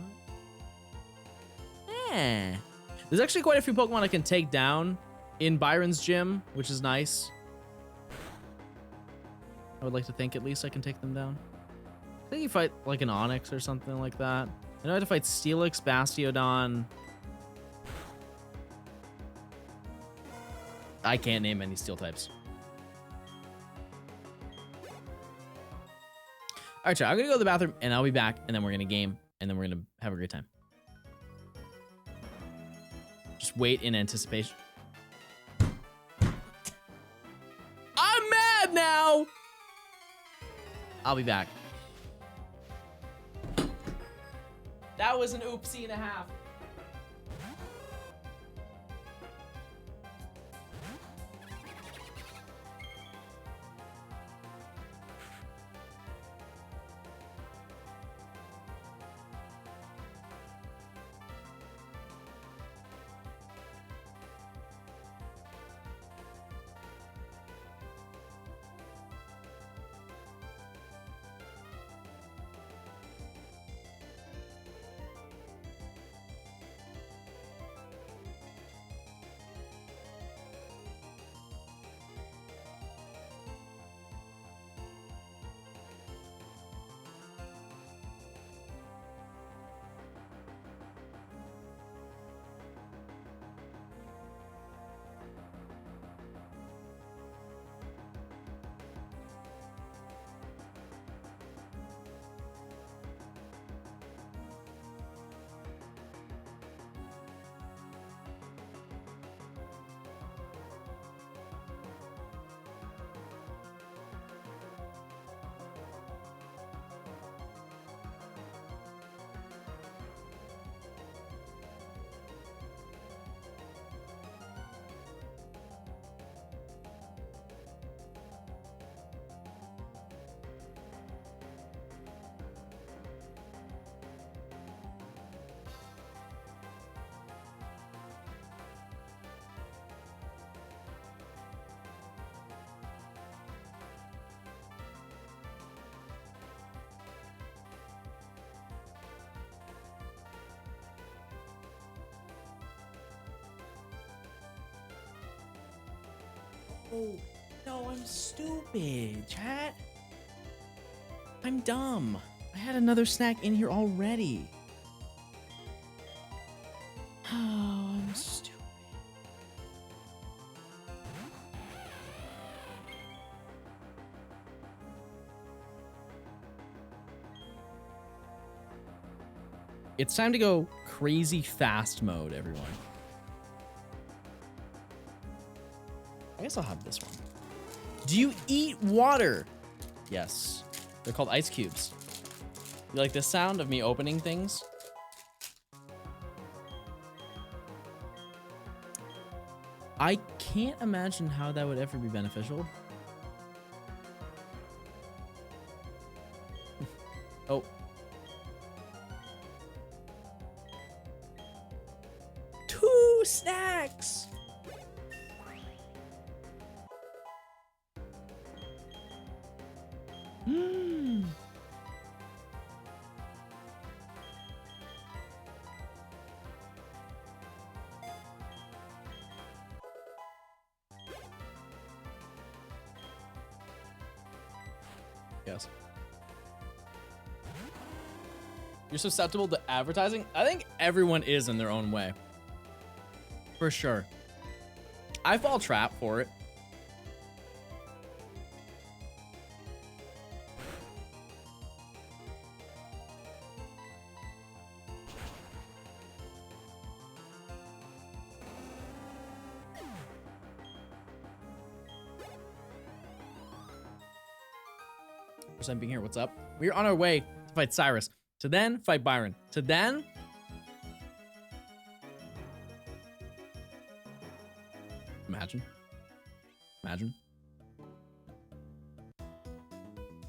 There's actually quite a few Pokemon I can take down in Byron's gym, which is nice. I would like to think at least I can take them down. I think you fight like an Onix or something like that. I know I have to fight Steelix, Bastiodon. I can't name any Steel types. All right, I'm gonna go to the bathroom and I'll be back, and then we're gonna game, and then we're gonna have a great time. Just wait in anticipation. I'm mad now. I'll be back. That was an oopsie and a half. Oh, no, I'm stupid, chat. I'm dumb. I had another snack in here already. Oh, I'm stupid. It's time to go crazy fast mode, everyone. I guess I'll have this one. Do you eat water? Yes. They're called ice cubes. You like the sound of me opening things? I can't imagine how that would ever be beneficial. Oh. Two. Woo! Snacks! Mmm. Yes. You're susceptible to advertising? I think everyone is in their own way. For sure. I fall trap for it. Percent being here. What's up? We're on our way to fight Cyrus. To then fight Byron. To then imagine.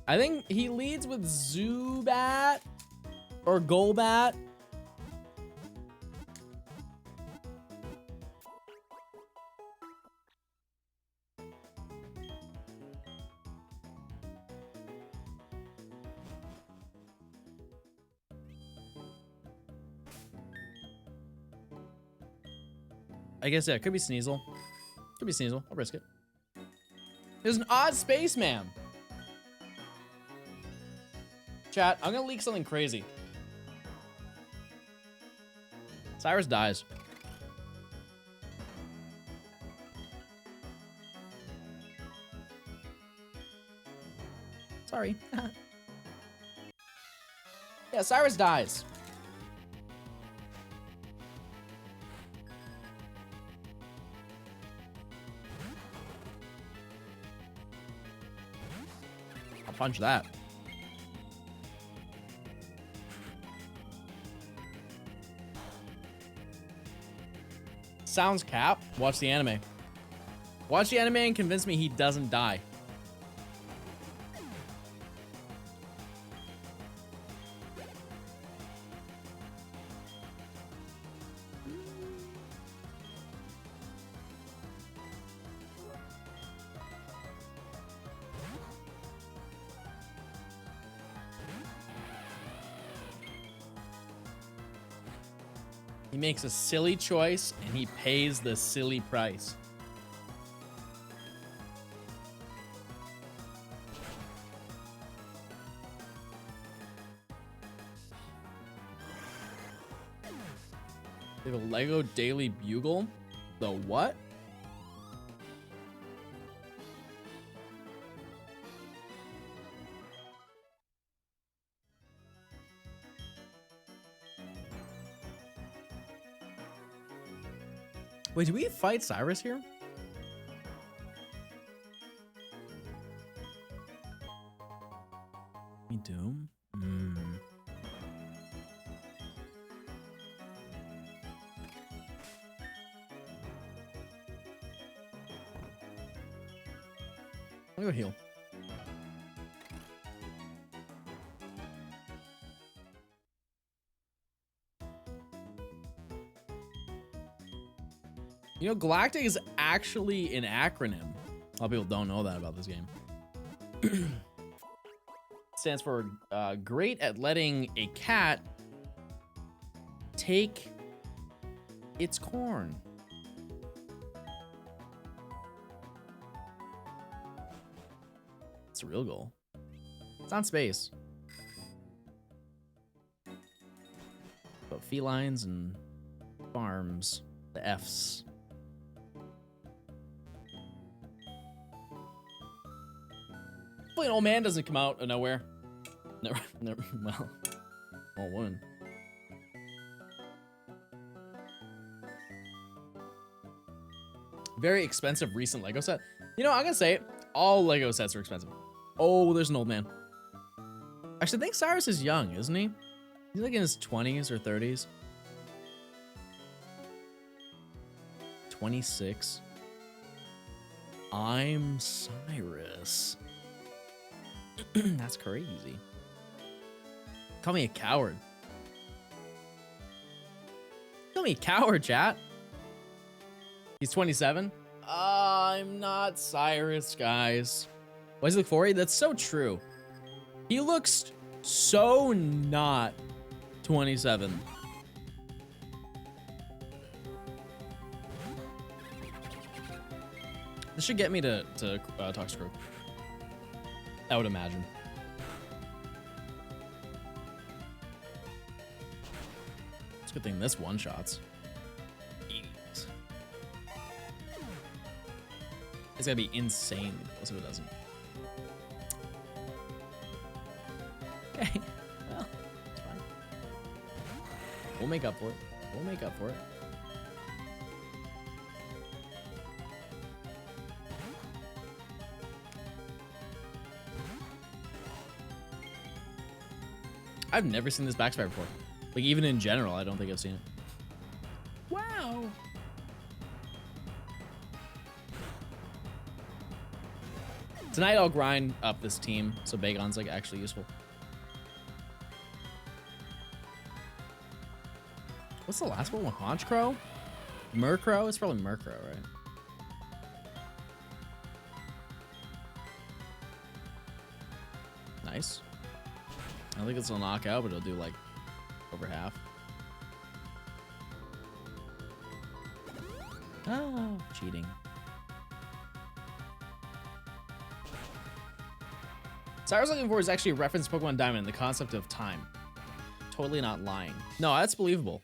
I think he leads with Zubat or Golbat. I guess, yeah, it could be Sneasel. Could be Sneasel. I'll risk it. There's an odd spaceman. Chat, I'm gonna leak something crazy. Cyrus dies. Sorry. Yeah, Cyrus dies. I'll punch that. Sounds cap. Watch the anime. Watch the anime and convince me he doesn't die. He makes a silly choice and he pays the silly price. They have a Lego Daily Bugle? The what? Wait, do we fight Cyrus here? We do? I'll go heal. You know, Galactic is actually an acronym. A lot of people don't know that about this game. Stands for great at letting a cat take its corn. It's a real goal. It's on space. But felines and farms, the Fs. Hopefully an old man doesn't come out of nowhere. Never, well, old woman. Very expensive recent Lego set. You know, I'm gonna say it. All Lego sets are expensive. Oh, there's an old man. Actually, I think Cyrus is young, isn't he? He's like in his 20s or 30s. 26. I'm Cyrus. That's crazy. Call me a coward. Call me a coward, chat. He's 27? I'm not Cyrus, guys. Why does he look 40? That's so true. He looks so not 27. This should get me to talk screw. I would imagine. It's a good thing this one-shots. It's gotta be insane. Let's see if it doesn't. Okay. Well, it's fine. We'll make up for it. We'll make up for it. I've never seen this backspire before. Like, even in general, I don't think I've seen it. Wow. Tonight I'll grind up this team so Bagon's like actually useful. What's the last one? Honchcrow? Murkrow? It's probably Murkrow, right? Nice. I don't think it's a knockout, but it'll do like over half. Oh, cheating. So I was looking for is actually a reference to Pokemon Diamond, the concept of time. Totally not lying. No, that's believable.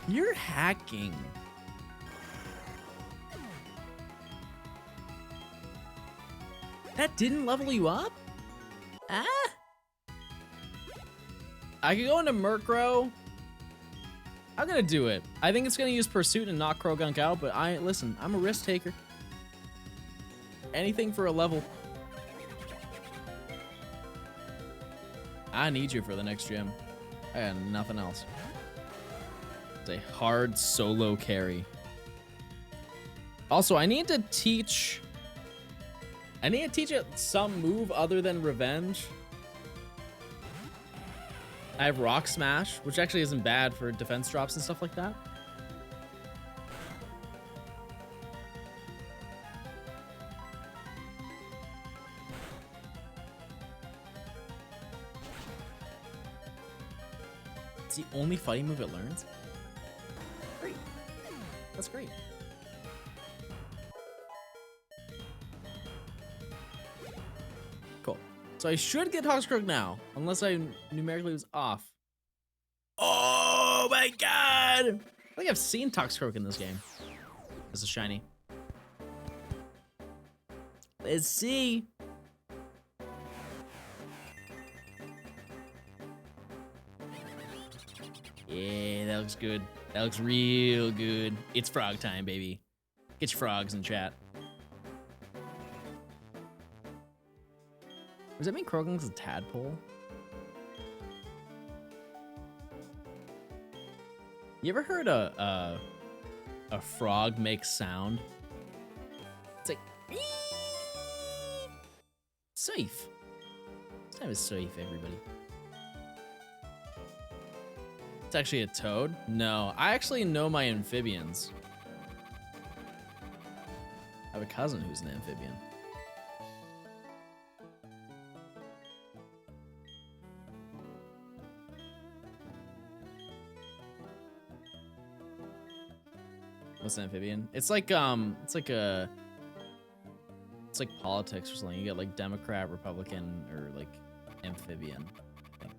You're hacking. That didn't level you up? Ah? I could go into Murkrow. I'm gonna do it. I think it's gonna use Pursuit and knock Krogunk out, but listen, I'm a risk taker. Anything for a level. I need you for the next gym. I got nothing else. It's a hard solo carry. Also, I need to teach it some move other than Revenge. I have Rock Smash, which actually isn't bad for defense drops and stuff like that. It's the only fighting move it learns? Great. That's great. Cool. So I should get Toxicroak now, unless I numerically was off. Oh my god! I think I've seen Toxicroak in this game. This is shiny. Let's see. Yeah, that looks good. That looks real good. It's frog time, baby. Get your frogs in chat. Does that mean Krogunk's a tadpole? You ever heard a frog make sound? It's like safe. This time is safe, everybody. It's actually a toad? No, I actually know my amphibians. I have a cousin who's an amphibian. What's an amphibian? It's like politics or something. You get like Democrat, Republican, or like amphibian. I think.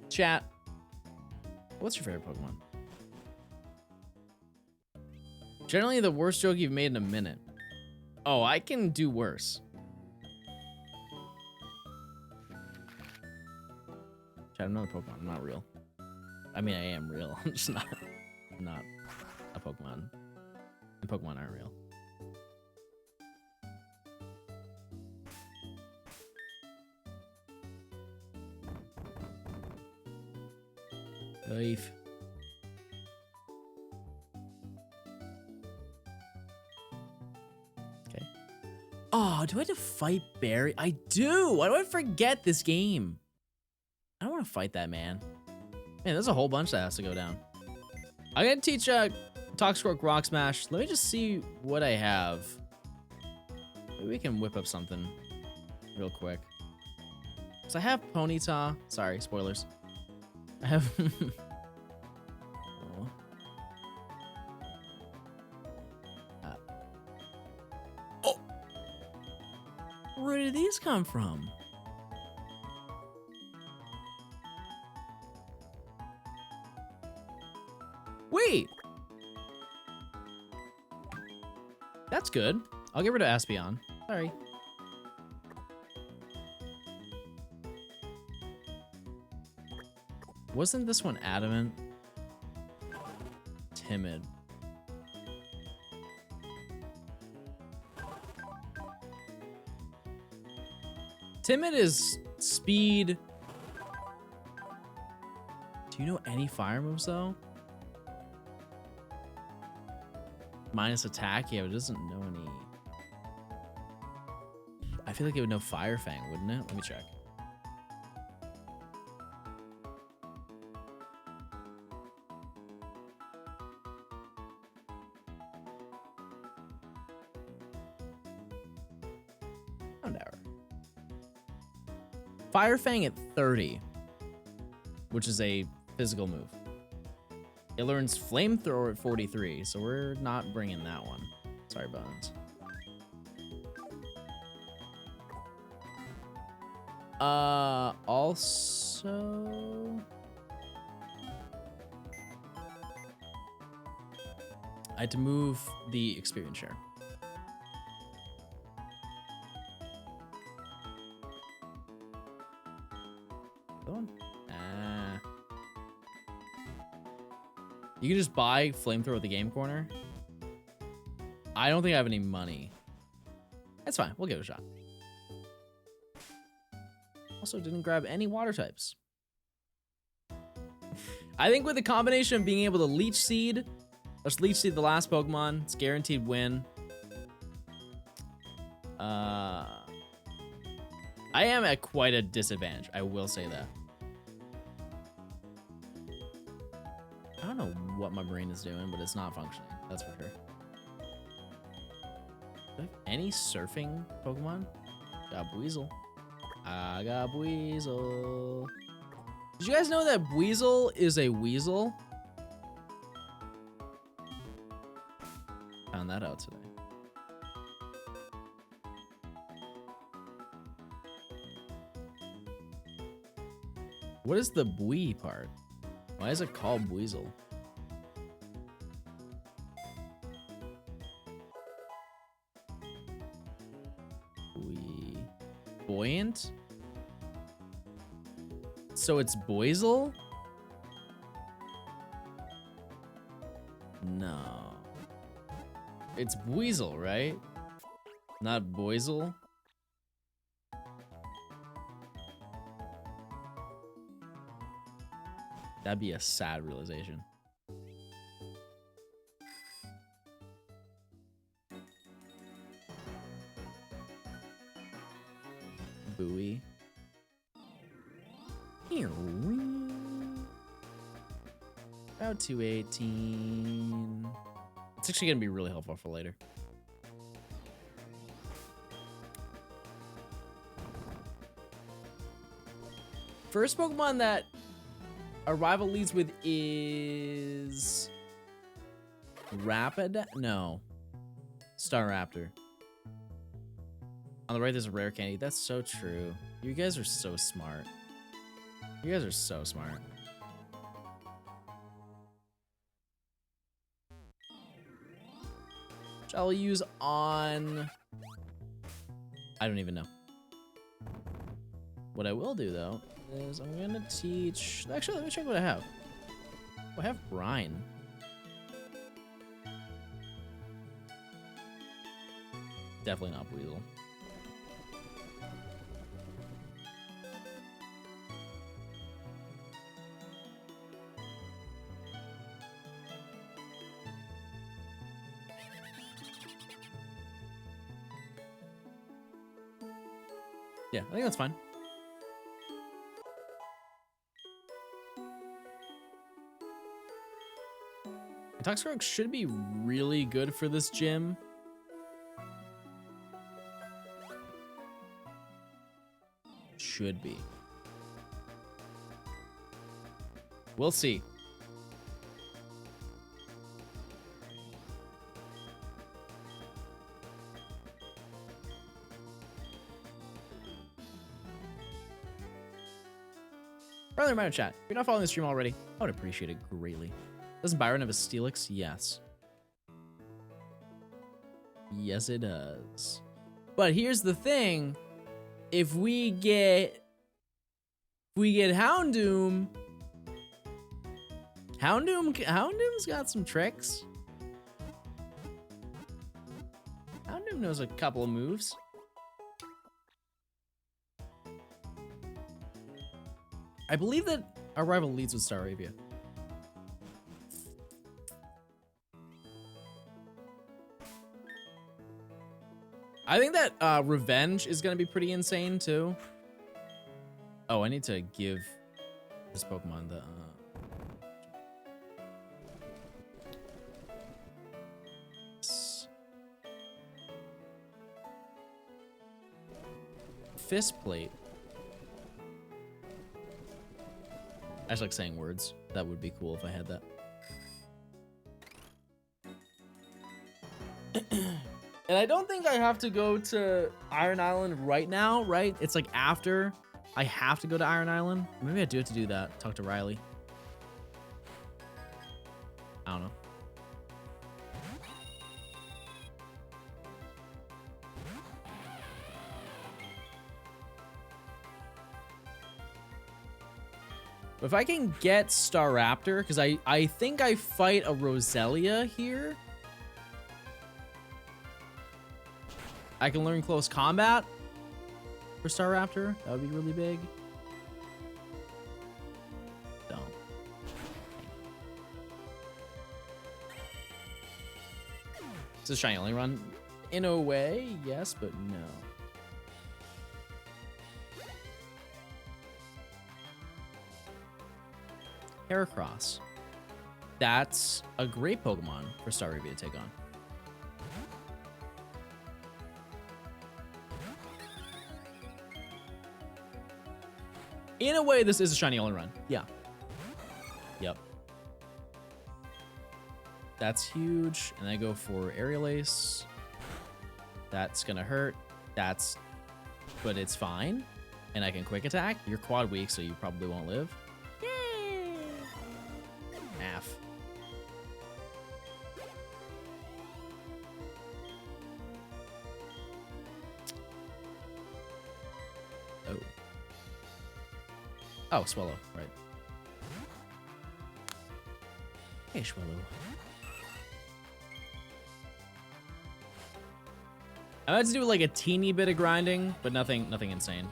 Chat. What's your favorite Pokemon? Generally the worst joke you've made in a minute. Oh, I can do worse. Chat, I'm not a Pokemon. I'm not real. I mean, I am real. I'm just not a Pokemon. And Pokemon aren't real. Life. Okay. Oh, do I have to fight Barry? I do. Why do I forget this game? I don't want to fight that man. Man, there's a whole bunch that has to go down. I'm gonna teach Toxcork Rock Smash. Let me just see what I have. Maybe we can whip up something real quick. So I have Ponyta. Sorry, spoilers. I have. Oh, where did these come from? Wait. That's good. I'll get rid of Aspeon. Sorry. Wasn't this one adamant? Timid. Timid is speed. Do you know any fire moves though? Minus attack? Yeah, but it doesn't know any. I feel like it would know Fire Fang, wouldn't it? Let me check. Fire Fang at 30, which is a physical move. It learns Flamethrower at 43, so we're not bringing that one. Sorry, Bones. Also, I had to move the experience share. You can just buy Flamethrower at the game corner. I don't think I have any money. That's fine. We'll give it a shot. Also, didn't grab any water types. I think with the combination of being able to Leech Seed, let's Leech Seed the last Pokemon. It's guaranteed win. I am at quite a disadvantage. I will say that. I don't know what my brain is doing, but it's not functioning. That's for sure. Do I have any surfing Pokemon? Got Buizel. I got Buizel. Did you guys know that Buizel is a weasel? Found that out today. What is the Bui part? Why is it called Buizel? Buoyant? So it's Buizel? No. It's Buizel, right? Not Buizel? That'd be a sad realization. Buoy. About 218. It's actually gonna be really helpful for later. First Pokemon that our rival leads with is Rapid? No. Staraptor. On the right, there's a rare candy. That's so true. You guys are so smart. You guys are so smart. Which I'll use on... I don't even know. What I will do, though, is I'm gonna teach... Actually, let me check what I have. Oh, I have Brine. Definitely not Weasel. Yeah, I think that's fine. Toxicroak should be really good for this gym. Should be. We'll see. Brother, minor chat. If you're not following the stream already, I would appreciate it greatly. Doesn't Byron have a Steelix? Yes. Yes, it does. But here's the thing. If we get Houndoom, Houndoom's got some tricks. Houndoom knows a couple of moves. I believe that our rival leads with Staravia. I think that Revenge is going to be pretty insane, too. Oh, I need to give this Pokemon the... Fist Plate. I just like saying words. That would be cool if I had that. And I don't think I have to go to Iron Island right now, right? It's like after I have to go to Iron Island. Maybe I do have to do that. Talk to Riley. I don't know. But if I can get Staraptor, because I think I fight a Roselia here. I can learn close combat for Staraptor. That would be really big. Don't. Is this shiny only run? In a way, yes, but no. Heracross. That's a great Pokemon for Staravia to take on. In a way, this is a shiny only run. Yeah. Yep. That's huge. And I go for Aerial Ace. That's gonna hurt. But it's fine. And I can quick attack. You're quad weak, so you probably won't live. Yay! Half. Oh. Oh, Swallow, right. Hey, Swallow. I had to do like a teeny bit of grinding, but nothing insane.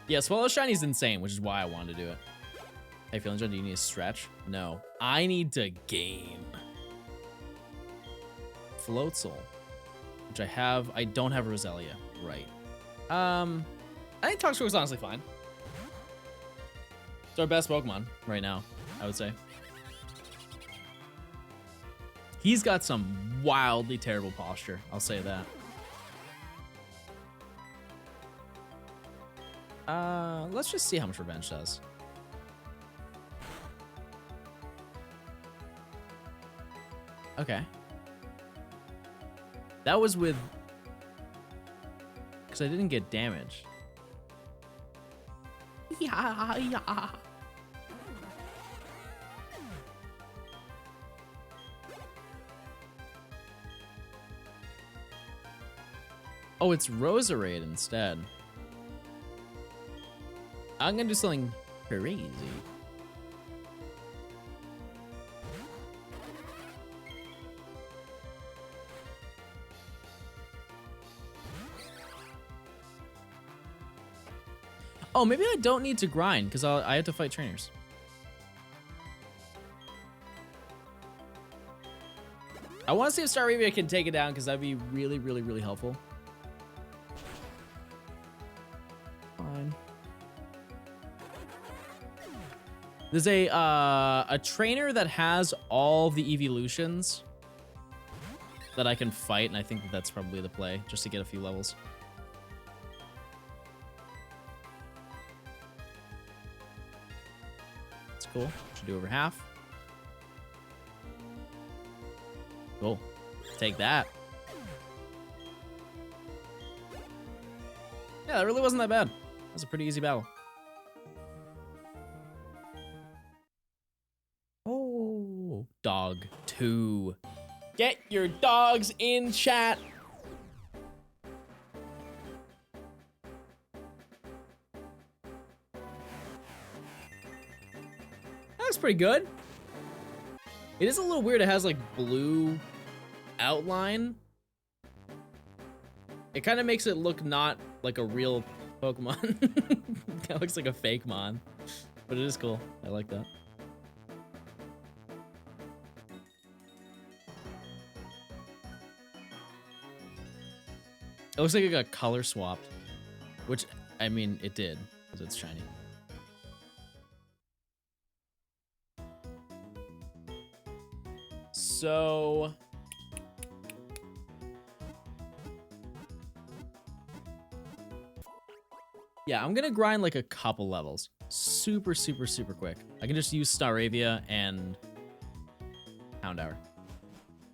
Yeah, Swallow Shiny's insane, which is why I wanted to do it. Hey, feeling John, do you need a stretch? No. I need to game. Floatzel, which I have. I don't have Roselia. Right. I think Toxicroak's honestly fine. It's our best Pokemon right now, I would say. He's got some wildly terrible posture. I'll say that. Let's just see how much Revenge does. Okay. That was with... because I didn't get damage. Yeah. Oh, it's Roserade instead. I'm gonna do something crazy. Oh, maybe I don't need to grind because I have to fight trainers. I want to see if Staravia can take it down because that'd be really, really, really helpful. Fine. There's a trainer that has all the evolutions that I can fight, and I think that's probably the play, just to get a few levels. That's cool. Should do over half. Cool. Take that. Yeah, that really wasn't that bad. That was a pretty easy battle. Oh, dog 2. Get your dogs in chat. That's pretty good. It is a little weird. It has like blue outline. It kind of makes it look not like a real Pokemon. Kind of looks like a fake mon, but it is cool. I like that. It looks like it got color swapped, which, I mean, it did because it's shiny. So yeah, I'm gonna grind like a couple levels. Super, super, super quick. I can just use Staravia and Houndour.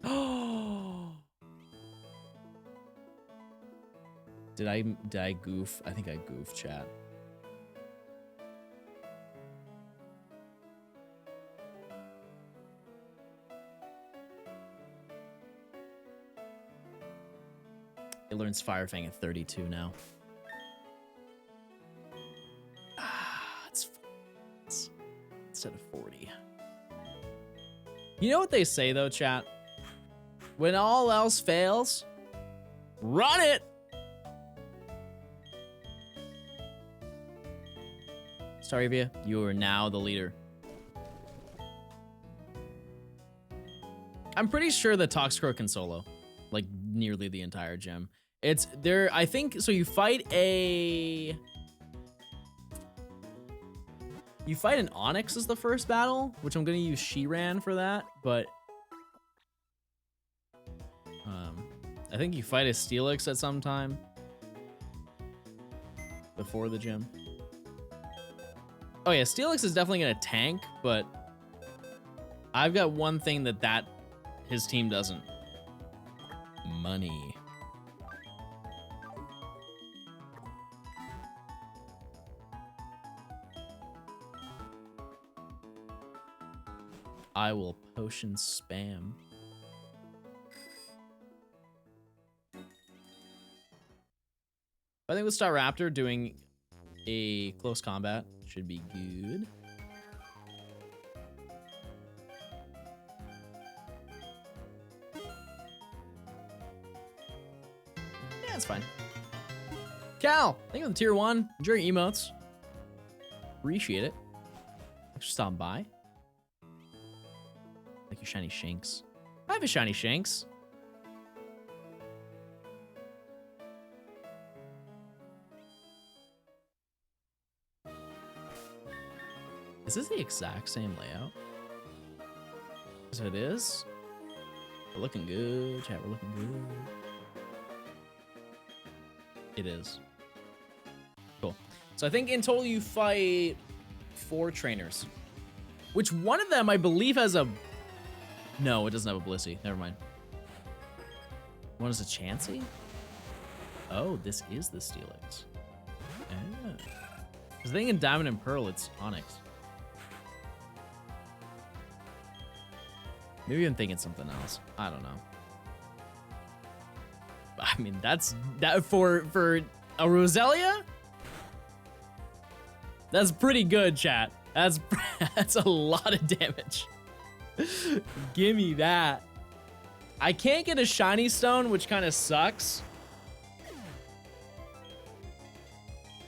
Oh, did I goof? I think I goofed, chat. It learns Fire Fang at 32 now. It's instead of 40. You know what they say though, chat? When all else fails, run it! Staravia, you are now the leader. I'm pretty sure that Toxicroak can solo, like nearly the entire gym. It's there, I think, so you fight an Onyx as the first battle, which I'm gonna use Shiran for that, but I think you fight a Steelix at some time before the gym. Oh yeah, Steelix is definitely gonna tank, but I've got one thing that his team doesn't. Money. I will potion spam. I think with Staraptor doing a close combat should be good. Yeah, it's fine. Cal, thank you for the tier 1. Enjoy your emotes. Appreciate it. Thanks for stopping by. Like your shiny Shanks. I have a shiny Shanks. Is this the exact same layout? Yes, it is. We're looking good, chat. We're looking good. It is. Cool. So I think in total you fight 4 trainers. Which one of them I believe has a... No, it doesn't have a Blissey. Never mind. One is a Chansey? Oh, this is the Steelix. Yeah. Because I think in Diamond and Pearl, it's Onyx. Maybe I'm thinking something else. I don't know. I mean, that for a Roselia? That's pretty good, chat. That's a lot of damage. Give me that. I can't get a shiny stone, which kind of sucks.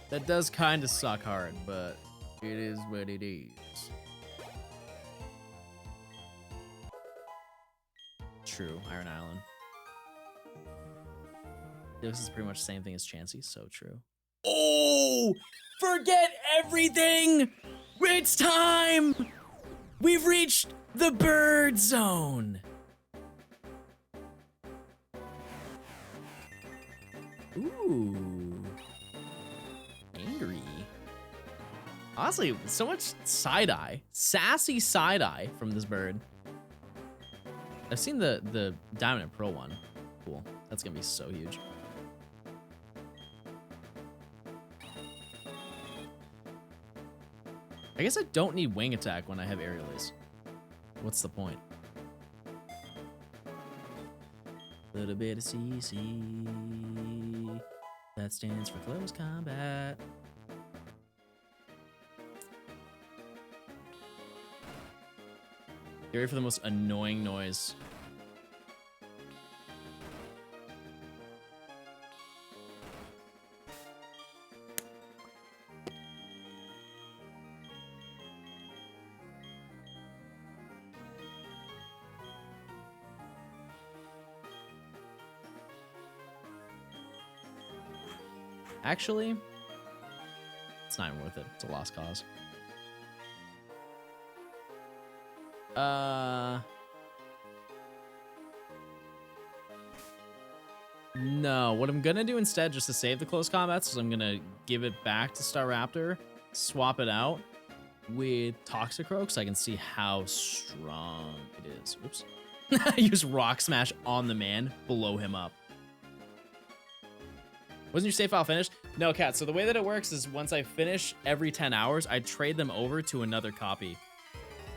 That does kind of suck hard, but it is what it is. True, Iron Island. This is pretty much the same thing as Chansey, so true. Oh! Forget everything! It's time! We've reached the bird zone! Ooh. Angry. Honestly, so much side-eye. Sassy side-eye from this bird. I've seen the Diamond and Pearl one. Cool. That's gonna be so huge. I guess I don't need wing attack when I have aerial ace. What's the point? Little bit of CC. That stands for close combat. Get ready for the most annoying noise. Actually, it's not even worth it. It's a lost cause. No, what I'm gonna do instead, just to save the close combats, is I'm gonna give it back to Staraptor, swap it out with Toxicroak so I can see how strong it is. Oops. Use Rock Smash on the man, blow him up. Wasn't your save file finished? No, Kat. So the way that it works is once I finish every 10 hours, I trade them over to another copy.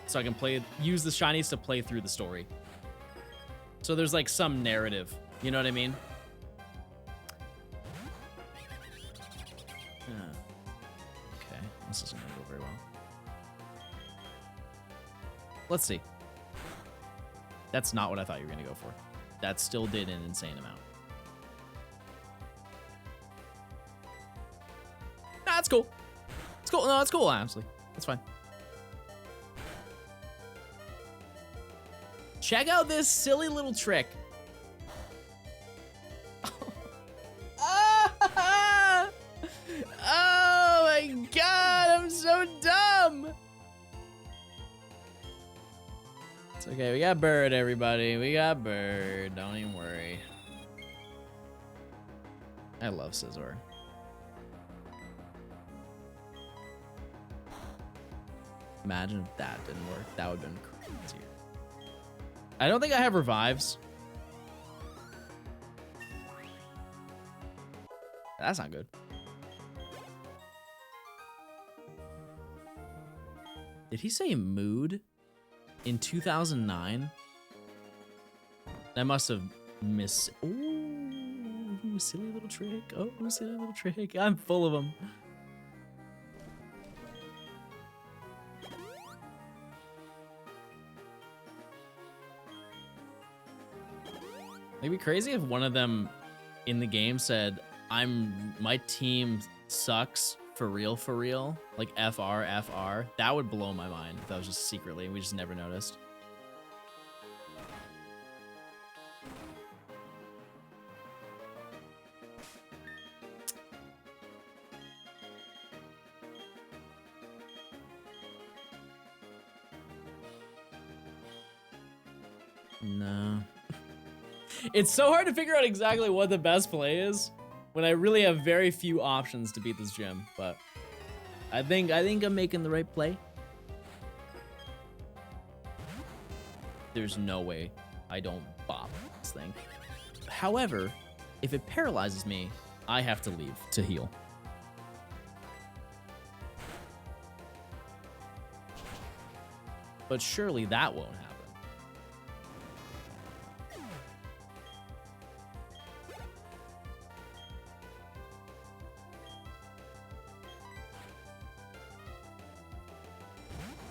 So I can use the shinies to play through the story. So there's like some narrative. You know what I mean? Okay, this isn't gonna go very well. Let's see. That's not what I thought you were gonna go for. That still did an insane amount. Nah, that's cool. It's cool. No, that's cool, honestly. That's fine. Check out this silly little trick. Oh my god, I'm so dumb. It's okay, we got bird, everybody. We got bird. Don't even worry. I love Scizor. Imagine if that didn't work. That would have been crazy. I don't think I have revives. That's not good. Did he say mood in 2009? I must have missed. Ooh, silly little trick. Oh, silly little trick. I'm full of them. It'd be crazy if one of them in the game said, my team sucks for real, like FR. That would blow my mind if that was just secretly, we just never noticed. No. It's so hard to figure out exactly what the best play is when I really have very few options to beat this gym, but I think I'm making the right play. There's no way I don't bop this thing. However, if it paralyzes me, I have to leave to heal. But surely that won't happen.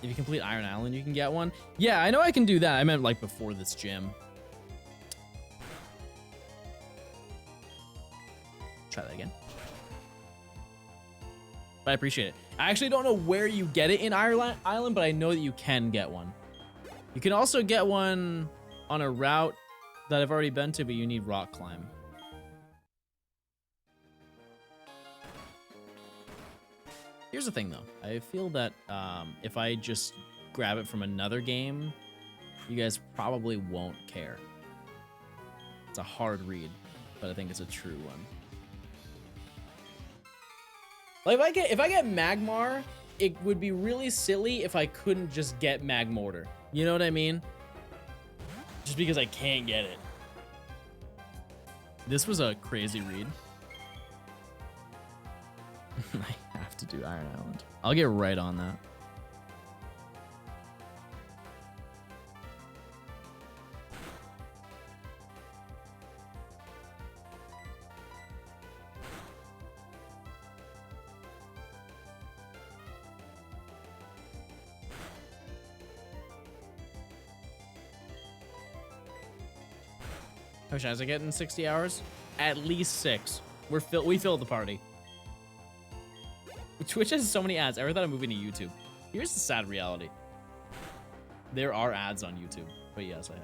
If you complete Iron Island, you can get one. Yeah, I know I can do that. I meant like before this gym. Try that again. But I appreciate it. I actually don't know where you get it in Ireland, but I know that you can get one. You can also get one on a route that I've already been to, but you need rock climb. Here's the thing, though. I feel that if I just grab it from another game, you guys probably won't care. It's a hard read, but I think it's a true one. Like if I get Magmar, it would be really silly if I couldn't just get Magmortar. You know what I mean? Just because I can't get it. This was a crazy read. I have to do Iron Island. I'll get right on that. How much is I getting in 60 hours? At least 6. We filled the party. Twitch has so many ads. I ever thought of moving to YouTube. Here's the sad reality. There are ads on YouTube, but yes, I have.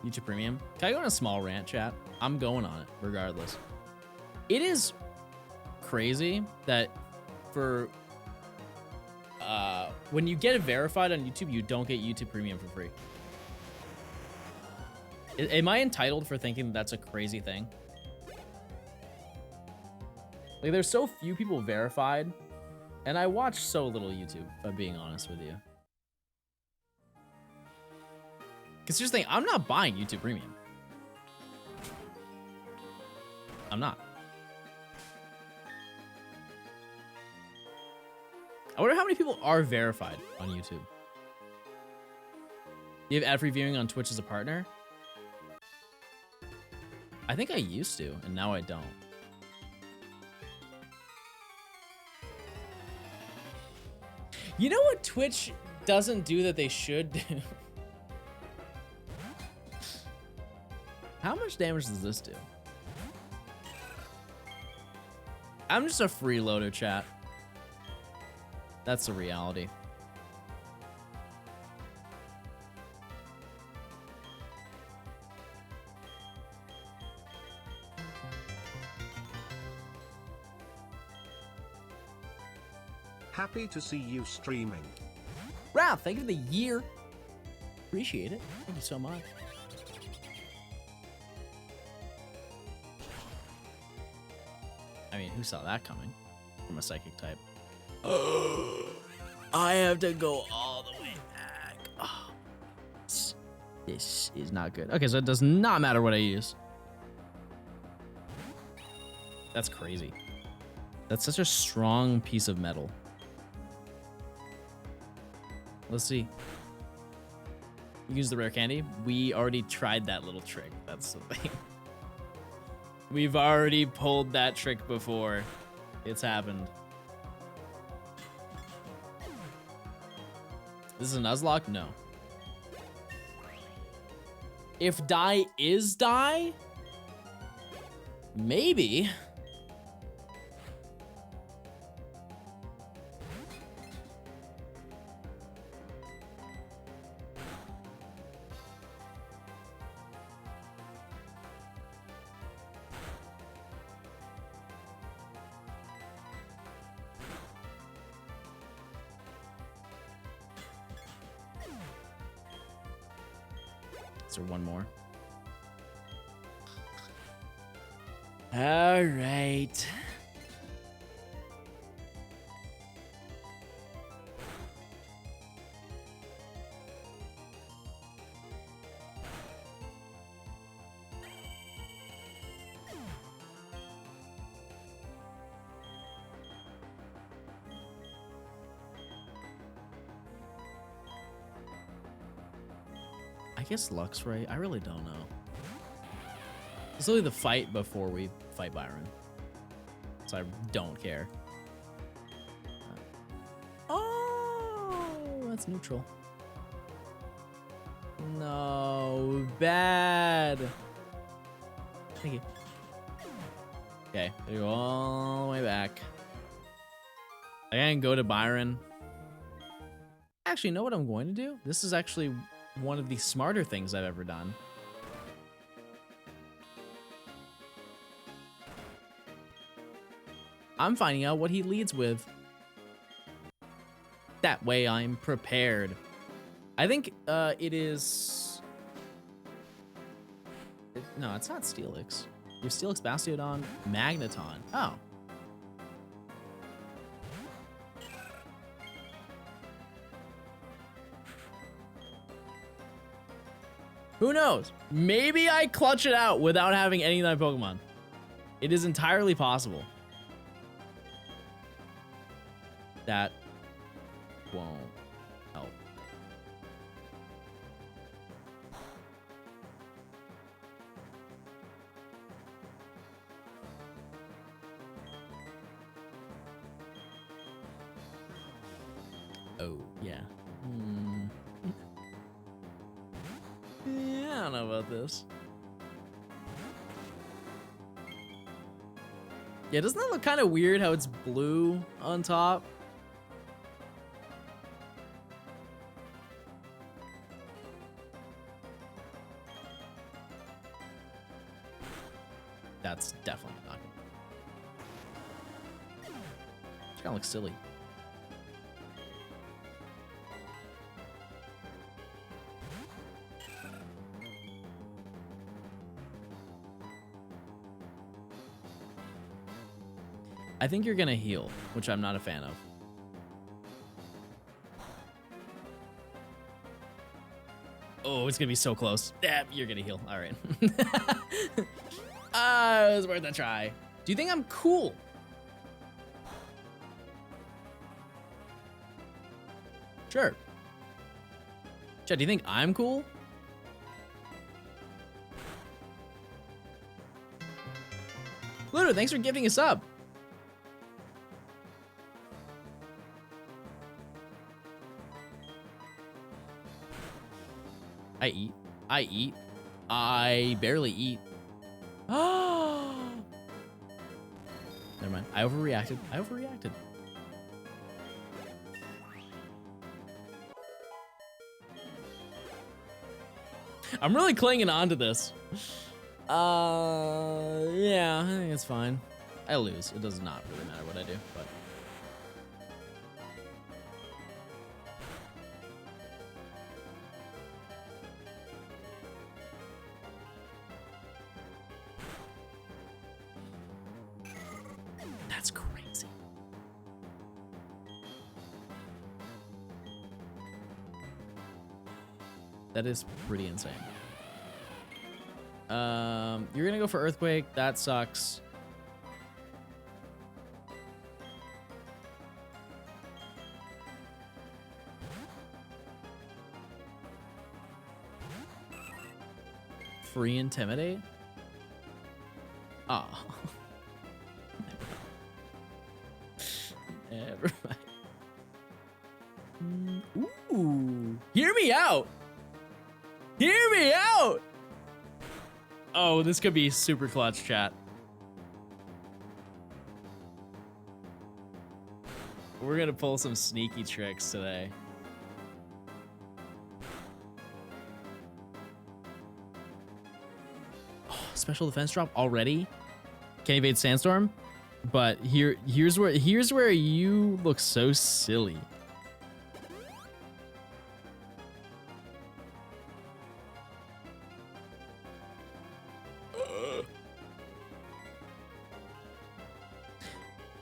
YouTube Premium. Can I go on a small rant, chat? I'm going on it, regardless. It is crazy that for when you get it verified on YouTube, you don't get YouTube Premium for free. Am I entitled for thinking that's a crazy thing? Like, there's so few people verified, and I watch so little YouTube, if I'm being honest with you. Because here's the thing, I'm not buying YouTube Premium. I'm not. I wonder how many people are verified on YouTube. You have ad-free viewing on Twitch as a partner? I think I used to, and now I don't. You know what Twitch doesn't do that they should do? How much damage does this do? I'm just a freeloader, chat. That's the reality. Happy to see you streaming. Ralph, thank you for the year. Appreciate it. Thank you so much. I mean, who saw that coming from a psychic type? I have to go all the way back. Oh, this is not good. Okay, so it does not matter what I use. That's crazy. That's such a strong piece of metal. Let's see. Use the rare candy. We already tried that little trick. That's the thing. We've already pulled that trick before. It's happened. This is a Nuzlocke? No. If die is die? Maybe. Is there one more? All right. I guess Lux, right? I really don't know. It's only the fight before we fight Byron. so I don't care. Oh, that's neutral. No, bad. Thank you. Okay, we go all the way back. I can go to Byron. Actually, you know what I'm going to do? This is actually one of the smarter things I've ever done. I'm finding out what he leads with. That way I'm prepared. I think it is... No, it's not Steelix. You have Steelix, Bastiodon, Magneton. Oh. Who knows? Maybe I clutch it out without having any of my Pokemon. It is entirely possible. That won't help. Oh, yeah. Yeah, I don't know about this. Yeah, doesn't that look kind of weird how it's blue on top? That's definitely not good. It kind of looks silly. I think you're gonna heal, which I'm not a fan of. Oh, it's gonna be so close. Yeah, you're gonna heal. All right. It was worth a try. Do you think I'm cool? Sure. Chad, do you think I'm cool? Ludo, thanks for giving a sub. I eat. I eat. I barely eat. Oh! Never mind. I overreacted. I overreacted. I'm really clinging on to this. Yeah, I think it's fine. I lose. It does not really matter what I do, but. That's crazy. That is pretty insane. You're gonna go for Earthquake. That sucks. Free Intimidate? Oh. Never mind. Ooh. Hear me out. Hear me out. Oh, this could be super clutch, chat. We're gonna pull some sneaky tricks today. Oh, special defense drop already? Can't evade Sandstorm? But here's where you look so silly.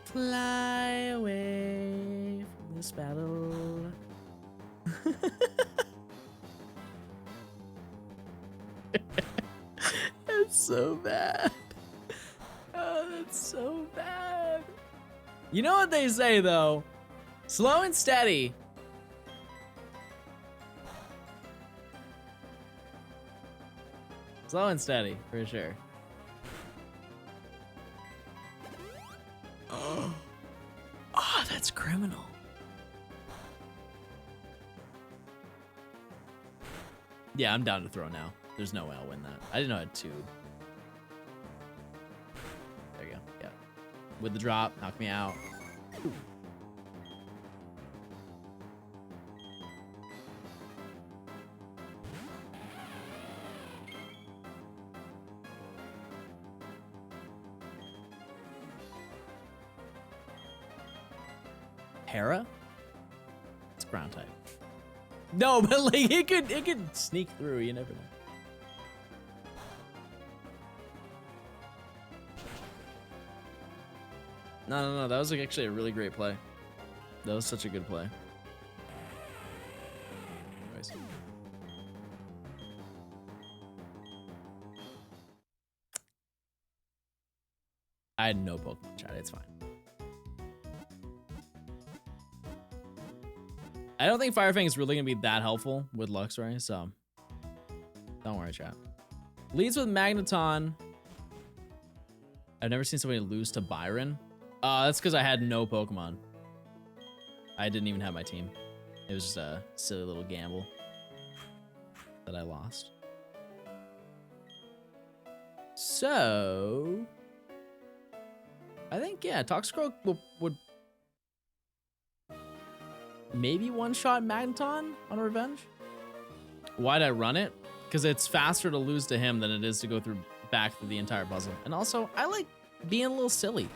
Fly away from this battle. That's so bad. Oh, that's so bad. You know what they say, though? Slow and steady. Slow and steady, for sure. That's criminal. Yeah, I'm down to throw now. There's no way I'll win that. I didn't know I had 2. There you go. Yeah. With the drop, knock me out. Ooh. Hera? It's ground type. No, but like it could sneak through, you never know. No, that was like actually a really great play. That was such a good play. Anyways. I had no Pokemon chat, it's fine. I don't think Fire Fang is really gonna be that helpful with Luxray, so don't worry, chat. Leads with Magneton. I've never seen somebody lose to Byron. That's because I had no Pokemon. I didn't even have my team. It was just a silly little gamble that I lost. So I think, yeah, Toxicroak would maybe one-shot Magneton on Revenge. Why'd I run it? Because it's faster to lose to him than it is to go back through the entire puzzle. And also, I like being a little silly.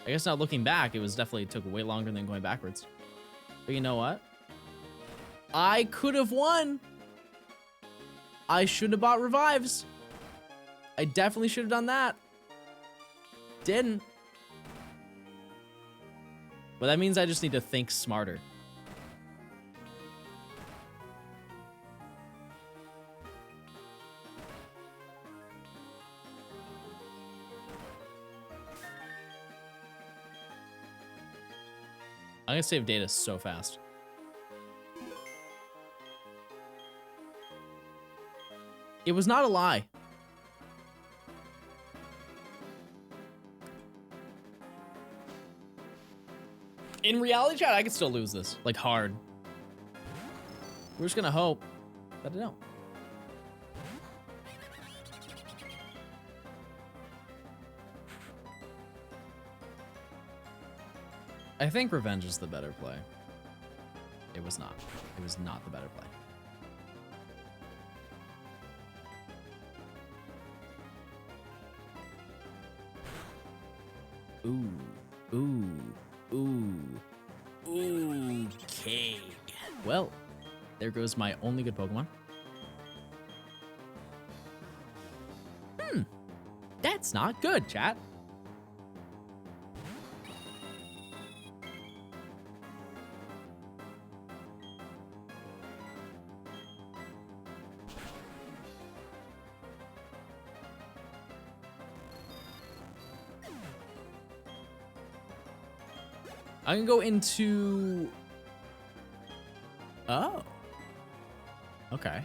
I guess not looking back, it was definitely took way longer than going backwards. But you know what? I could have won. I should have bought revives. I definitely should have done that. Didn't. But that means I just need to think smarter. I'm gonna save data so fast. It was not a lie. In reality chat, I could still lose this, like hard. We're just gonna hope that I don't. I think Revenge is the better play. It was not. It was not the better play. Okay. Well, there goes my only good Pokemon. That's not good, chat. I can go into... Oh. Okay.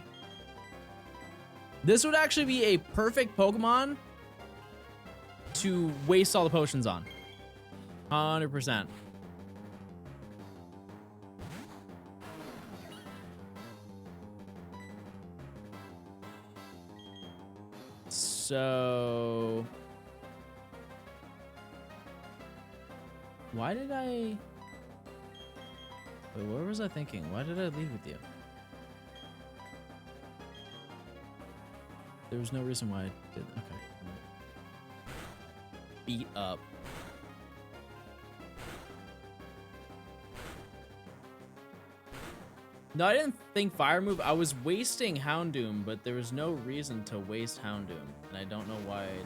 This would actually be a perfect Pokemon to waste all the potions on. 100%. So... Why did I... Wait, what was I thinking? Why did I leave with you? There was no reason why I did... Okay. Beat up. No, I didn't think Fire Move. I was wasting Houndoom, but there was no reason to waste Houndoom. And I don't know why I did.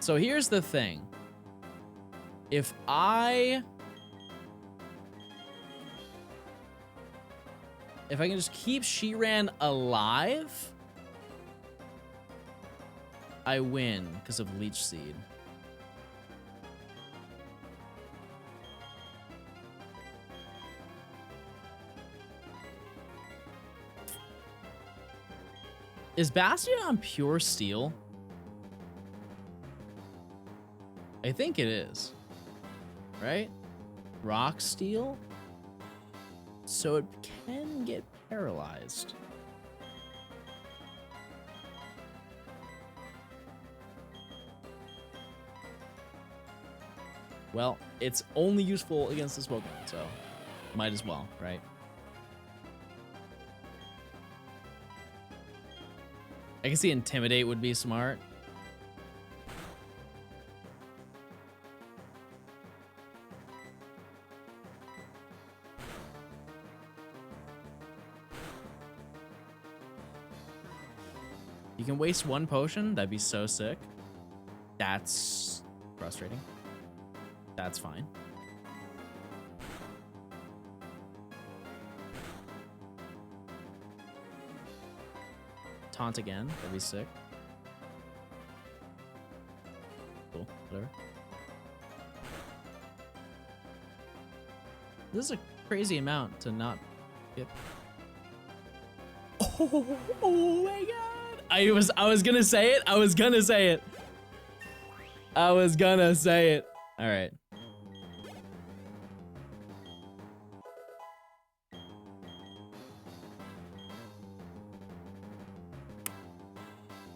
So here's the thing. If I can just keep Shiran alive, I win because of Leech Seed. Is Bastion on pure steel? I think it is. Right? Rock steel? So it can get paralyzed. Well, it's only useful against this Pokemon, so might as well, right? I can see Intimidate would be smart. You can waste one potion? That'd be so sick. That's frustrating. That's fine. Taunt again. That'd be sick. Cool. Whatever. This is a crazy amount to not get. Oh my god! I was gonna say it. I was gonna say it. I was gonna say it. All right.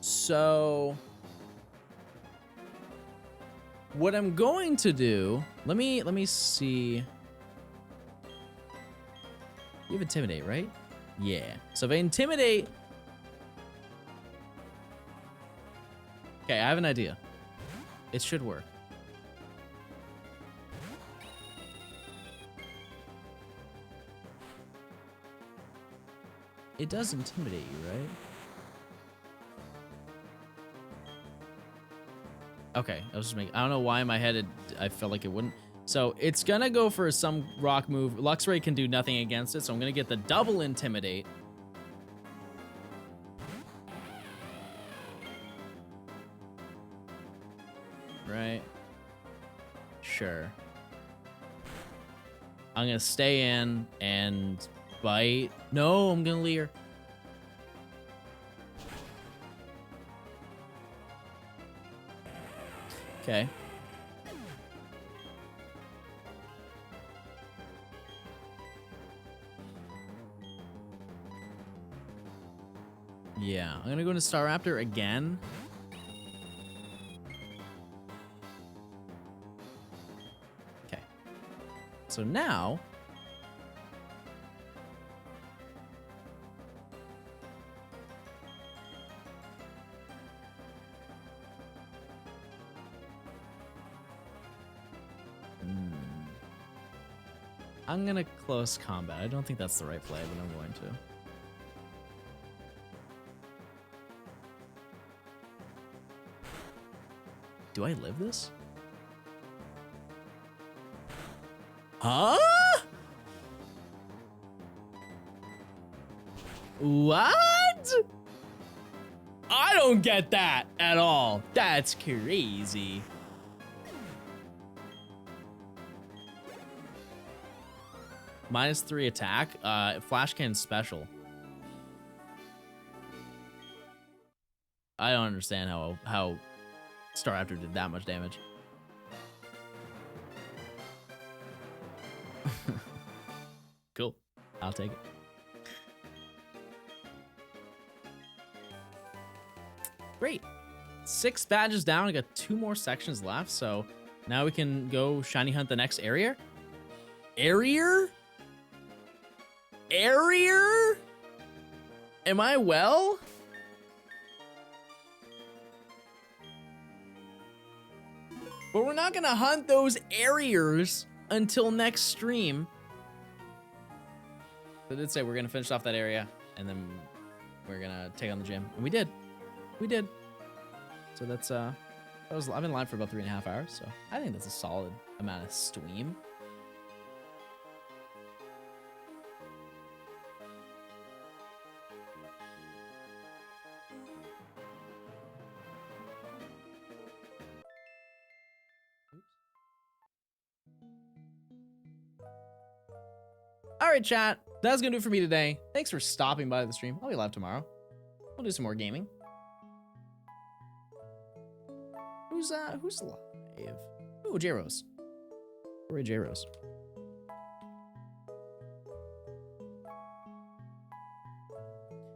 So what I'm going to do, let me see. You have Intimidate, right? Yeah. So if I Intimidate. Okay, I have an idea. It should work. It does intimidate you, right? Okay, I was just making. I don't know why in my head I felt like it wouldn't. So it's gonna go for some rock move. Luxray can do nothing against it, so I'm gonna get the double Intimidate. Right. Sure. I'm gonna stay in and bite. No, I'm gonna leer. Okay. Yeah, I'm gonna go into Staraptor again. Okay. So now I'm gonna close combat. I don't think that's the right play, but I'm going to. Do I live this? Huh? What? I don't get that at all. That's crazy. -3 attack. Flash Cannon special. I don't understand how Staraptor did that much damage. Cool. I'll take it. Great. 6 badges down. I got 2 more sections left, so now we can go shiny hunt the next area. Area? Area? Am I well? But we're not gonna hunt those areas until next stream. But I did say we're gonna finish off that area, and then we're gonna take on the gym, and we did. We did. So that's I've been live for about 3.5 hours, so I think that's a solid amount of stream. All right, chat. That's gonna do it for me today. Thanks for stopping by the stream. I'll be live tomorrow. We'll do some more gaming. Who's live? Oh, J-Rose. Roy J-Rose.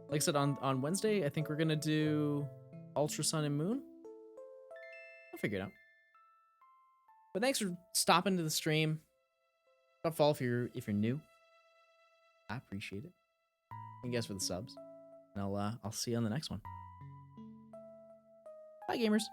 Like I said, on Wednesday, I think we're gonna do Ultra Sun and Moon. I'll figure it out. But thanks for stopping to the stream. Drop a follow if you're new. I appreciate it. Thank you guys for the subs. And I'll see you on the next one. Bye, gamers.